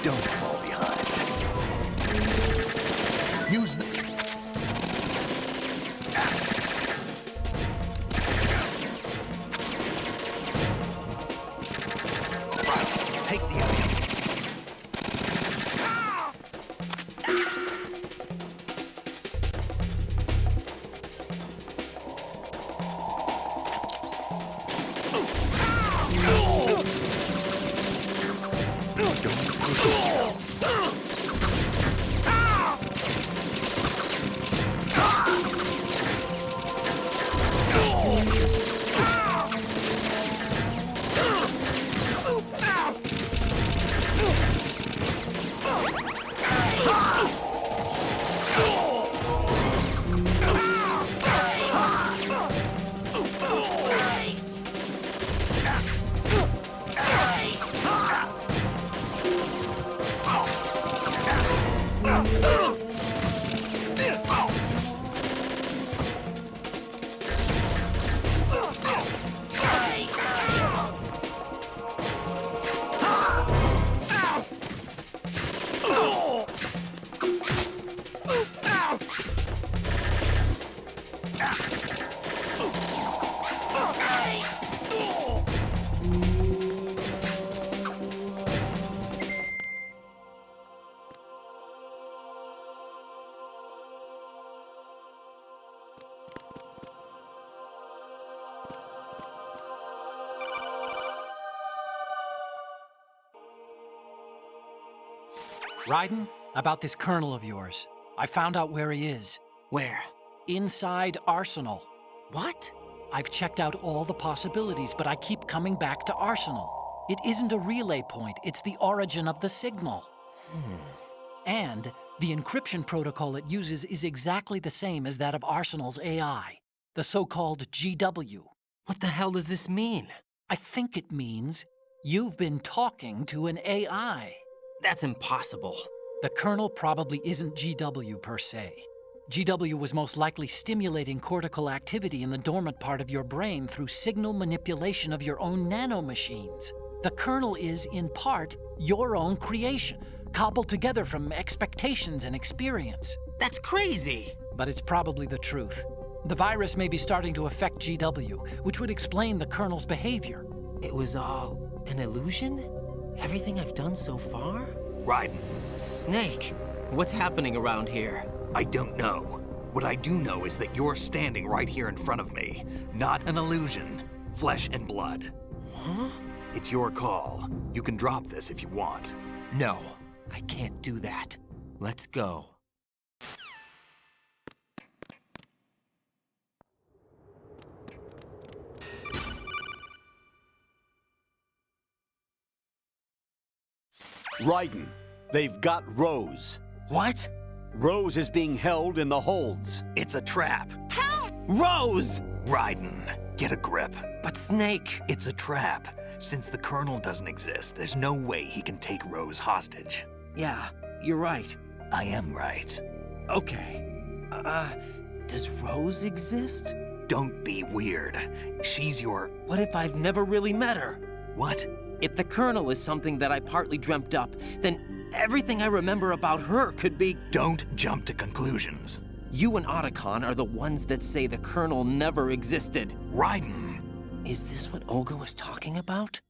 Don't fall behind. Use the... Take the other. Raiden, about this colonel of yours. I found out where he is. Where? Inside Arsenal. What? I've checked out all the possibilities, but I keep coming back to Arsenal. It isn't a relay point, it's the origin of the signal. And the encryption protocol it uses is exactly the same as that of Arsenal's AI, the so-called GW. What the hell does this mean? I think it means you've been talking to an AI. That's impossible. The kernel probably isn't GW per se. GW was most likely stimulating cortical activity in the dormant part of your brain through signal manipulation of your own nanomachines. The kernel is, in part, your own creation, cobbled together from expectations and experience. That's crazy! But it's probably the truth. The virus may be starting to affect GW, which would explain the kernel's behavior. It was all an illusion? Everything I've done so far? Raiden. Snake, what's happening around here? I don't know. What I do know is that you're standing right here in front of me. Not an illusion. Flesh and blood. Huh? It's your call. You can drop this if you want. No, I can't do that. Let's go. Raiden, they've got Rose. What? Rose is being held in the holds. It's a trap. Help! Rose! Raiden, get a grip. But Snake... It's a trap. Since the Colonel doesn't exist, there's no way he can take Rose hostage. Yeah, you're right. I am right. Okay. Does Rose exist? Don't be weird. She's your... What if I've never really met her? What? If the Colonel is something that I partly dreamt up, then everything I remember about her could be... Don't jump to conclusions. You and Otacon are the ones that say the Colonel never existed. Raiden! Is this what Olga was talking about?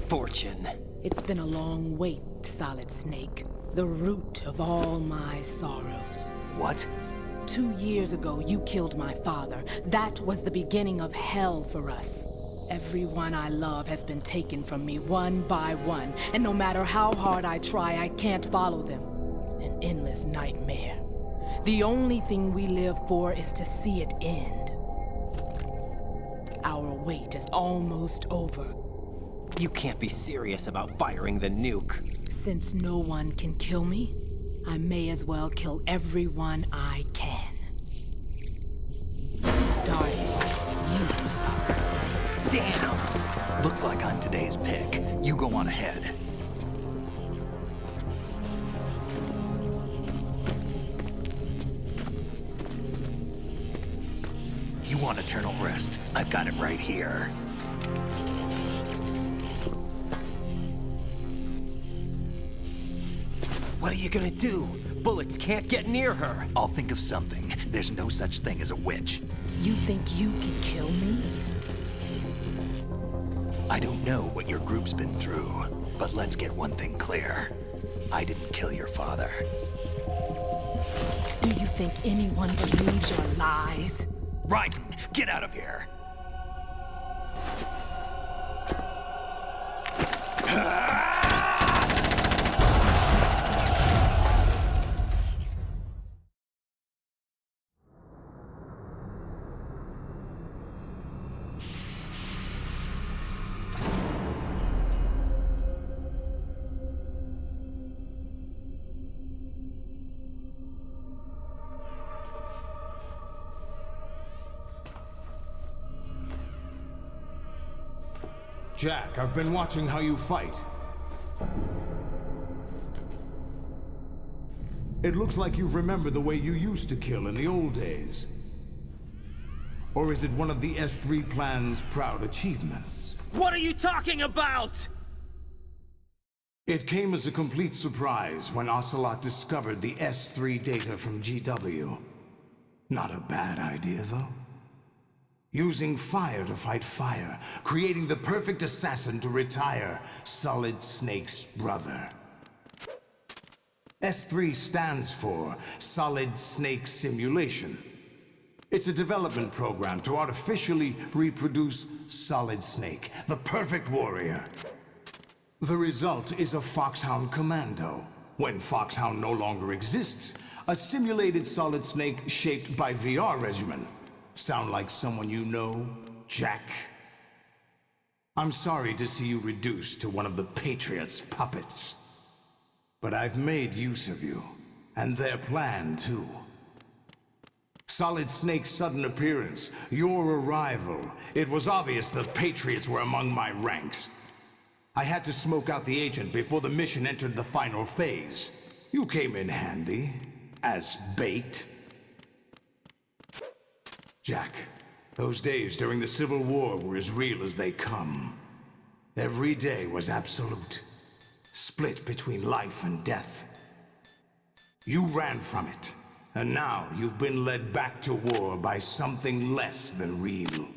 Fortune. It's been a long wait, Solid Snake. The root of all my sorrows. What? 2 years ago, you killed my father. That was the beginning of hell for us. Everyone I love has been taken from me one by one, and no matter how hard I try, I can't follow them. An endless nightmare. The only thing we live for is to see it end. Our wait is almost over. You can't be serious about firing the nuke. Since no one can kill me, I may as well kill everyone I can. Starting with you, Solid Snake. Damn! Looks like I'm today's pick. You go on ahead. You want eternal rest? I've got it right here. What are you gonna do? Bullets can't get near her. I'll think of something. There's no such thing as a witch. You think you can kill me? I don't know what your group's been through, but let's get one thing clear. I didn't kill your father. Do you think anyone believes your lies? Raiden, get out of here! Jack, I've been watching how you fight. It looks like you've remembered the way you used to kill in the old days. Or is it one of the S3 plan's proud achievements? What are you talking about? It came as a complete surprise when Ocelot discovered the S3 data from GW. Not a bad idea, though. Using fire to fight fire, creating the perfect assassin to retire Solid Snake's brother. S3 stands for Solid Snake Simulation. It's a development program to artificially reproduce Solid Snake, the perfect warrior. The result is a Foxhound Commando. When Foxhound no longer exists, a simulated Solid Snake shaped by VR regimen. Sound like someone you know, Jack? I'm sorry to see you reduced to one of the Patriots' puppets. But I've made use of you, and their plan too. Solid Snake's sudden appearance, your arrival, it was obvious the Patriots were among my ranks. I had to smoke out the agent before the mission entered the final phase. You came in handy, as bait. Jack, those days during the Civil War were as real as they come. Every day was absolute, split between life and death. You ran from it, and now you've been led back to war by something less than real.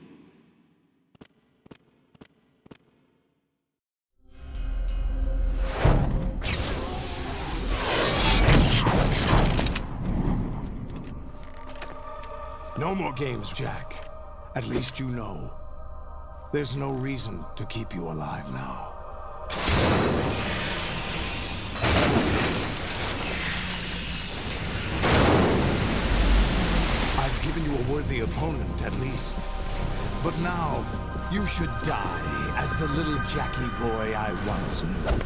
No more games, Jack. At least you know. There's no reason to keep you alive now. I've given you a worthy opponent, at least. But now, you should die as the little Jackie boy I once knew.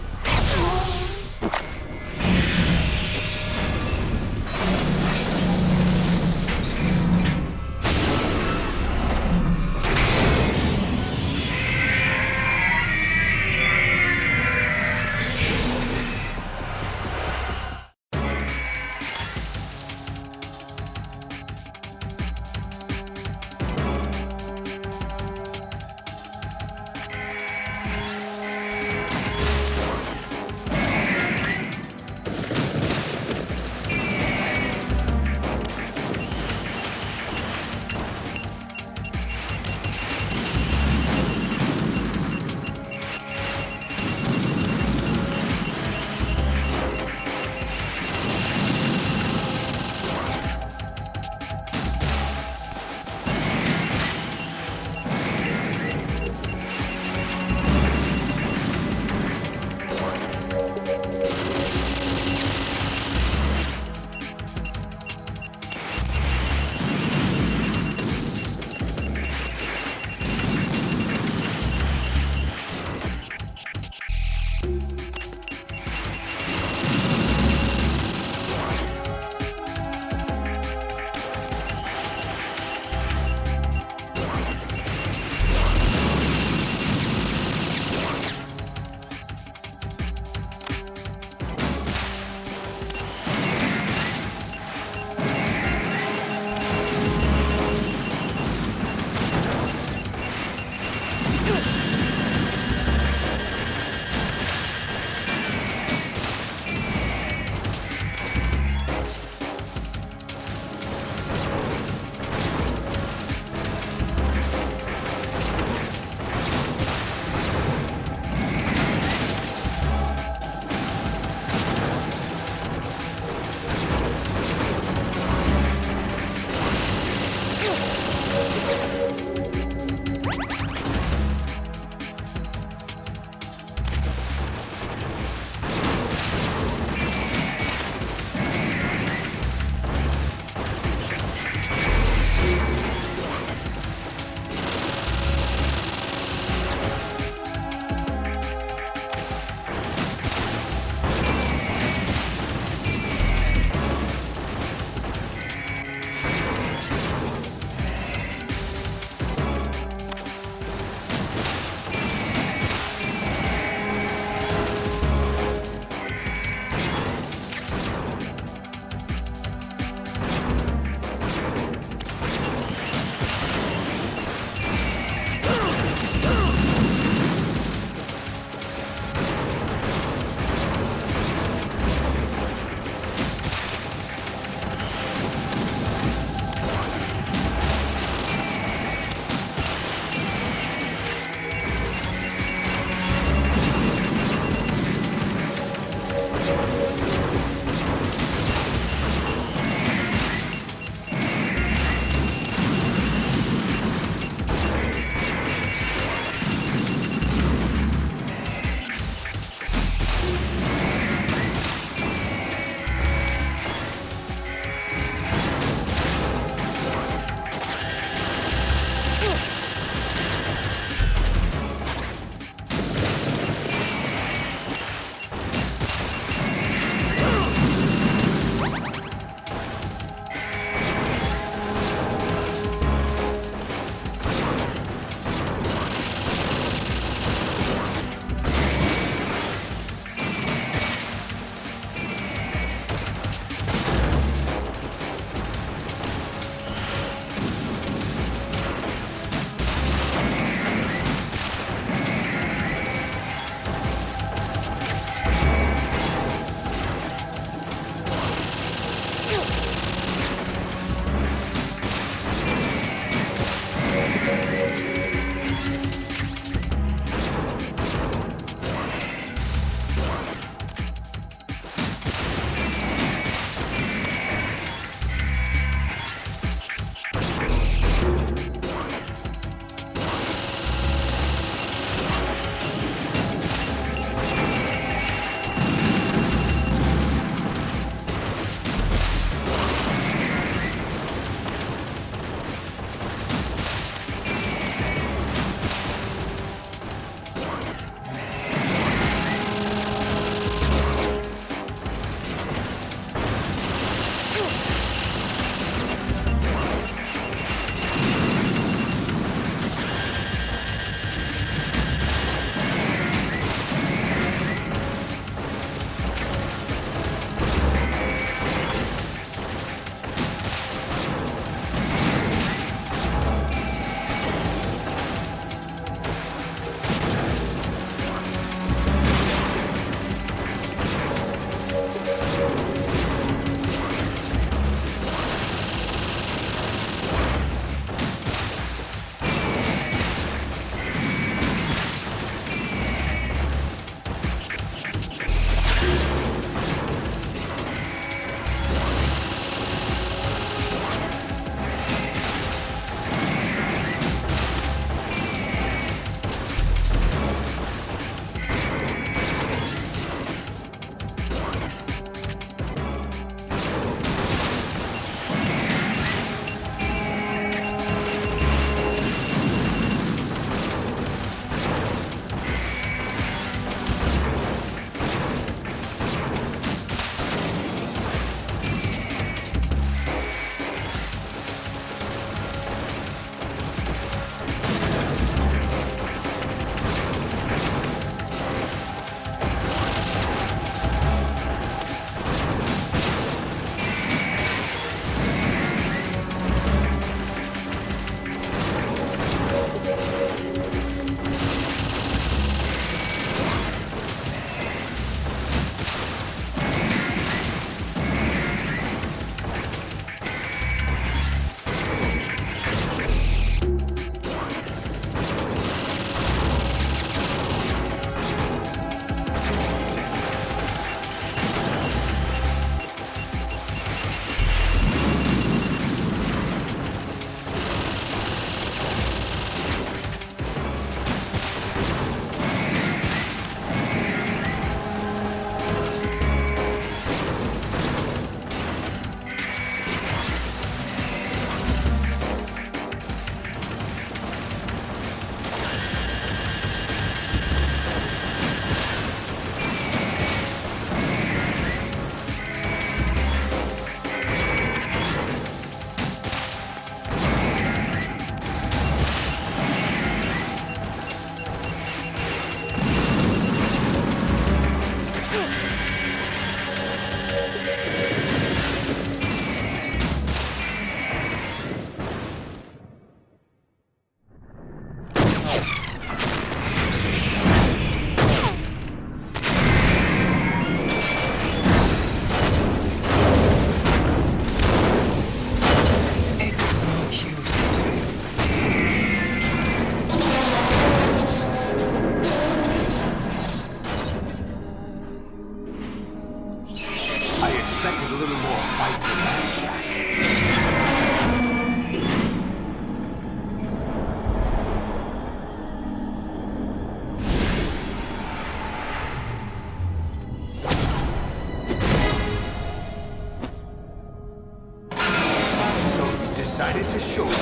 decided to show you.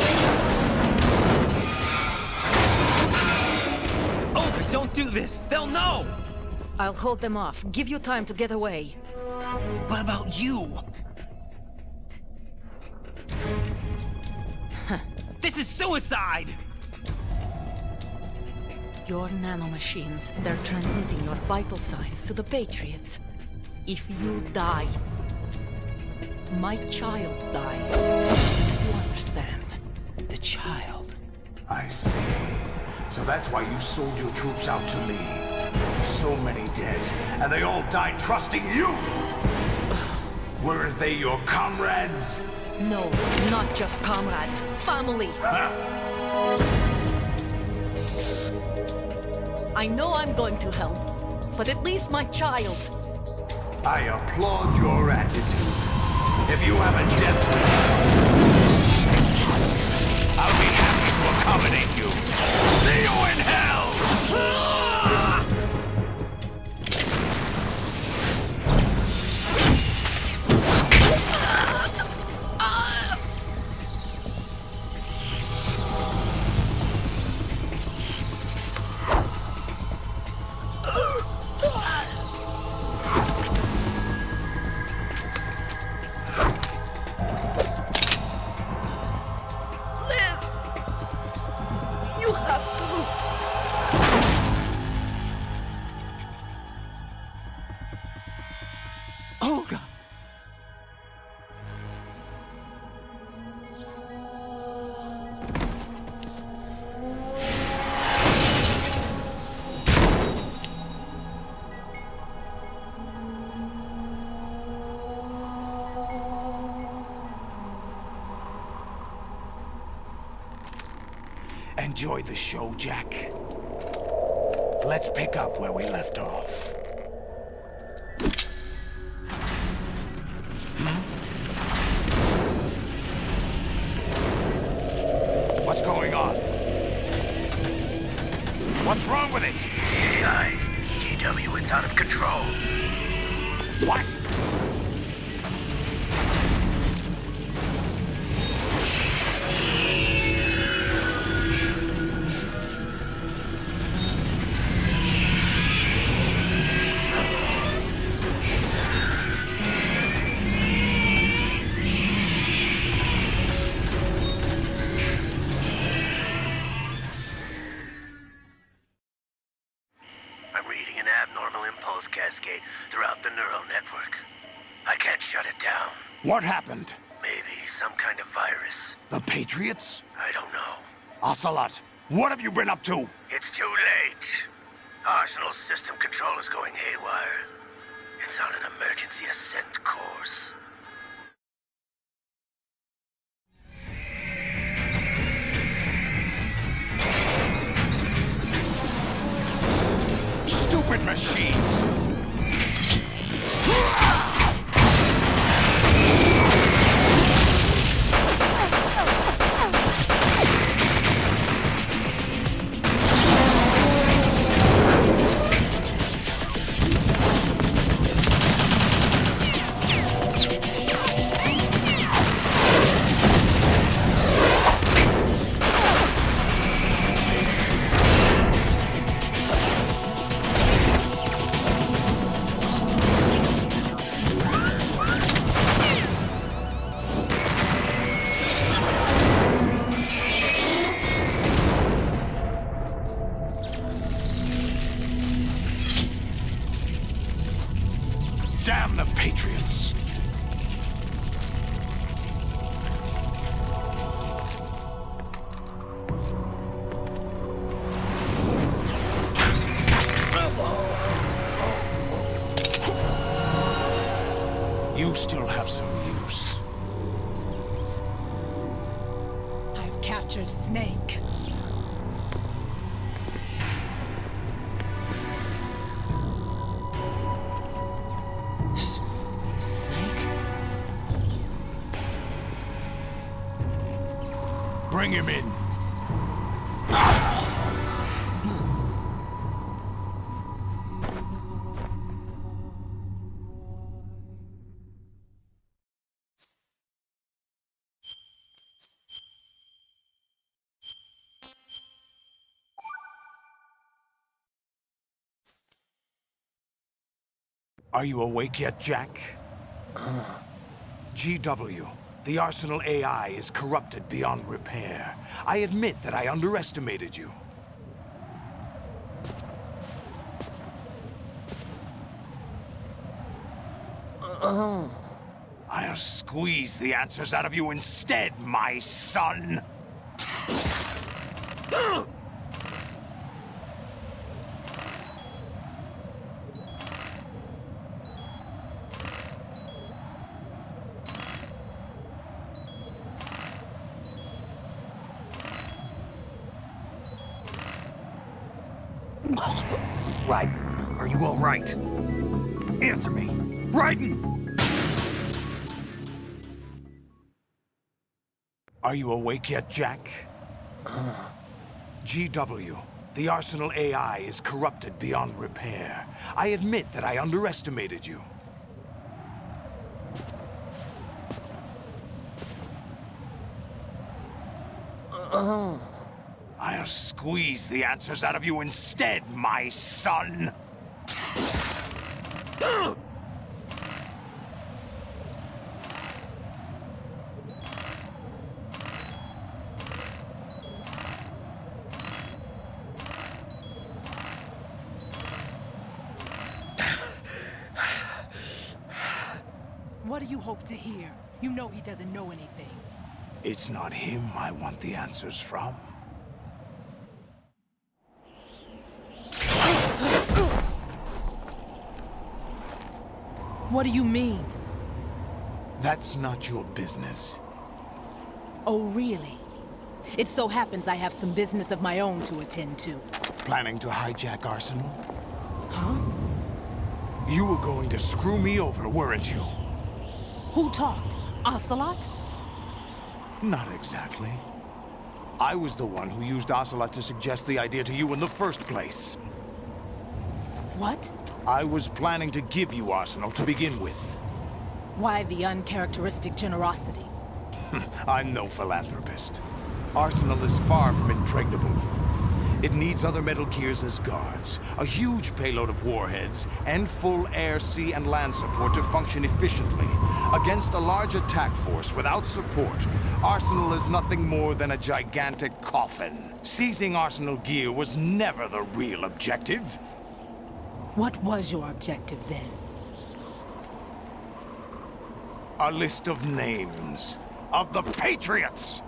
Olga, don't do this! They'll know! I'll hold them off. Give you time to get away. What about you? This is suicide! Your nanomachines, they're transmitting your vital signs to the Patriots. If you die, my child dies. You understand? The child? I see. So that's why you sold your troops out to me. So many dead, and they all died trusting you! Weren't they your comrades? No, not just comrades. Family. I know I'm going to hell, but at least my child. I applaud your attitude. If you have a death wish, I'll be happy to accommodate you. See you in hell! Olga! Enjoy the show, Jack. Let's pick up where we left off. What's going on? What's wrong with it? AI. GW, it's out of control. What? I'm reading an abnormal impulse cascade throughout the neural network. I can't shut it down. What happened? Maybe some kind of virus. The Patriots? I don't know. Ocelot, what have you been up to? It's too late. Arsenal's system control is going haywire. It's on an emergency ascent course. Stupid machines! Damn the Patriots! You still have some use. I've captured Snake. Bring him in. Are you awake yet, Jack? GW, the Arsenal AI is corrupted beyond repair. I admit that I underestimated you. I'll squeeze the answers out of you instead, my son! Raiden, are you all right? Answer me. Raiden! Are you awake yet, Jack? GW, the Arsenal AI is corrupted beyond repair. I admit that I underestimated you. I'll squeeze the answers out of you instead, my son! What do you hope to hear? You know he doesn't know anything. It's not him I want the answers from. What do you mean? That's not your business. Oh, really? It so happens I have some business of my own to attend to. Planning to hijack Arsenal? Huh? You were going to screw me over, weren't you? Who talked? Ocelot? Not exactly. I was the one who used Ocelot to suggest the idea to you in the first place. What? I was planning to give you Arsenal to begin with. Why the uncharacteristic generosity? I'm no philanthropist. Arsenal is far from impregnable. It needs other Metal Gears as guards, a huge payload of warheads, and full air, sea, and land support to function efficiently. Against a large attack force without support, Arsenal is nothing more than a gigantic coffin. Seizing Arsenal gear was never the real objective. What was your objective then? A list of names of the Patriots!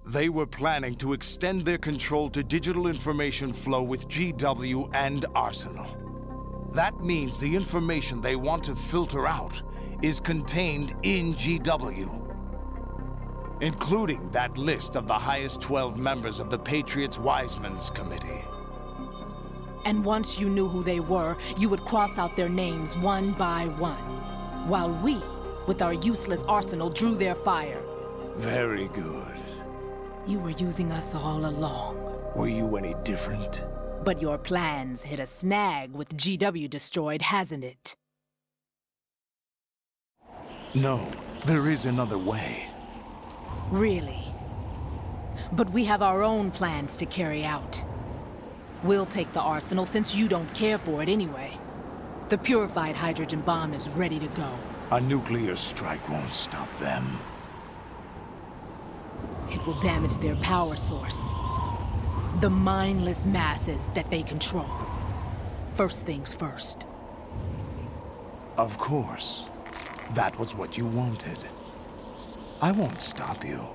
They were planning to extend their control to digital information flow with GW and Arsenal. That means the information they want to filter out is contained in GW, including that list of the highest 12 members of the Patriots Wiseman's Committee. And once you knew who they were, you would cross out their names one by one, while we, with our useless arsenal, drew their fire. Very good. You were using us all along. Were you any different? But your plans hit a snag with GW destroyed, hasn't it? No, there is another way. Really? But we have our own plans to carry out. We'll take the arsenal since you don't care for it anyway. The purified hydrogen bomb is ready to go. A nuclear strike won't stop them. It will damage their power source. The mindless masses that they control. First things first. Of course. That was what you wanted. I won't stop you.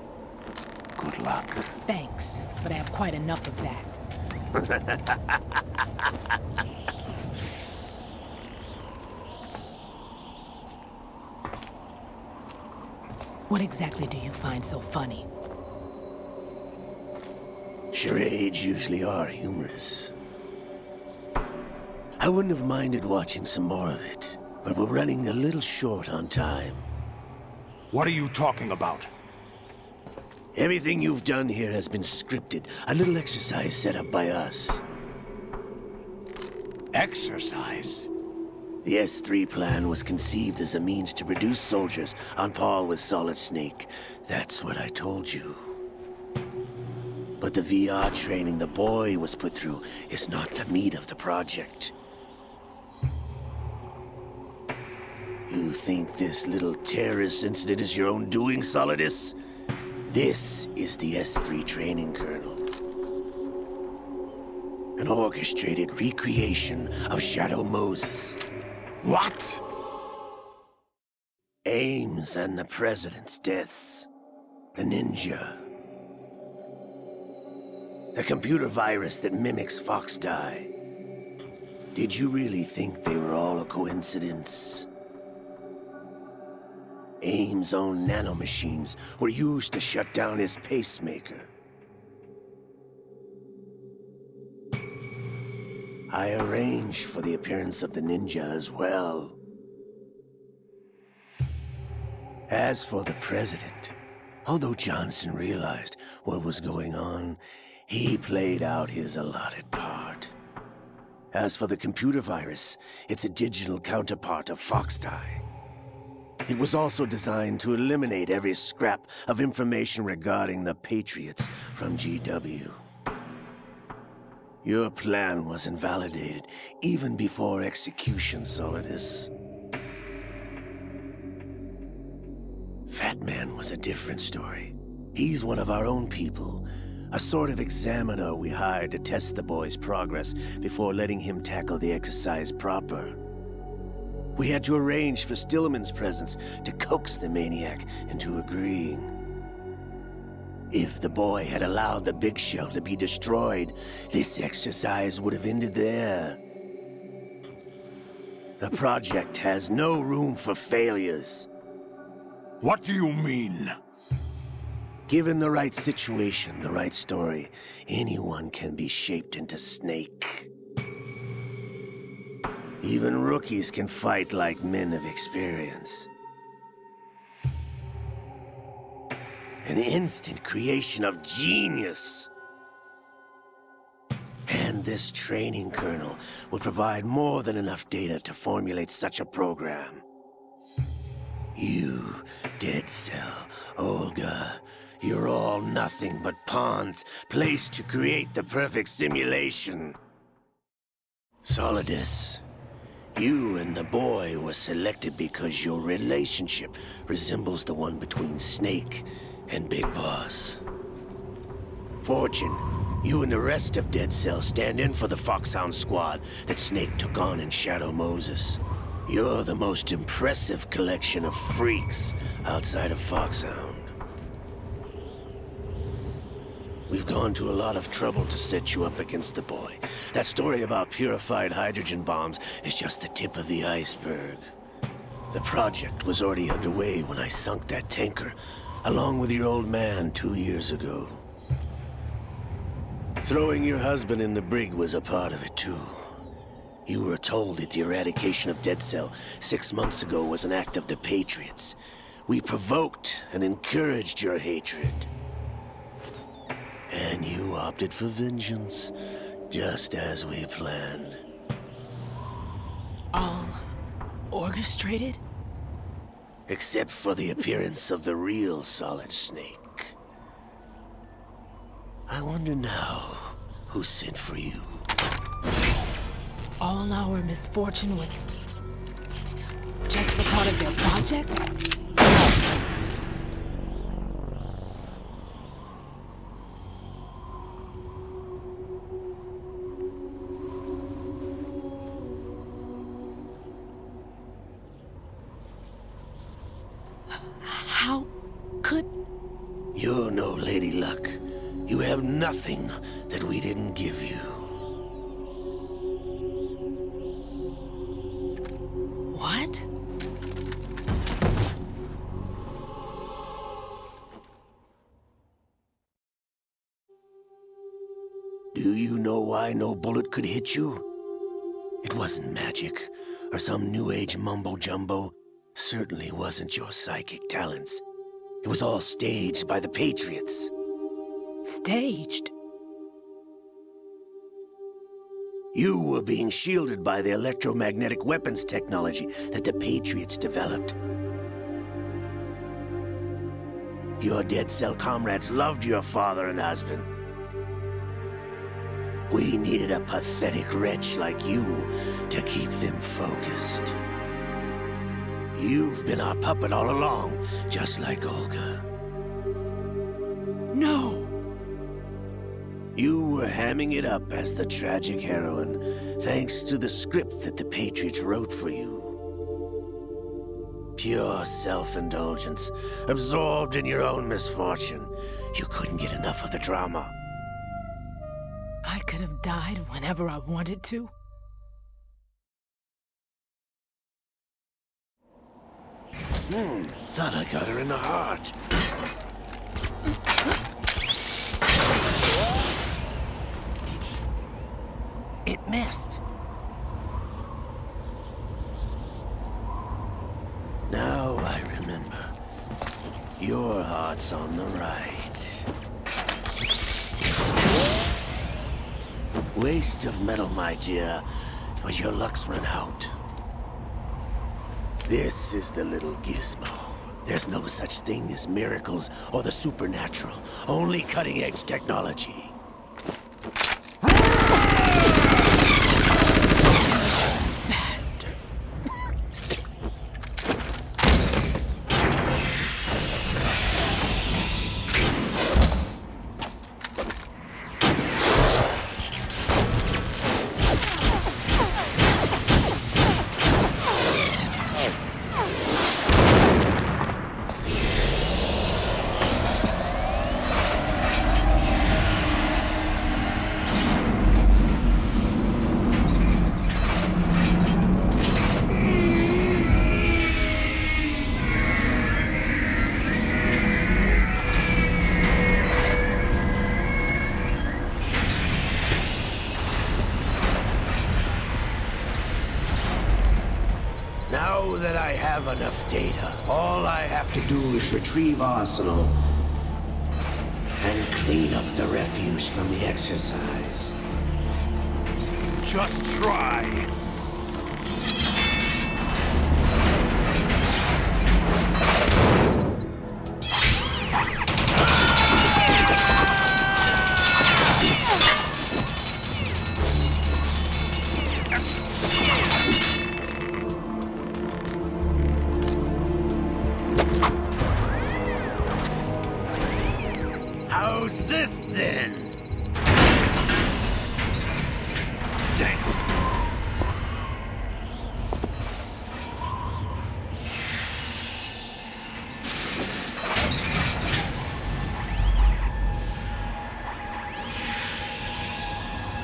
Good luck. Thanks, but I have quite enough of that. What exactly do you find so funny? Charades usually are humorous. I wouldn't have minded watching some more of it, but we're running a little short on time. What are you talking about? Everything you've done here has been scripted. A little exercise set up by us. Exercise? The S3 plan was conceived as a means to produce soldiers on par with Solid Snake. That's what I told you. But the VR training the boy was put through is not the meat of the project. You think this little terrorist incident is your own doing, Solidus? This is the S3 training kernel. An orchestrated recreation of Shadow Moses. What? Ames and the President's deaths. The ninja. The computer virus that mimics Foxdie. Did you really think they were all a coincidence? Ames' own nanomachines were used to shut down his pacemaker. I arranged for the appearance of the ninja as well. As for the President, although Johnson realized what was going on, he played out his allotted part. As for the computer virus, it's a digital counterpart of Foxdie. It was also designed to eliminate every scrap of information regarding the Patriots from GW. Your plan was invalidated even before execution, Solidus. Fat Man was a different story. He's one of our own people, a sort of examiner we hired to test the boy's progress before letting him tackle the exercise proper. We had to arrange for Stillman's presence to coax the maniac into agreeing. If the boy had allowed the big shell to be destroyed, this exercise would have ended there. The project has no room for failures. What do you mean? Given the right situation, the right story, anyone can be shaped into Snake. Even rookies can fight like men of experience. An instant creation of genius. And this training kernel will provide more than enough data to formulate such a program. You, Dead Cell, Olga, you're all nothing but pawns placed to create the perfect simulation. Solidus, you and the boy were selected because your relationship resembles the one between Snake and Big Boss. Fortune, you and the rest of Dead Cell stand in for the Foxhound squad that Snake took on in Shadow Moses. You're the most impressive collection of freaks outside of Foxhound. We've gone to a lot of trouble to set you up against the boy. That story about purified hydrogen bombs is just the tip of the iceberg. The project was already underway when I sunk that tanker, along with your old man 2 years ago. Throwing your husband in the brig was a part of it too. You were told that the eradication of Dead Cell 6 months ago was an act of the Patriots. We provoked and encouraged your hatred. And you opted for vengeance, just as we planned. All orchestrated? Except for the appearance of the real Solid Snake. I wonder now who sent for you. All our misfortune was just a part of their project? How could... You're no Lady Luck. You have nothing that we didn't give you. What? Do you know why no bullet could hit you? It wasn't magic, or some new age mumbo-jumbo. Certainly wasn't your psychic talents. It was all staged by the Patriots. Staged? You were being shielded by the electromagnetic weapons technology that the Patriots developed. Your Dead Cell comrades loved your father and husband. We needed a pathetic wretch like you to keep them focused. You've been our puppet all along, just like Olga. No! You were hamming it up as the tragic heroine, thanks to the script that the Patriots wrote for you. Pure self-indulgence, absorbed in your own misfortune. You couldn't get enough of the drama. I could have died whenever I wanted to. Thought I got her in the heart. It missed. Now I remember. Your heart's on the right. Waste of metal, my dear, but your luck's run out. This is the little gizmo. There's no such thing as miracles or the supernatural, only cutting-edge technology. Now that I have enough data, all I have to do is retrieve Arsenal and clean up the refuse from the exercise. Just try. How's this then? Damn.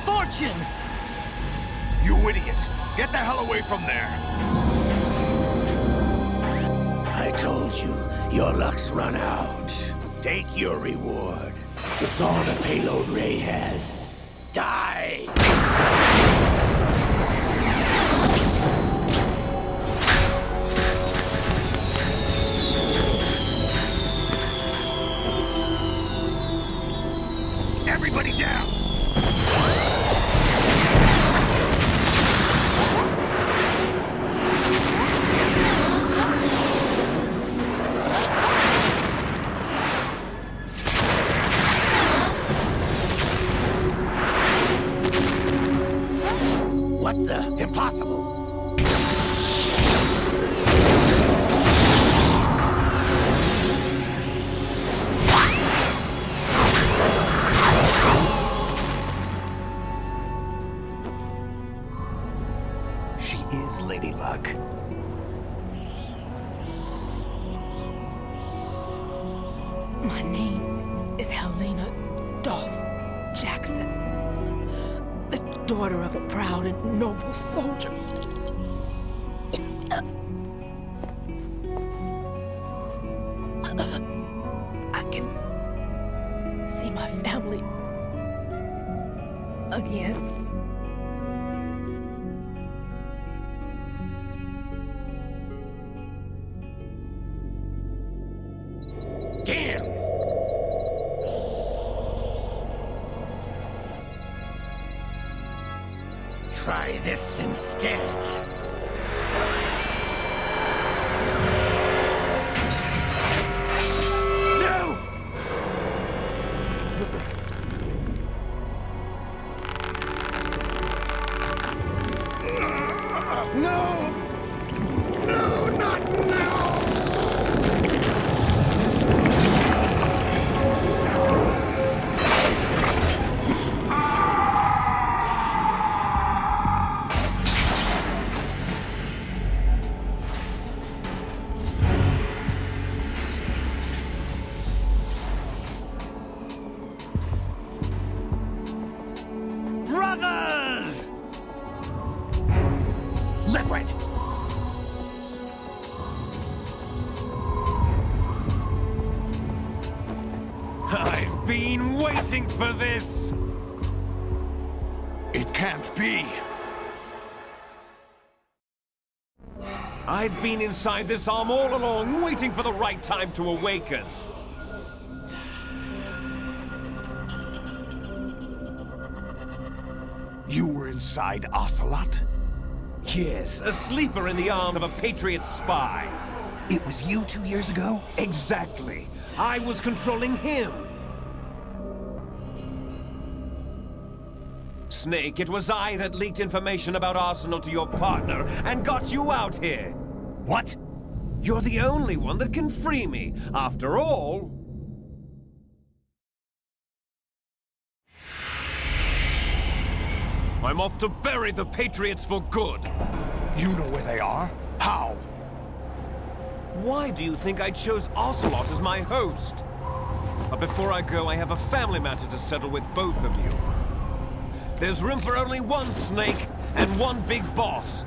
Fortune! You idiot! Get the hell away from there! I told you, your luck's run out. Take your reward. It's all the payload Ray has. Die! Everybody down! What the? Impossible! She is Lady Luck. My name is Helena Dolph Jackson, the daughter of a proud and noble soldier. I can see my family again. Damn! Try this instead. No! No! No, not now! been waiting for this! It can't be. I've been inside this arm all along, waiting for the right time to awaken. You were inside Ocelot? Yes, a sleeper in the arm of a Patriot spy. It was you 2 years ago? Exactly. I was controlling him. Snake, it was I that leaked information about Arsenal to your partner and got you out here. What? You're the only one that can free me. After all... I'm off to bury the Patriots for good. You know where they are? How? Why do you think I chose Ocelot as my host? But before I go, I have a family matter to settle with both of you. There's room for only one Snake and one big boss.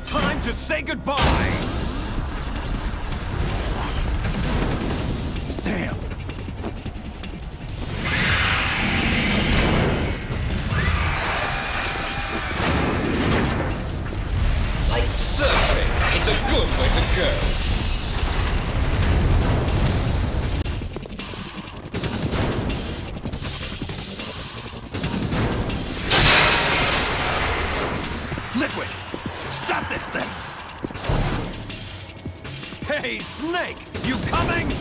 Time to say goodbye! Damn! Like surfing, it's a good way to go. Liquid! Stop this thing! Hey, Snake! You coming?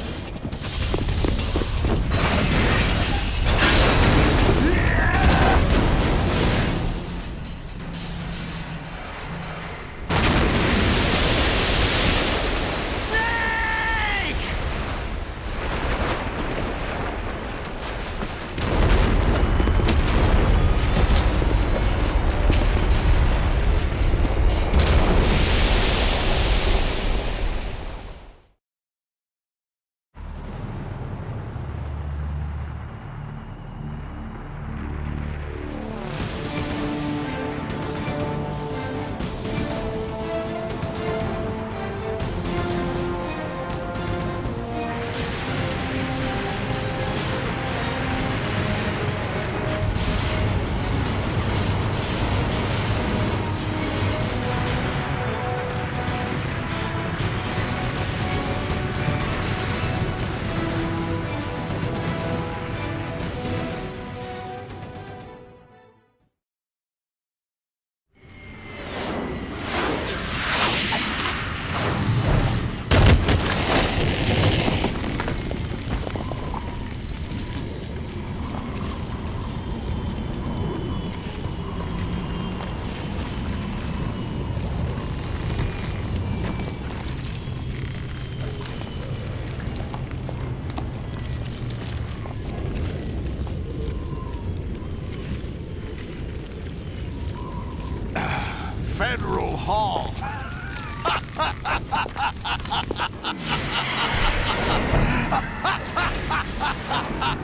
Federal Hall.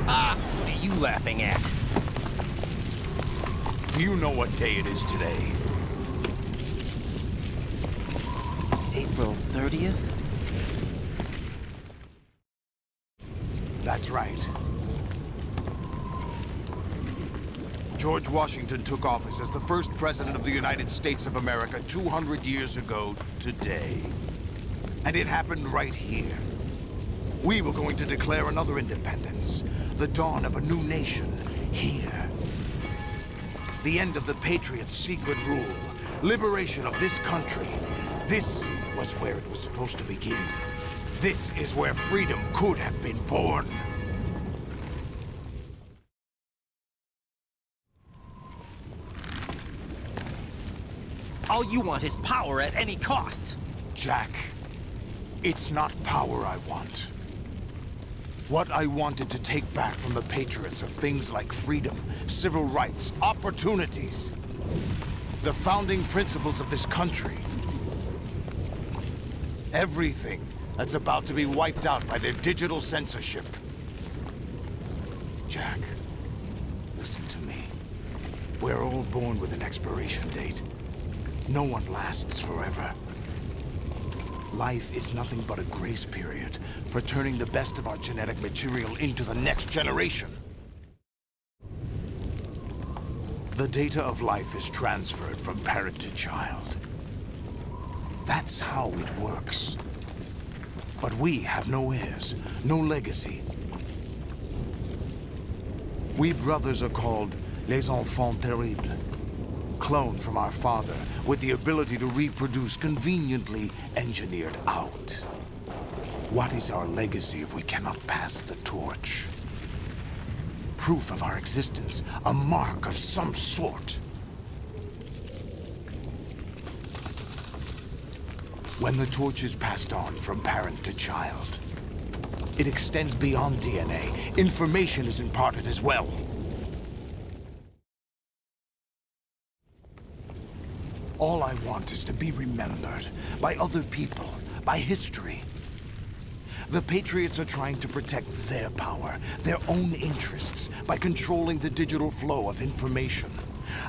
What are you laughing at? Do you know what day it is today? April 30th? That's right. George Washington took office as the first president of the United States of America 200 years ago today. And it happened right here. We were going to declare another independence, the dawn of a new nation, here. The end of the Patriots' secret rule, liberation of this country. This was where it was supposed to begin. This is where freedom could have been born. All you want is power at any cost. Jack, it's not power I want. What I wanted to take back from the Patriots are things like freedom, civil rights, opportunities. The founding principles of this country. Everything that's about to be wiped out by their digital censorship. Jack, Listen to me. We're all born with an expiration date. No one lasts forever. Life is nothing but a grace period for turning the best of our genetic material into the next generation. The data of life is transferred from parent to child. That's how it works. But we have no heirs, no legacy. We brothers are called les enfants terribles. Cloned from our father, with the ability to reproduce conveniently engineered out. What is our legacy if we cannot pass the torch? Proof of our existence, a mark of some sort. When the torch is passed on from parent to child, it extends beyond DNA. Information is imparted as well. All I want is to be remembered by other people, by history. The Patriots are trying to protect their power, their own interests, by controlling the digital flow of information.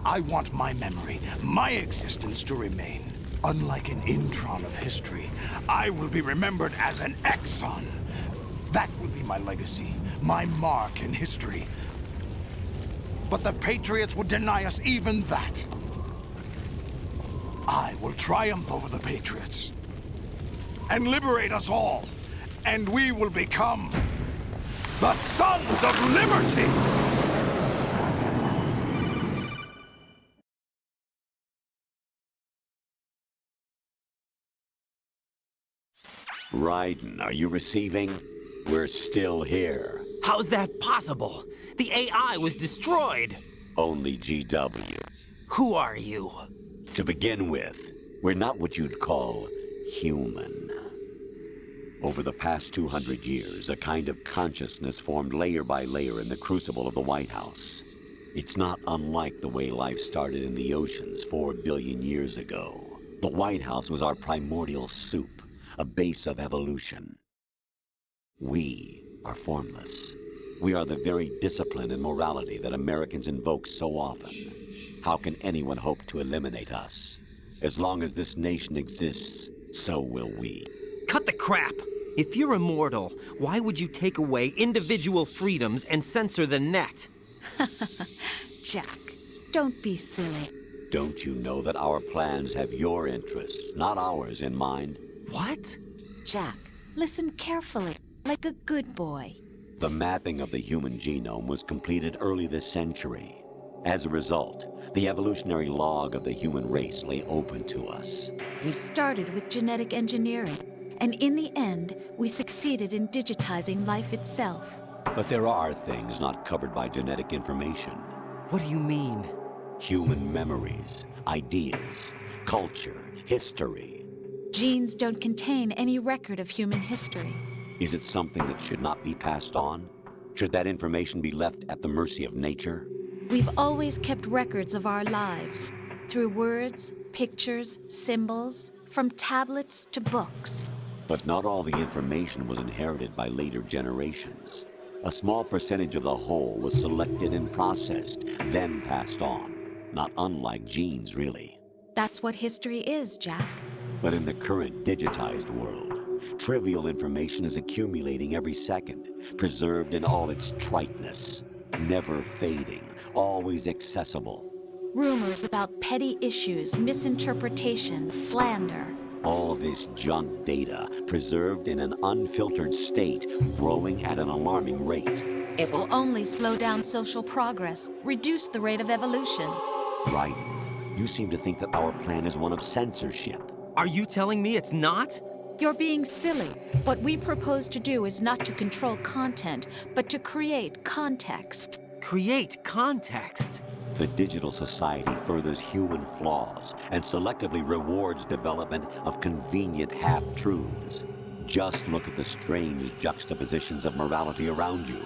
I want my memory, my existence to remain. Unlike an intron of history, I will be remembered as an exon. That will be my legacy, my mark in history. But the Patriots would deny us even that. I will triumph over the Patriots and liberate us all, and we will become the Sons of Liberty! Raiden, are you receiving? We're still here. How's that possible? The AI was destroyed. Only GW. Who are you? To begin with, we're not what you'd call human. Over the past 200 years, a kind of consciousness formed layer by layer in the crucible of the White House. It's not unlike the way life started in the oceans 4 billion years ago. The White House was our primordial soup, a base of evolution. We are formless. We are the very discipline and morality that Americans invoke so often. How can anyone hope to eliminate us? As long as this nation exists, so will we. Cut the crap! If you're immortal, why would you take away individual freedoms and censor the net? Jack, don't be silly. Don't you know that our plans have your interests, not ours, in mind? What? Jack, listen carefully, like a good boy. The mapping of the human genome was completed early this century. As a result, the evolutionary log of the human race lay open to us. We started with genetic engineering, and in the end, we succeeded in digitizing life itself. But there are things not covered by genetic information. What do you mean? Human memories, ideas, culture, history. Genes don't contain any record of human history. Is it something that should not be passed on? Should that information be left at the mercy of nature? We've always kept records of our lives, through words, pictures, symbols, from tablets to books. But not all the information was inherited by later generations. A small percentage of the whole was selected and processed, then passed on. Not unlike genes, really. That's what history is, Jack. But in the current digitized world, trivial information is accumulating every second, preserved in all its triteness, never fading, always accessible. Rumors about petty issues, misinterpretations, slander. All this junk data, preserved in an unfiltered state, growing at an alarming rate. It will only slow down social progress, reduce the rate of evolution. Right. You seem to think that our plan is one of censorship. Are you telling me it's not? You're being silly. What we propose to do is not to control content, but to create context. Create context? The digital society furthers human flaws and selectively rewards development of convenient half-truths. Just look at the strange juxtapositions of morality around you.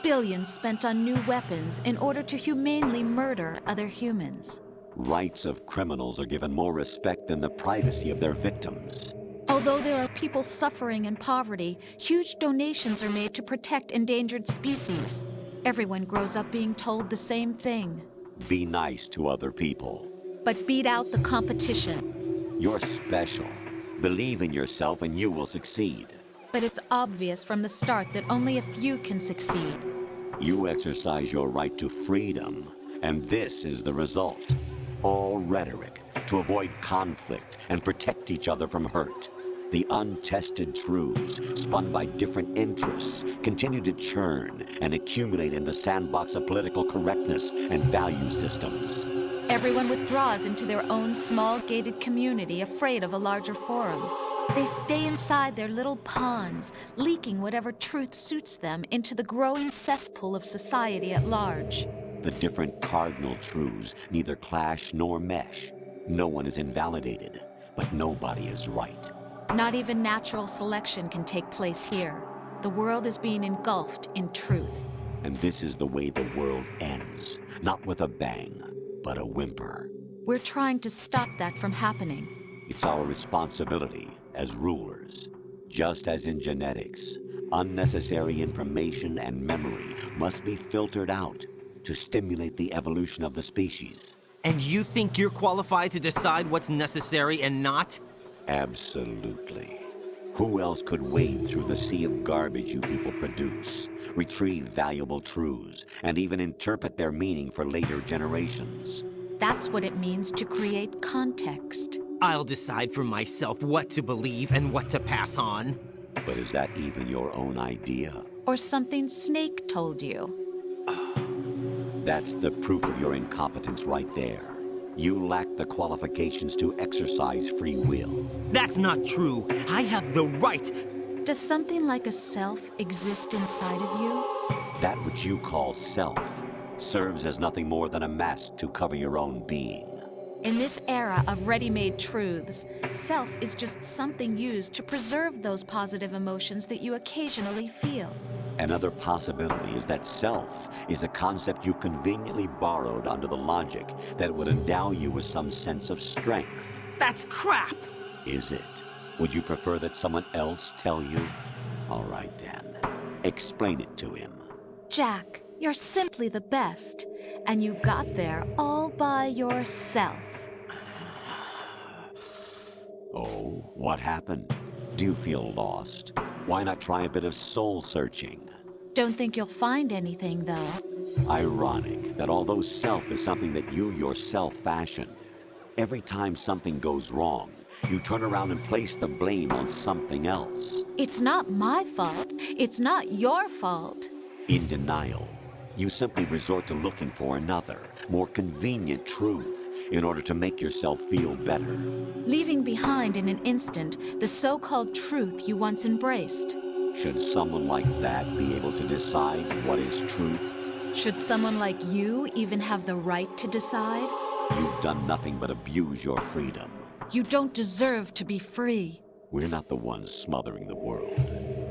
Billions spent on new weapons in order to humanely murder other humans. Rights of criminals are given more respect than the privacy of their victims. Although there are people suffering in poverty, huge donations are made to protect endangered species. Everyone grows up being told the same thing. Be nice to other people. But beat out the competition. You're special. Believe in yourself and you will succeed. But it's obvious from the start that only a few can succeed. You exercise your right to freedom, and this is the result. All rhetoric to avoid conflict and protect each other from hurt. The untested truths, spun by different interests, continue to churn and accumulate in the sandbox of political correctness and value systems. Everyone withdraws into their own small gated community, afraid of a larger forum. They stay inside their little ponds, leaking whatever truth suits them into the growing cesspool of society at large. The different cardinal truths neither clash nor mesh. No one is invalidated, but nobody is right. Not even natural selection can take place here. The world is being engulfed in truth. And this is the way the world ends. Not with a bang, but a whimper. We're trying to stop that from happening. It's our responsibility as rulers. Just as in genetics, unnecessary information and memory must be filtered out to stimulate the evolution of the species. And you think you're qualified to decide what's necessary and not? Absolutely. Who else could wade through the sea of garbage you people produce, retrieve valuable truths, and even interpret their meaning for later generations? That's what it means to create context. I'll decide for myself what to believe and what to pass on. But is that even your own idea? Or something Snake told you? That's the proof of your incompetence right there. You lack the qualifications to exercise free will. That's not true. I have the right. Does something like a self exist inside of you? That which you call self serves as nothing more than a mask to cover your own being. In this era of ready-made truths, self is just something used to preserve those positive emotions that you occasionally feel. Another possibility is that self is a concept you conveniently borrowed under the logic that would endow you with some sense of strength. That's crap! Is it? Would you prefer that someone else tell you? All right then. Explain it to him. Jack, you're simply the best, and you got there all by yourself. Oh, what happened? Do you feel lost? Why not try a bit of soul-searching? Don't think you'll find anything, though. Ironic that although self is something that you yourself fashioned, every time something goes wrong, you turn around and place the blame on something else. It's not my fault. It's not your fault. In denial, you simply resort to looking for another, more convenient truth in order to make yourself feel better. Leaving behind in an instant the so-called truth you once embraced. Should someone like that be able to decide what is truth? Should someone like you even have the right to decide? You've done nothing but abuse your freedom. You don't deserve to be free. We're not the ones smothering the world.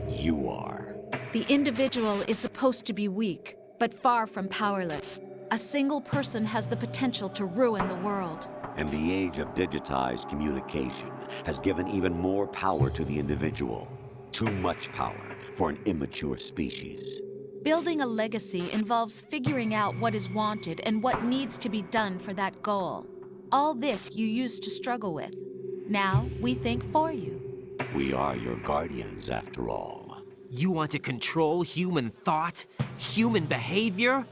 You are. The individual is supposed to be weak, but far from powerless. A single person has the potential to ruin the world. And the age of digitized communication has given even more power to the individual. Too much power for an immature species. Building a legacy involves figuring out what is wanted and what needs to be done for that goal. All this you used to struggle with. Now we think for you. We are your guardians, after all. You want to control human thought? Human behavior?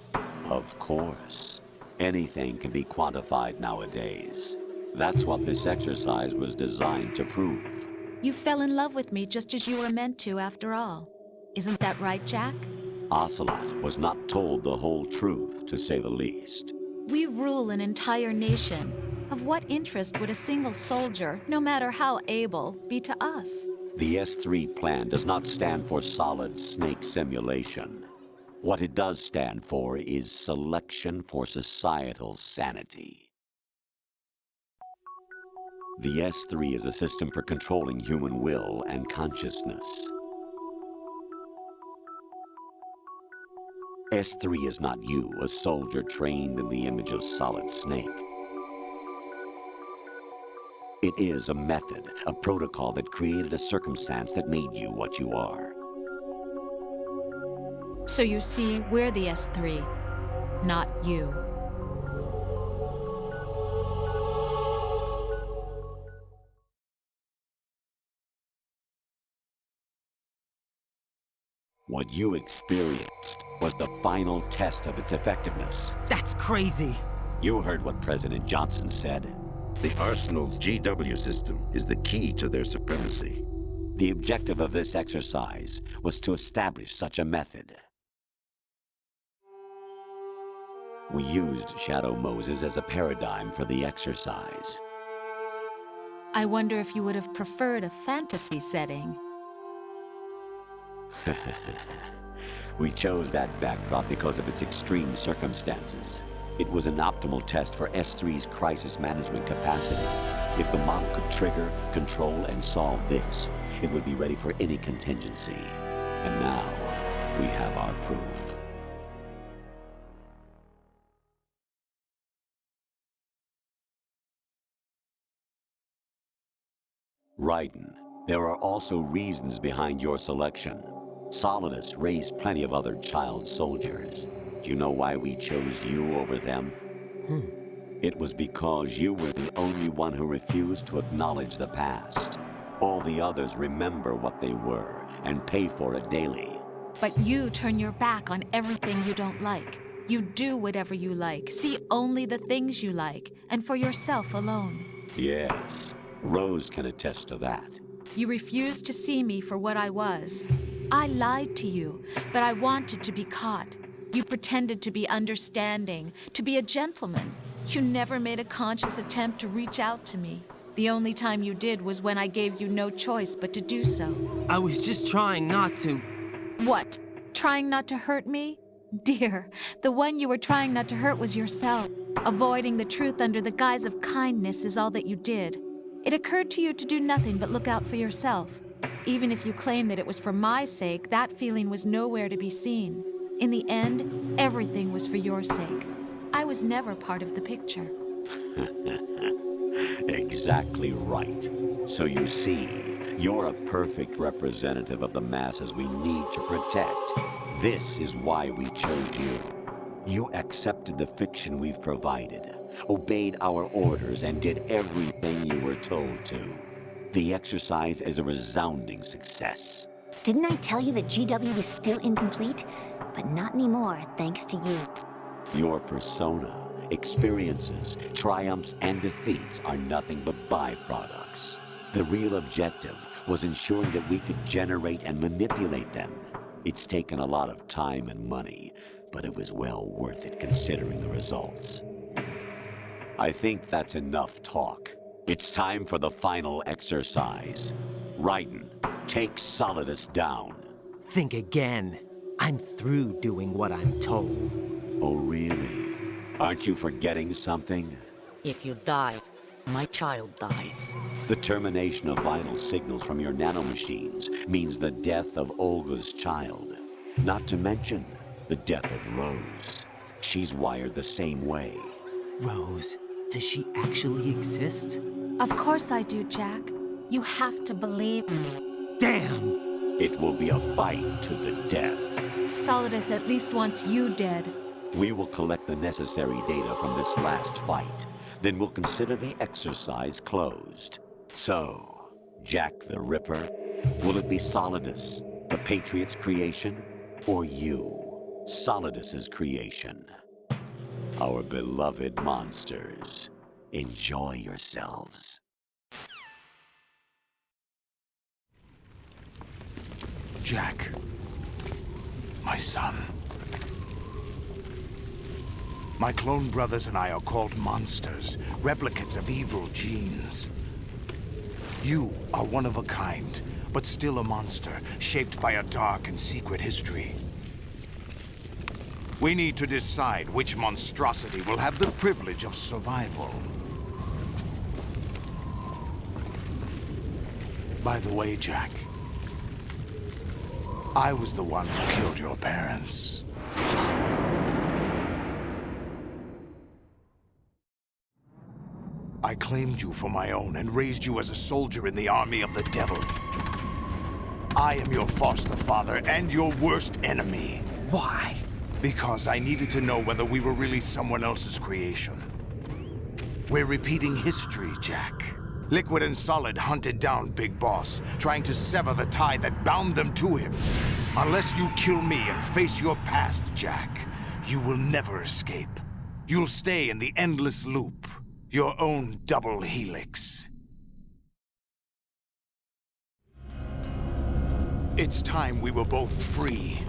Of course. Anything can be quantified nowadays. That's what this exercise was designed to prove. You fell in love with me just as you were meant to, after all. Isn't that right, Jack? Ocelot was not told the whole truth, to say the least. We rule an entire nation. Of what interest would a single soldier, no matter how able, be to us? The S3 plan does not stand for solid snake simulation. What it does stand for is selection for societal sanity. The S3 is a system for controlling human will and consciousness. S3 is not you, a soldier trained in the image of Solid Snake. It is a method, a protocol that created a circumstance that made you what you are. So you see, we're the S3, not you. What you experienced was the final test of its effectiveness. That's crazy. You heard what President Johnson said. The Arsenal's GW system is the key to their supremacy. The objective of this exercise was to establish such a method. We used Shadow Moses as a paradigm for the exercise. I wonder if you would have preferred a fantasy setting. We chose that backdrop because of its extreme circumstances. It was an optimal test for S3's crisis management capacity. If the model could trigger, control, and solve this, it would be ready for any contingency. And now, we have our proof. Raiden, there are also reasons behind your selection. Solidus raised plenty of other child soldiers. Do you know why we chose you over them? It was because you were the only one who refused to acknowledge the past. All the others remember what they were and pay for it daily. But you turn your back on everything you don't like. You do whatever you like, see only the things you like, and for yourself alone. Yes, Rose can attest to that. You refused to see me for what I was. I lied to you, but I wanted to be caught. You pretended to be understanding, to be a gentleman. You never made a conscious attempt to reach out to me. The only time you did was when I gave you no choice but to do so. I was just trying not to... What? Trying not to hurt me? Dear, the one you were trying not to hurt was yourself. Avoiding the truth under the guise of kindness is all that you did. It occurred to you to do nothing but look out for yourself. Even if you claim that it was for my sake, that feeling was nowhere to be seen. In the end, everything was for your sake. I was never part of the picture. Exactly right. So you see, you're a perfect representative of the masses we need to protect. This is why we chose you. You accepted the fiction we've provided, obeyed our orders, and did everything you were told to. The exercise is a resounding success. Didn't I tell you that GW was still incomplete? But not anymore, thanks to you. Your persona, experiences, triumphs, and defeats are nothing but byproducts. The real objective was ensuring that we could generate and manipulate them. It's taken a lot of time and money, but it was well worth it considering the results. I think that's enough talk. It's time for the final exercise. Raiden, take Solidus down. Think again. I'm through doing what I'm told. Oh, really? Aren't you forgetting something? If you die, my child dies. The termination of vital signals from your nanomachines means the death of Olga's child. Not to mention the death of Rose. She's wired the same way. Rose, does she actually exist? Of course I do, Jack. You have to believe me. Damn! It will be a fight to the death. Solidus at least wants you dead. We will collect the necessary data from this last fight. Then we'll consider the exercise closed. So, Jack the Ripper, will it be Solidus, the Patriot's creation, or you, Solidus's creation? Our beloved monsters, enjoy yourselves. Jack, my son. My clone brothers and I are called monsters, replicates of evil genes. You are one of a kind, but still a monster, shaped by a dark and secret history. We need to decide which monstrosity will have the privilege of survival. By the way, Jack, I was the one who killed your parents. I claimed you for my own and raised you as a soldier in the army of the devil. I am your foster father and your worst enemy. Why? Because I needed to know whether we were really someone else's creation. We're repeating history, Jack. Liquid and Solid hunted down Big Boss, trying to sever the tie that bound them to him. Unless you kill me and face your past, Jack, you will never escape. You'll stay in the endless loop, your own double helix. It's time we were both free.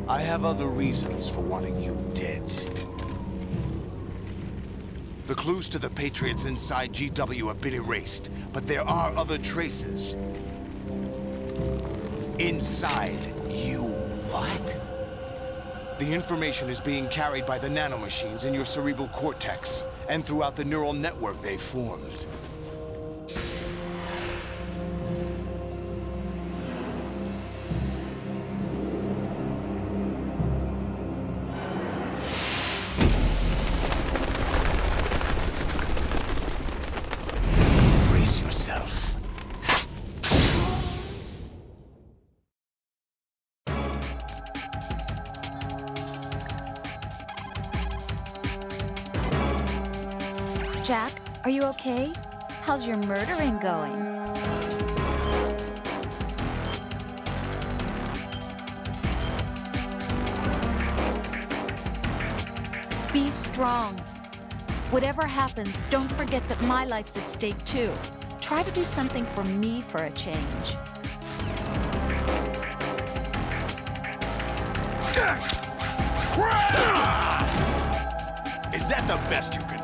I have other reasons for wanting you dead. The clues to the Patriots inside GW have been erased, but there are other traces. Inside you. What? The information is being carried by the nanomachines in your cerebral cortex, and throughout the neural network they've formed. Jack, are you okay? How's your murdering going? Be strong. Whatever happens, don't forget that my life's at stake too. Try to do something for me for a change. Is that the best you can do?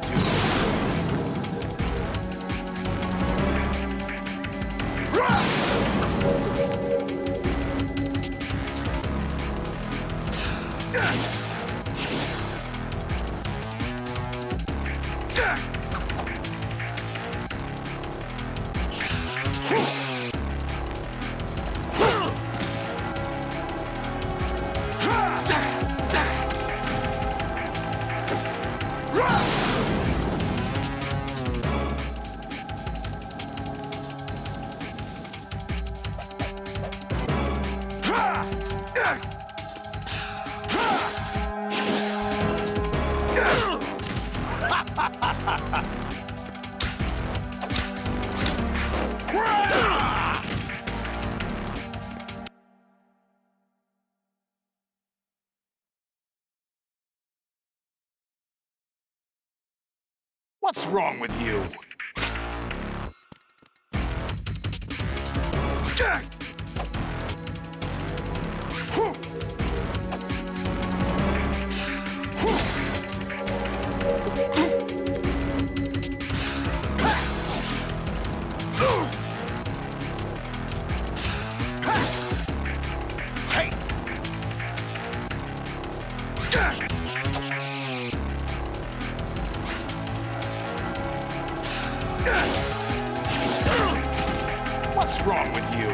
What's wrong with you? What's wrong with you?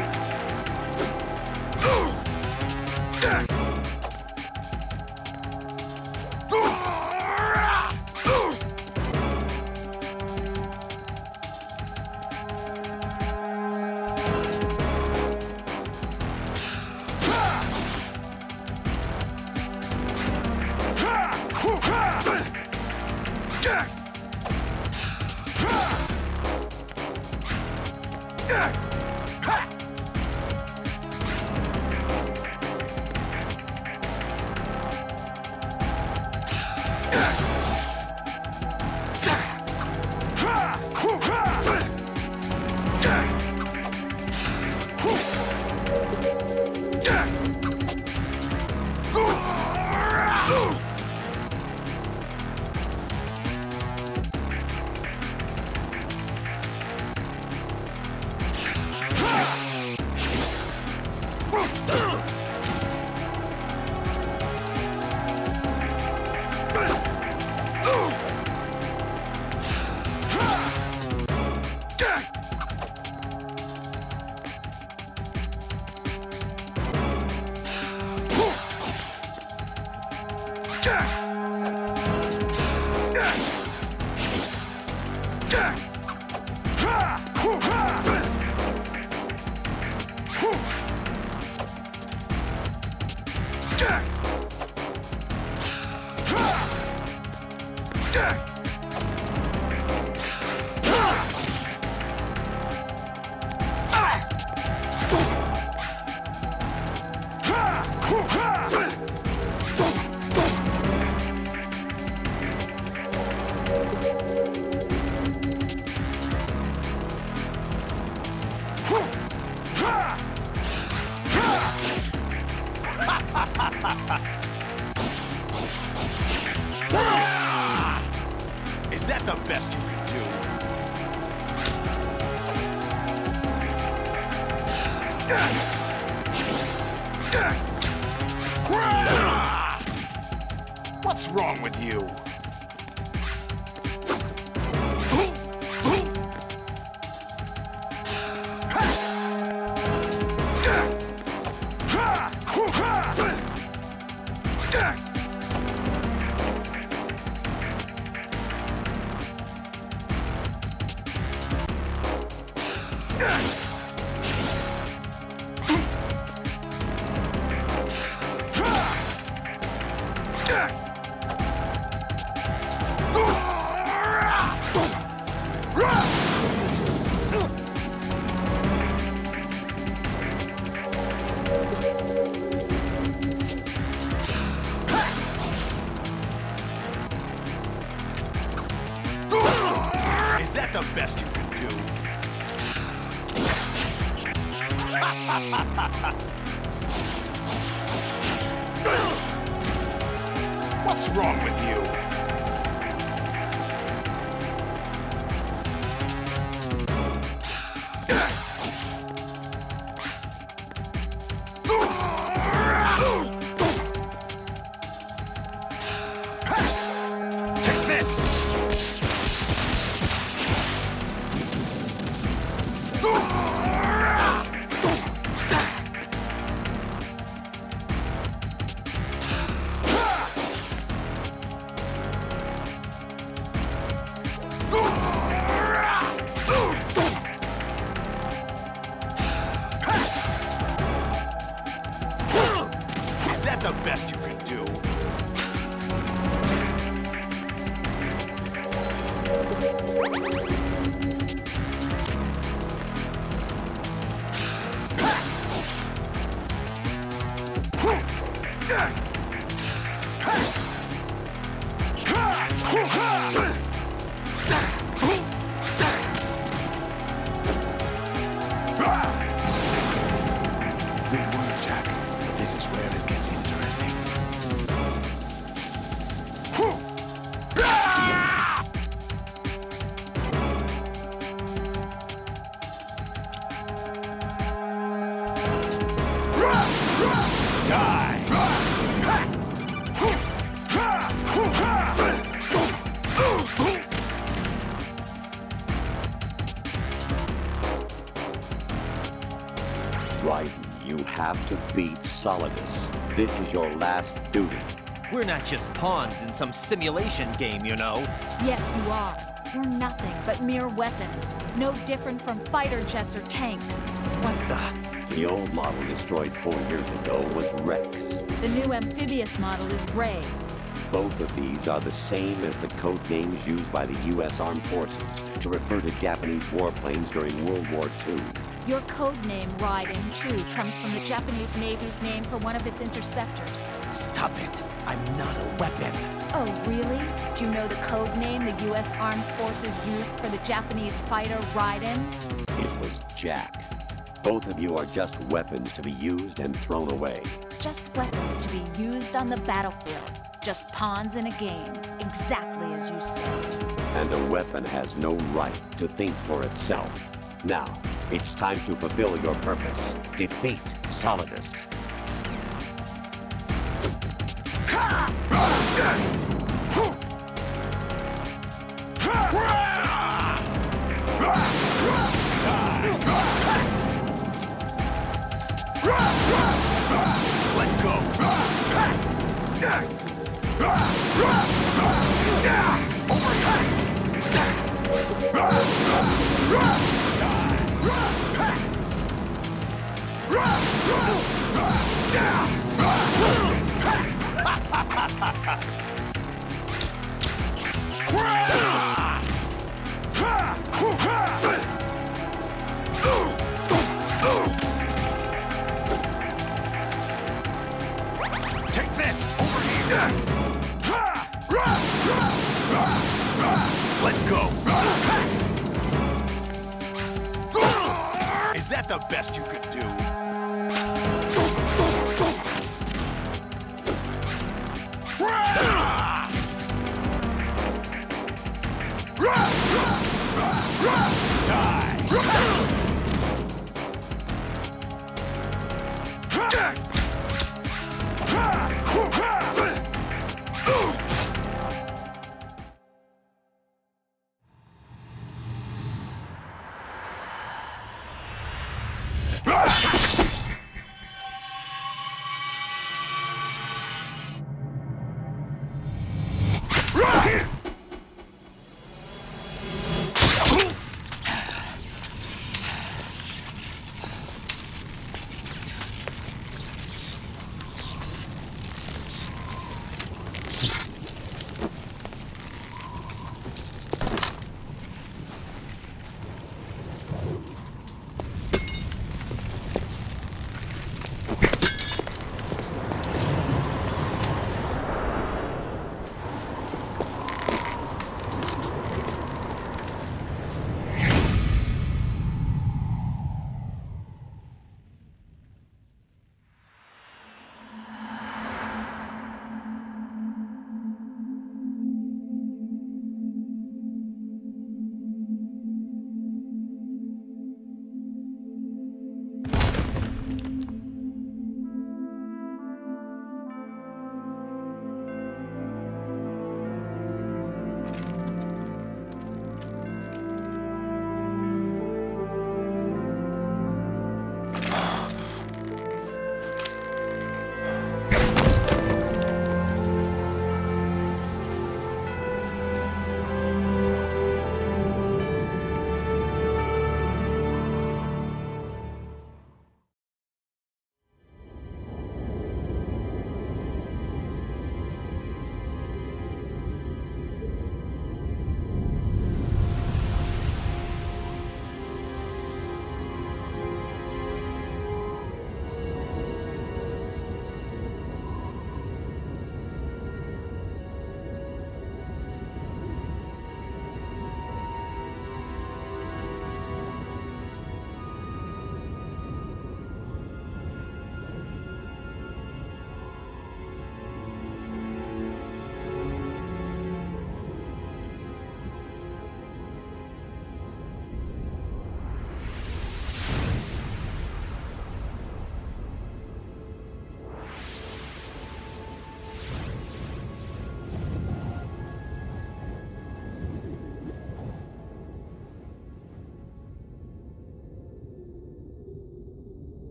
Is that the best you can do? What's wrong with you? Is that the best you can do? What's wrong with you? Take this! Is that the best you can do? Good work, Jack. But this is where it gets interesting. Raiden, you have to beat Solidus. This is your last duty. We're not just pawns in some simulation game, you know. Yes, you are. You're nothing but mere weapons. No different from fighter jets or tanks. What the? The old model destroyed 4 years ago was Rex. The new amphibious model is Ray. Both of these are the same as the code names used by the U.S. Armed Forces to refer to Japanese warplanes during World War II. Your code name, Raiden, too, comes from the Japanese Navy's name for one of its interceptors. Stop it. I'm not a weapon. Oh, really? Do you know the code name the U.S. Armed Forces used for the Japanese fighter Raiden? It was Jack. Both of you are just weapons to be used and thrown away. Just weapons to be used on the battlefield. Just pawns in a game. Exactly as you say. And a weapon has no right to think for itself. Now, it's time to fulfill your purpose. Defeat Solidus. Let's go! Let's go! Is that the best you could do?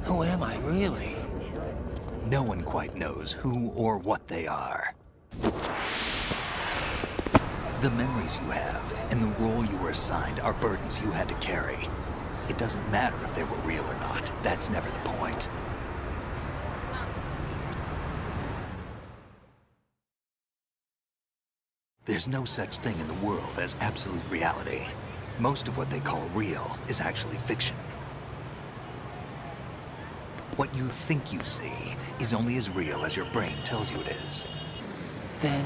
Who am I, really? No one quite knows who or what they are. The memories you have and the role you were assigned are burdens you had to carry. It doesn't matter if they were real or not. That's never the point. There's no such thing in the world as absolute reality. Most of what they call real is actually fiction. What you think you see is only as real as your brain tells you it is. Then,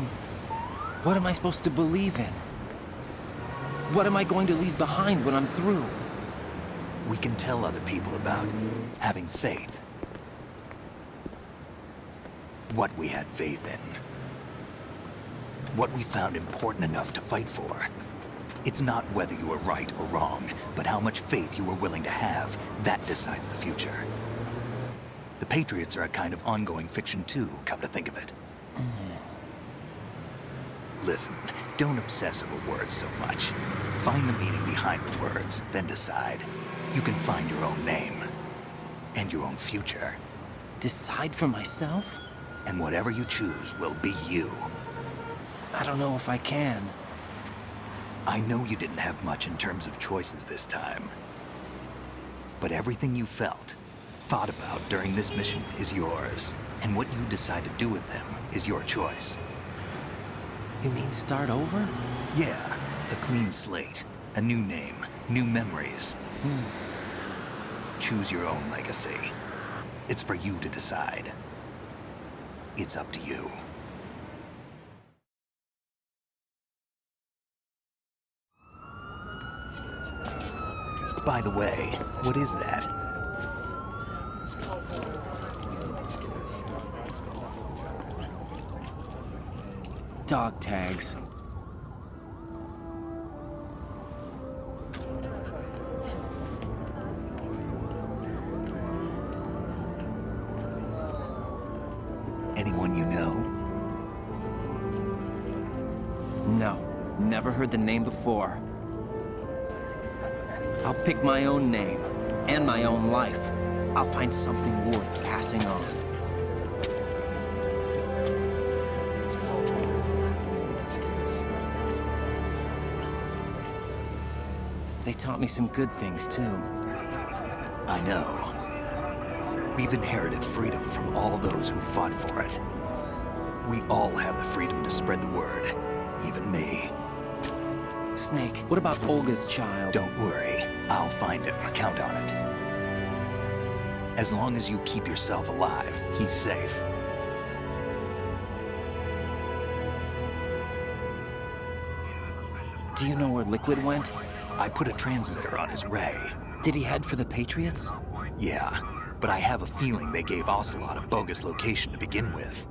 what am I supposed to believe in? What am I going to leave behind when I'm through? We can tell other people about having faith. What we had faith in. What we found important enough to fight for. It's not whether you were right or wrong, but how much faith you were willing to have. That decides the future. The Patriots are a kind of ongoing fiction too, come to think of it. Listen, don't obsess over words so much. Find the meaning behind the words, then decide. You can find your own name. And your own future. Decide for myself? And whatever you choose will be you. I don't know if I can. I know you didn't have much in terms of choices this time. But everything you felt, thought about during this mission is yours. And what you decide to do with them is your choice. You mean start over? Yeah, a clean slate, a new name, new memories. Choose your own legacy. It's for you to decide. It's up to you. By the way, what is that? Dog tags. Anyone you know? No, never heard the name before. I'll pick my own name, and my own life. I'll find something worth passing on. They taught me some good things, too. I know. We've inherited freedom from all those who fought for it. We all have the freedom to spread the word, even me. Snake, what about Olga's child? Don't worry, I'll find him. Count on it. As long as you keep yourself alive, he's safe. Do you know where Liquid went? I put a transmitter on his ray. Did he head for the Patriots? Yeah, but I have a feeling they gave Ocelot a bogus location to begin with.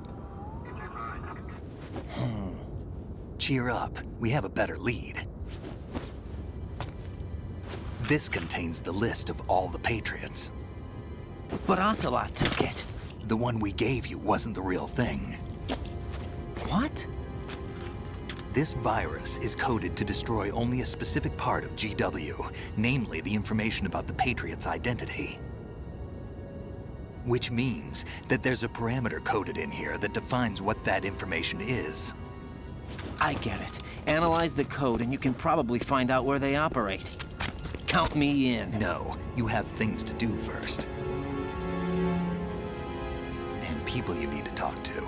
Cheer up, we have a better lead. This contains the list of all the Patriots. But Ocelot took it. The one we gave you wasn't the real thing. What? This virus is coded to destroy only a specific part of GW, namely the information about the Patriot's identity. Which means that there's a parameter coded in here that defines what that information is. I get it. Analyze the code and you can probably find out where they operate. Count me in. No, you have things to do first. And people you need to talk to.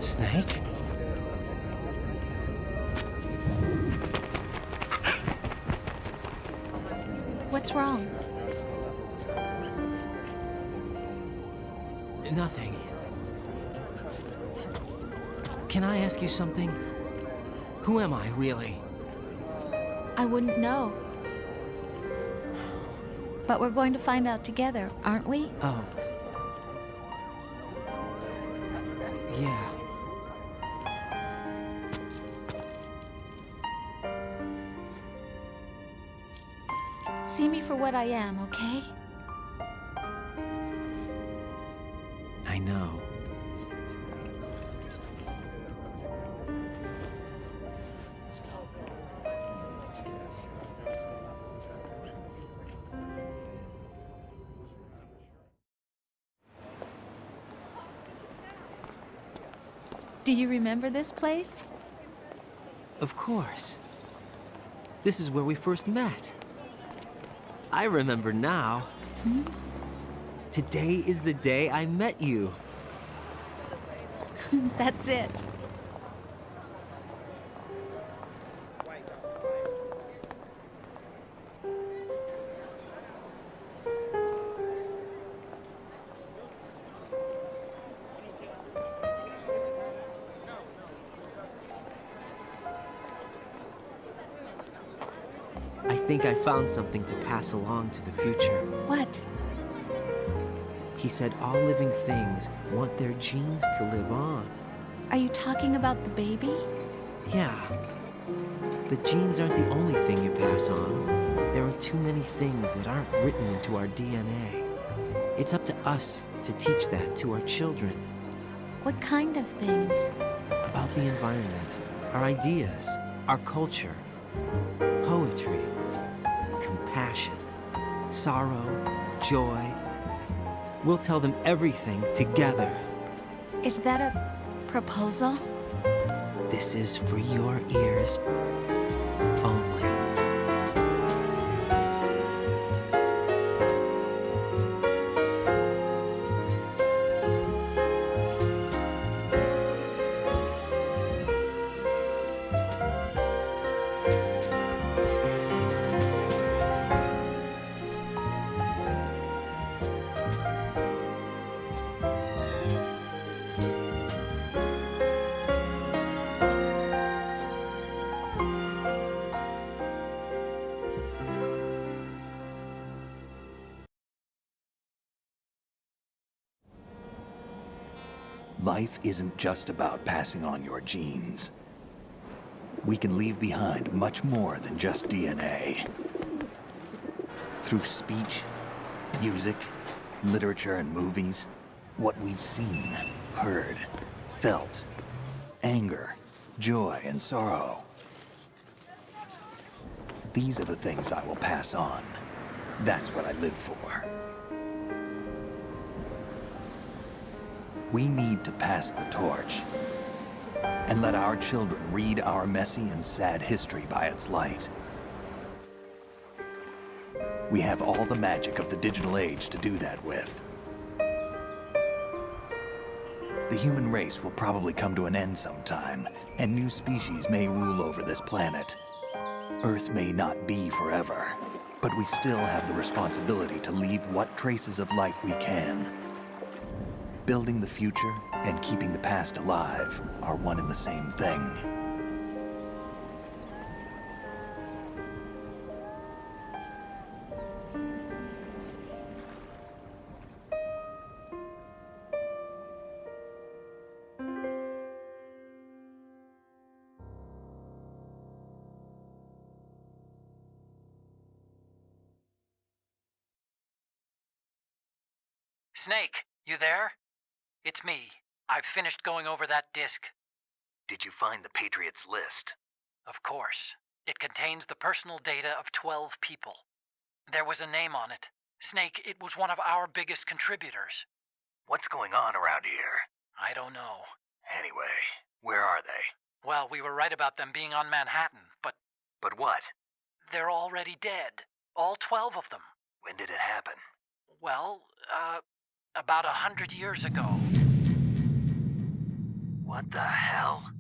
Snake? What's wrong? Nothing. Can I ask you something? Who am I, really? I wouldn't know. But we're going to find out together, aren't we? Oh. Yeah. See me for what I am, okay? I know. Do you remember this place? Of course. This is where we first met. I remember now. Hmm? Today is the day I met you. That's it. I think I found something to pass along to the future. What? He said all living things want their genes to live on. Are you talking about the baby? Yeah. But genes aren't the only thing you pass on. There are too many things that aren't written into our DNA. It's up to us to teach that to our children. What kind of things? About the environment, our ideas, our culture, poetry, compassion, sorrow, joy. We'll tell them everything together. Is that a proposal? This is for your ears only. Life isn't just about passing on your genes. We can leave behind much more than just DNA. Through speech, music, literature, and movies, what we've seen, heard, felt, anger, joy, and sorrow. These are the things I will pass on. That's what I live for. We need to pass the torch and let our children read our messy and sad history by its light. We have all the magic of the digital age to do that with. The human race will probably come to an end sometime, and new species may rule over this planet. Earth may not be forever, but we still have the responsibility to leave what traces of life we can. Building the future and keeping the past alive are one and the same thing. Snake, you there? It's me. I've finished going over that disk. Did you find the Patriots list? Of course. It contains the personal data of 12 people. There was a name on it. Snake, it was one of our biggest contributors. What's going on around here? I don't know. Anyway, where are they? Well, we were right about them being on Manhattan, but... But what? They're already dead. All 12 of them. When did it happen? Well, about 100 years ago. What the hell?